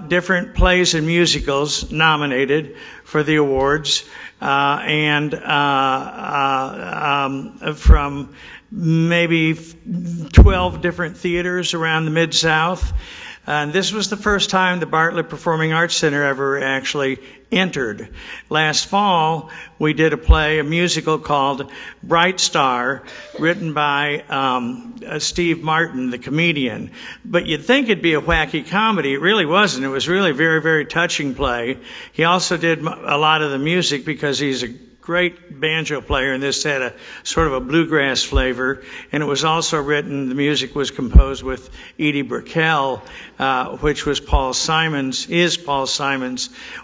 different plays and musicals nominated for the awards. And from maybe 12 different theaters around the Mid-South. And this was the first time the Bartlett Performing Arts Center ever actually entered. Last fall, we did a musical called Bright Star, written by Steve Martin, the comedian. But you'd think it'd be a wacky comedy. It really wasn't. It was really a very, very touching play. He also did a lot of the music because he's a great banjo player, and this had a sort of a bluegrass flavor. And it was also written, the music was composed with Edie Brickell, which was Paul Simon's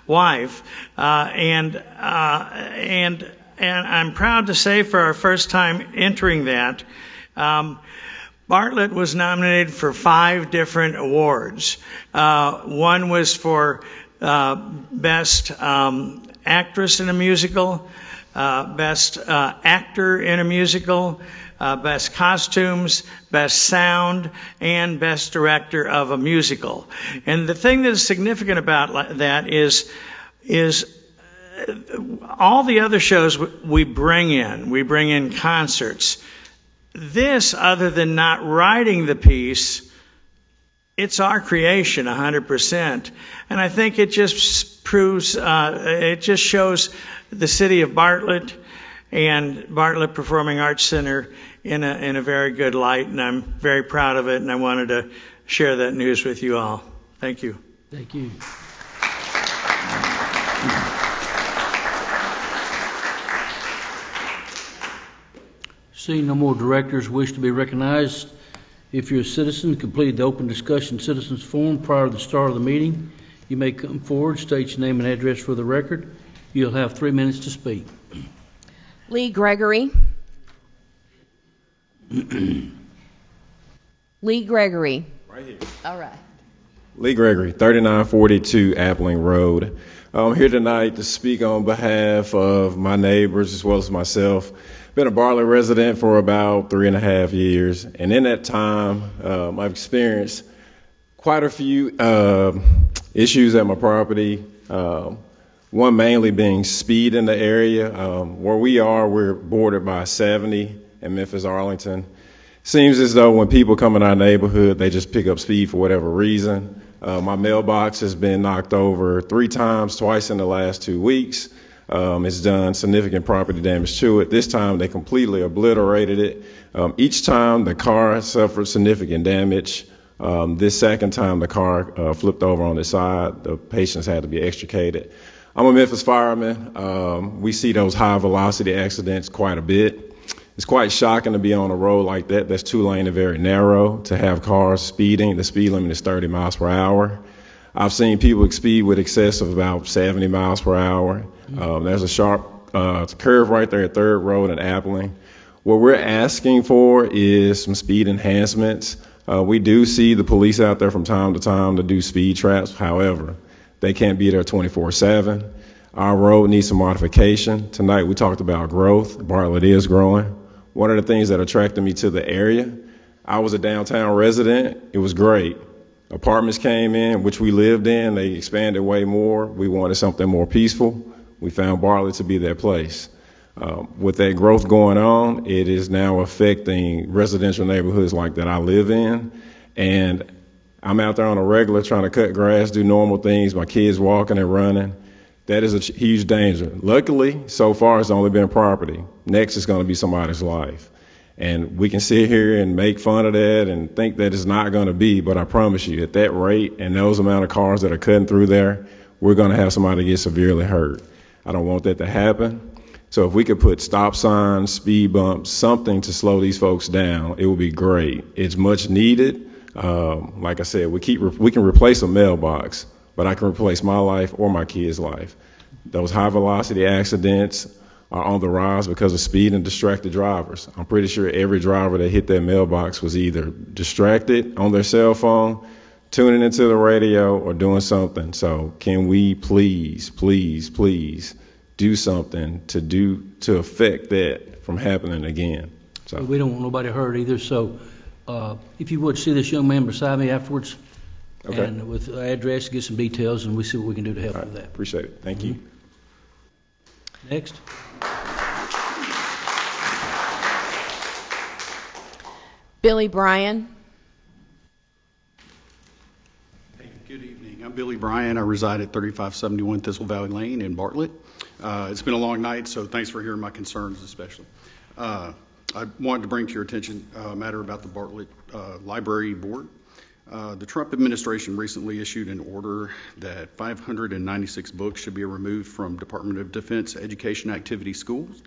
wife. And I'm proud to say, for our first time entering that, Bartlett was nominated for 5 different awards. One was for Best Actress in a Musical, Best Actor in a Musical, Best Costumes, Best Sound, and Best Director of a Musical. And the thing that is significant about that is all the other shows we bring in concerts. This, other than not writing the piece, it's our creation 100%. And I think it just proves, it just shows the city of Bartlett and Bartlett Performing Arts Center in a very good light. And I'm very proud of it, and I wanted to share that news with you all. Thank you. Thank you. Seeing no more directors wish to be recognized, if you're a citizen, completed the open discussion citizens forum prior to the start of the meeting, you may come forward, state your name and address for the record. You'll have 3 minutes to speak. Lee Gregory. Lee Gregory. Right here. All right. Lee Gregory, 3942 Appling Road. I'm here tonight to speak on behalf of my neighbors as well as myself. Been a Bartlett resident for about 3.5 years, and in that time, I've experienced quite a few issues at my property. One mainly being speed in the area. Where we are, we're bordered by 70 in Memphis, Arlington. Seems as though when people come in our neighborhood, they just pick up speed for whatever reason. My mailbox has been knocked over 3 times, twice in the last 2 weeks. It's done significant property damage to it. This time they completely obliterated it. Each time the car suffered significant damage. This second time the car flipped over on its side. The patients had to be extricated. I'm a Memphis fireman. We see those high velocity accidents quite a bit. It's quite shocking to be on a road like that that's 2-lane and very narrow, to have cars speeding. The speed limit is 30 miles per hour. I've seen people speed with excess of about 70 miles per hour. There's a sharp curve right there at 3rd Road in Appling. What we're asking for is some speed enhancements. We do see the police out there from time to time to do speed traps. However, they can't be there 24/7. Our road needs some modification. Tonight we talked about growth. Bartlett is growing. One of the things that attracted me to the area, I was a downtown resident. It was great. Apartments came in, which we lived in. They expanded way more. We wanted something more peaceful. We found Bartlett to be that place. With that growth going on, it is now affecting residential neighborhoods like that I live in. And I'm out there on a regular trying to cut grass, do normal things, my kids walking and running. That is a huge danger. Luckily, so far it's only been property. Next is going to be somebody's life. And we can sit here and make fun of that and think that it's not going to be, but I promise you, at that rate and those amount of cars that are cutting through there, we're going to have somebody get severely hurt. I don't want that to happen. So if we could put stop signs, speed bumps, something to slow these folks down, it would be great. It's much needed. Like I said, we can replace a mailbox, but I can replace my life or my kid's life. Those high velocity accidents are on the rise because of speed and distracted drivers. I'm pretty sure every driver that hit that mailbox was either distracted on their cell phone, tuning into the radio, or doing something. So can we please do something to affect that from happening again? So we don't want nobody hurt either. So if you would see this young man beside me afterwards, okay, and with the address, get some details, and we see what we can do to help with that. Appreciate it. Thank you. Next. Billy Bryan. Good evening. I'm Billy Bryan. I reside at 3571 Thistle Valley Lane in Bartlett. It's been a long night, so thanks for hearing my concerns especially. I wanted to bring to your attention a matter about the Bartlett Library Board. The Trump administration recently issued an order that 596 books should be removed from Department of Defense education activity schools.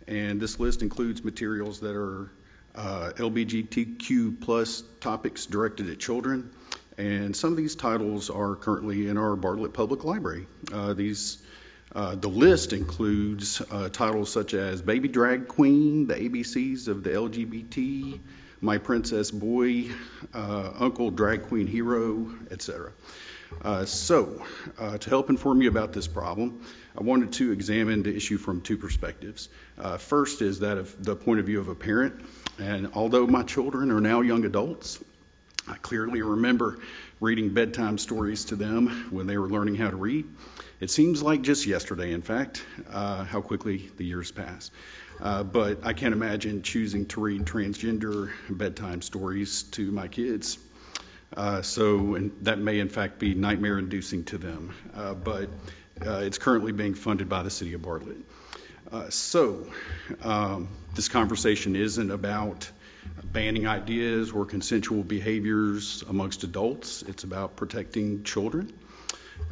And this list includes materials that are LGBTQ plus topics directed at children. And some of these titles are currently in our Bartlett Public Library. The list includes titles such as Baby Drag Queen, The ABCs of the LGBT, My Princess Boy, Uncle Drag Queen Hero, etc. To help inform you about this problem, I wanted to examine the issue from two perspectives. First is that of the point of view of a parent, and although my children are now young adults, I clearly remember reading bedtime stories to them when they were learning how to read. It seems like just yesterday, in fact, how quickly the years pass. But I can't imagine choosing to read transgender bedtime stories to my kids. And that may, in fact, be nightmare-inducing to them. But it's currently being funded by the city of Bartlett. This conversation isn't about banning ideas or consensual behaviors amongst adults. It's about protecting children.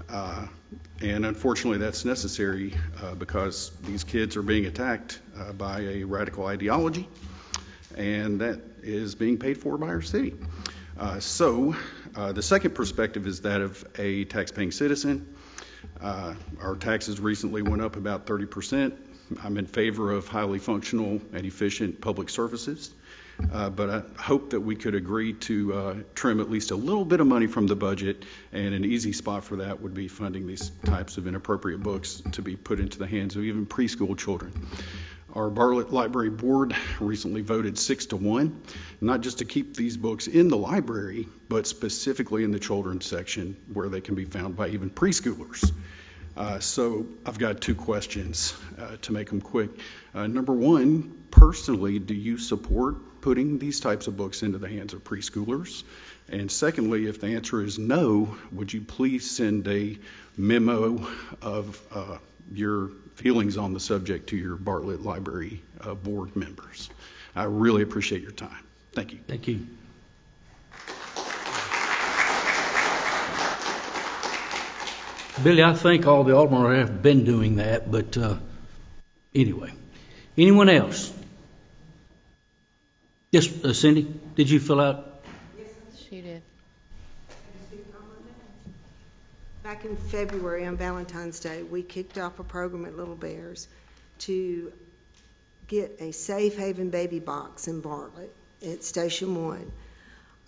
And unfortunately, that's necessary because these kids are being attacked by a radical ideology, and that is being paid for by our city. The second perspective is that of a taxpaying citizen. Our taxes recently went up about 30%. I'm in favor of highly functional and efficient public services. But I hope that we could agree to trim at least a little bit of money from the budget, and an easy spot for that would be funding these types of inappropriate books to be put into the hands of even preschool children. Our Bartlett Library Board recently voted 6-1, not just to keep these books in the library, but specifically in the children's section where they can be found by even preschoolers. So I've got two questions to make them quick. Number one, personally, do you support putting these types of books into the hands of preschoolers? And secondly, if the answer is no, would you please send a memo of your feelings on the subject to your Bartlett Library Board members? I really appreciate your time. Thank you. Thank you. Billy, I think all the aldermen have been doing that, but anyway. Anyone else? Yes, Cindy, did you fill out? Yes, she did. Back in February on Valentine's Day, we kicked off a program at Little Bears to get a safe haven baby box in Bartlett at Station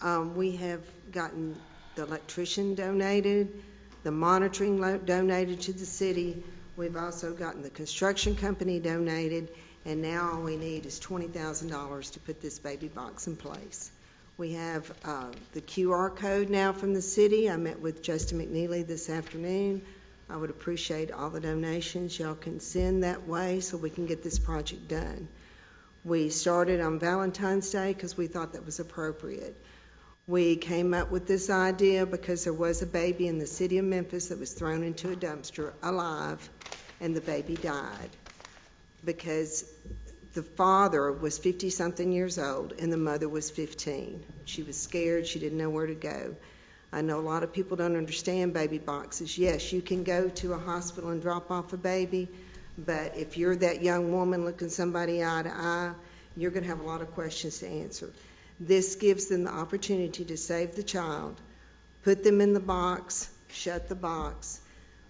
1. We have gotten the electrician donated, the monitoring donated to the city. We've also gotten the construction company donated, and now all we need is $20,000 to put this baby box in place. We have the QR code now from the city. I met with Justin McNeely this afternoon. I would appreciate all the donations y'all can send that way so we can get this project done. We started on Valentine's Day because we thought that was appropriate. We came up with this idea because there was a baby in the city of Memphis that was thrown into a dumpster alive, and the baby died because the father was 50-something years old and the mother was 15. She was scared. She didn't know where to go. I know a lot of people don't understand baby boxes. Yes, you can go to a hospital and drop off a baby, but if you're that young woman looking somebody eye to eye, you're going to have a lot of questions to answer. This gives them the opportunity to save the child, put them in the box, shut the box.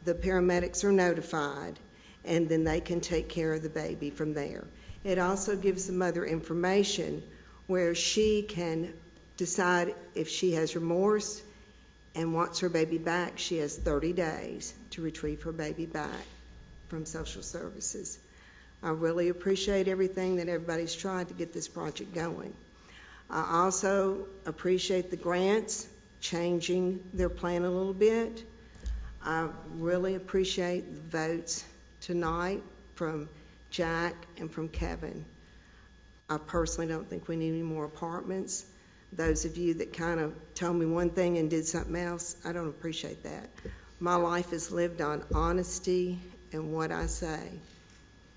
The paramedics are notified, and then they can take care of the baby from there. It also gives the mother information where she can decide if she has remorse and wants her baby back. She has 30 days to retrieve her baby back from social services. I really appreciate everything that everybody's tried to get this project going. I also appreciate the grants changing their plan a little bit. I really appreciate the votes tonight from Jack and from Kevin. I personally don't think we need any more apartments, those of you that kind of told me one thing and did something else, I don't appreciate that. My life is lived on honesty and what I say.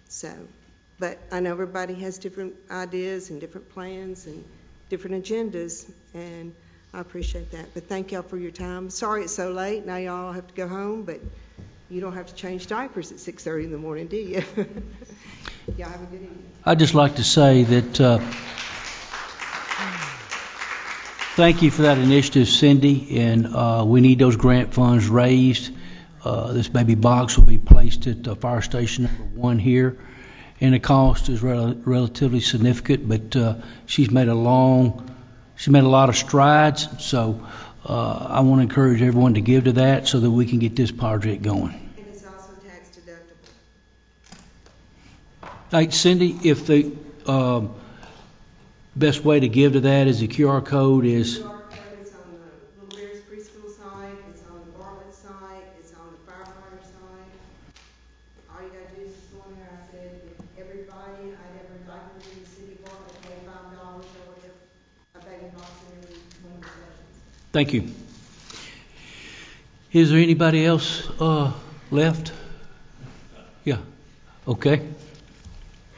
So, but I know everybody has different ideas and different plans and different agendas, and I appreciate that. But thank y'all for your time. Sorry it's so late. Now y'all have to go home, but you don't have to change diapers at 6:30 in the morning, do you? Y'all have a good evening. I'd just like to say that thank you for that initiative, Cindy, and we need those grant funds raised. This baby box will be placed at fire station number 1 here, and the cost is relatively significant, but she's made a lot of strides, so I want to encourage everyone to give to that so that we can get this project going. And it's also tax deductible. Hey, Cindy, if the best way to give to that is the QR code is... It's on the Little Bears Preschool site, it's on the Bartlett site, it's on the firefighter site. All you gotta do is just go in there. I said, if everybody I'd ever invited in the city of Bartlett paid $5, I would have a baby box in every one of the sessions. Thank you. Is there anybody else left? Yeah. Okay.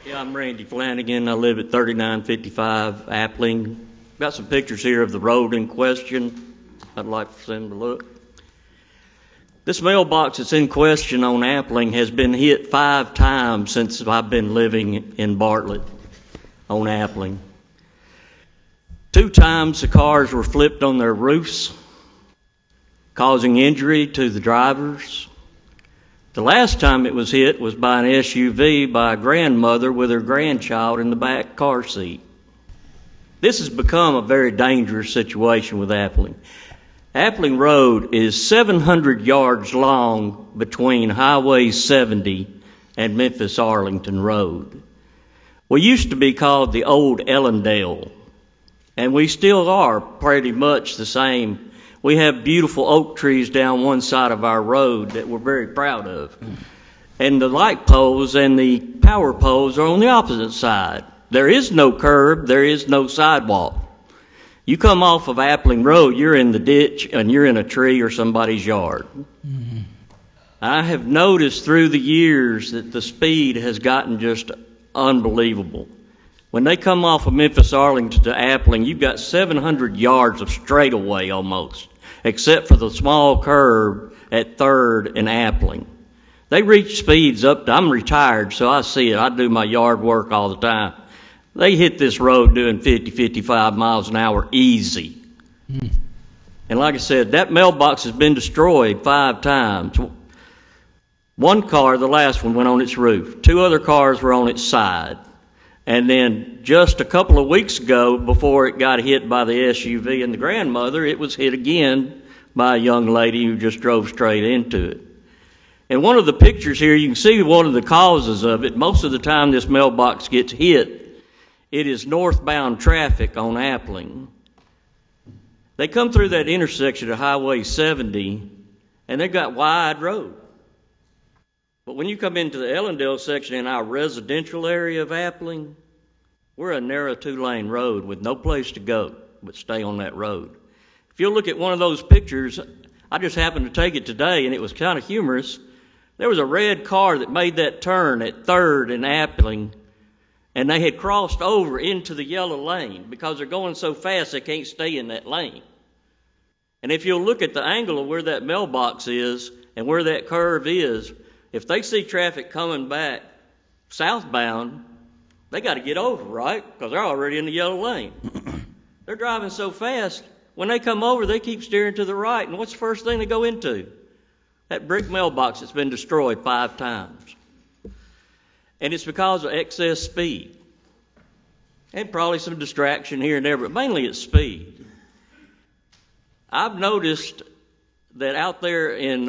Yeah, I'm Randy Flanigan. I live at 3955 Appling. Got some pictures here of the road in question. I'd like for them to look. This mailbox that's in question on Appling has been hit 5 times since I've been living in Bartlett on Appling. 2 times the cars were flipped on their roofs, causing injury to the drivers. The last time it was hit was by an SUV by a grandmother with her grandchild in the back car seat. This has become a very dangerous situation with Appling. Appling Road is 700 yards long between Highway 70 and Memphis-Arlington Road. We used to be called the Old Ellendale, and we still are pretty much the same. We have beautiful oak trees down one side of our road that we're very proud of. And the light poles and the power poles are on the opposite side. There is no curb, there is no sidewalk. You come off of Appling Road, you're in the ditch and you're in a tree or somebody's yard. Mm-hmm. I have noticed through the years that the speed has gotten just unbelievable. When they come off of Memphis-Arlington to Appling, you've got 700 yards of straightaway almost, except for the small curve at 3rd and Appling. They reach speeds up to, I'm retired, so I see it. I do my yard work all the time. They hit this road doing 50, 55 miles an hour easy. Mm. And like I said, that mailbox has been destroyed 5 times. One car, the last one, went on its roof. 2 other cars were on its side. And then just a couple of weeks ago, before it got hit by the SUV and the grandmother, it was hit again by a young lady who just drove straight into it. And one of the pictures here, you can see one of the causes of it. Most of the time this mailbox gets hit, it is northbound traffic on Appling. They come through that intersection of Highway 70, and they've got wide road. But when you come into the Ellendale section in our residential area of Appling, we're a narrow 2-lane road with no place to go but stay on that road. If you'll look at one of those pictures, I just happened to take it today, and it was kind of humorous. There was a red car that made that turn at 3rd and Appling, and they had crossed over into the yellow lane because they're going so fast they can't stay in that lane. And if you'll look at the angle of where that mailbox is and where that curve is, if they see traffic coming back southbound, they got to get over, right? Because they're already in the yellow lane. They're driving so fast, when they come over, they keep steering to the right. And what's the first thing they go into? That brick mailbox that's been destroyed 5 times. And it's because of excess speed. And probably some distraction here and there, but mainly it's speed. I've noticed that out there in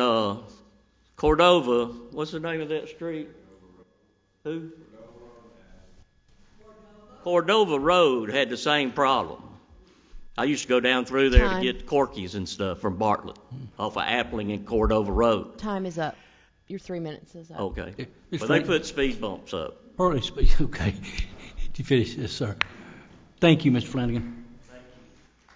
Cordova, what's the name of that street? Who? Cordova Road had the same problem. I used to go down through there to get corkies and stuff from Bartlett off of Appling and Cordova Road. Time is up. Your 3 minutes is up. Okay. Well, they put speed bumps up. Early speed, okay. Did you finish this, sir? Thank you, Mr. Flanigan. Thank you.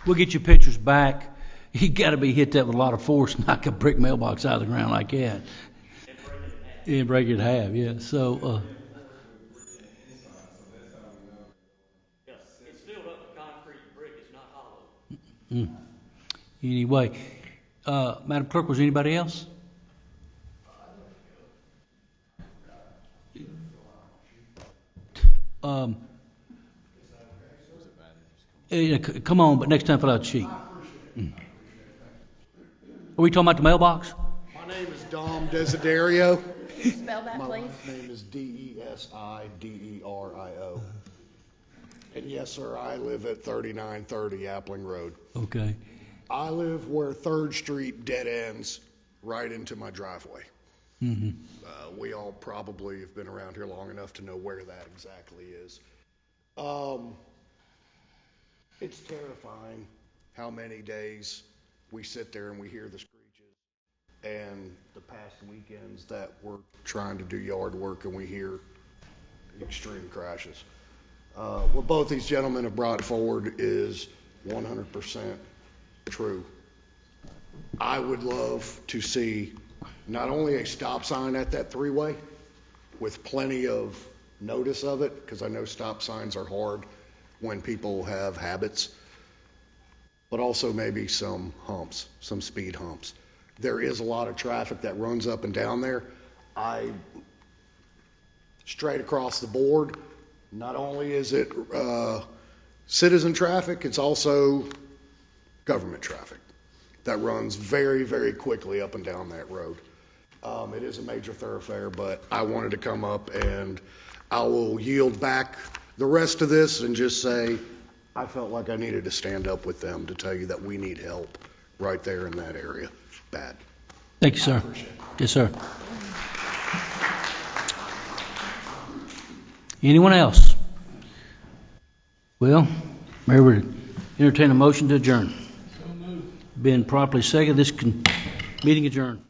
We'll get your pictures back. You got to be hit that with a lot of force, knock a brick mailbox out of the ground like that. And break it in half, yeah. So, It's filled up with concrete brick, it's not hollow. Anyway, Madam Clerk, was anybody else? Come on, but next time fill out the sheet. Are we talking about the mailbox? My name is Dom Desiderio. Spell that, My please. last name is Desiderio. And yes, sir, I live at 3930 Appling Road. Okay. I live where 3rd Street dead ends right into my driveway. Mm-hmm. We all probably have been around here long enough to know where that exactly is. It's terrifying how many days we sit there and we hear the screeches, and the past weekends that we're trying to do yard work and we hear extreme crashes. What both these gentlemen have brought forward is 100% true. I would love to see not only a stop sign at that three-way with plenty of notice of it, because I know stop signs are hard when people have habits, but also maybe some humps, some speed humps. There is a lot of traffic that runs up and down there. Straight across the board, not only is it citizen traffic, it's also government traffic that runs very, very quickly up and down that road. It is a major thoroughfare, but I wanted to come up, and I will yield back the rest of this and just say I felt like I needed to stand up with them to tell you that we need help right there in that area. Bad. Thank you, sir. Yes, sir. Anyone else? Well, Mayor would entertain a motion to adjourn. Been properly seconded. This meeting adjourned.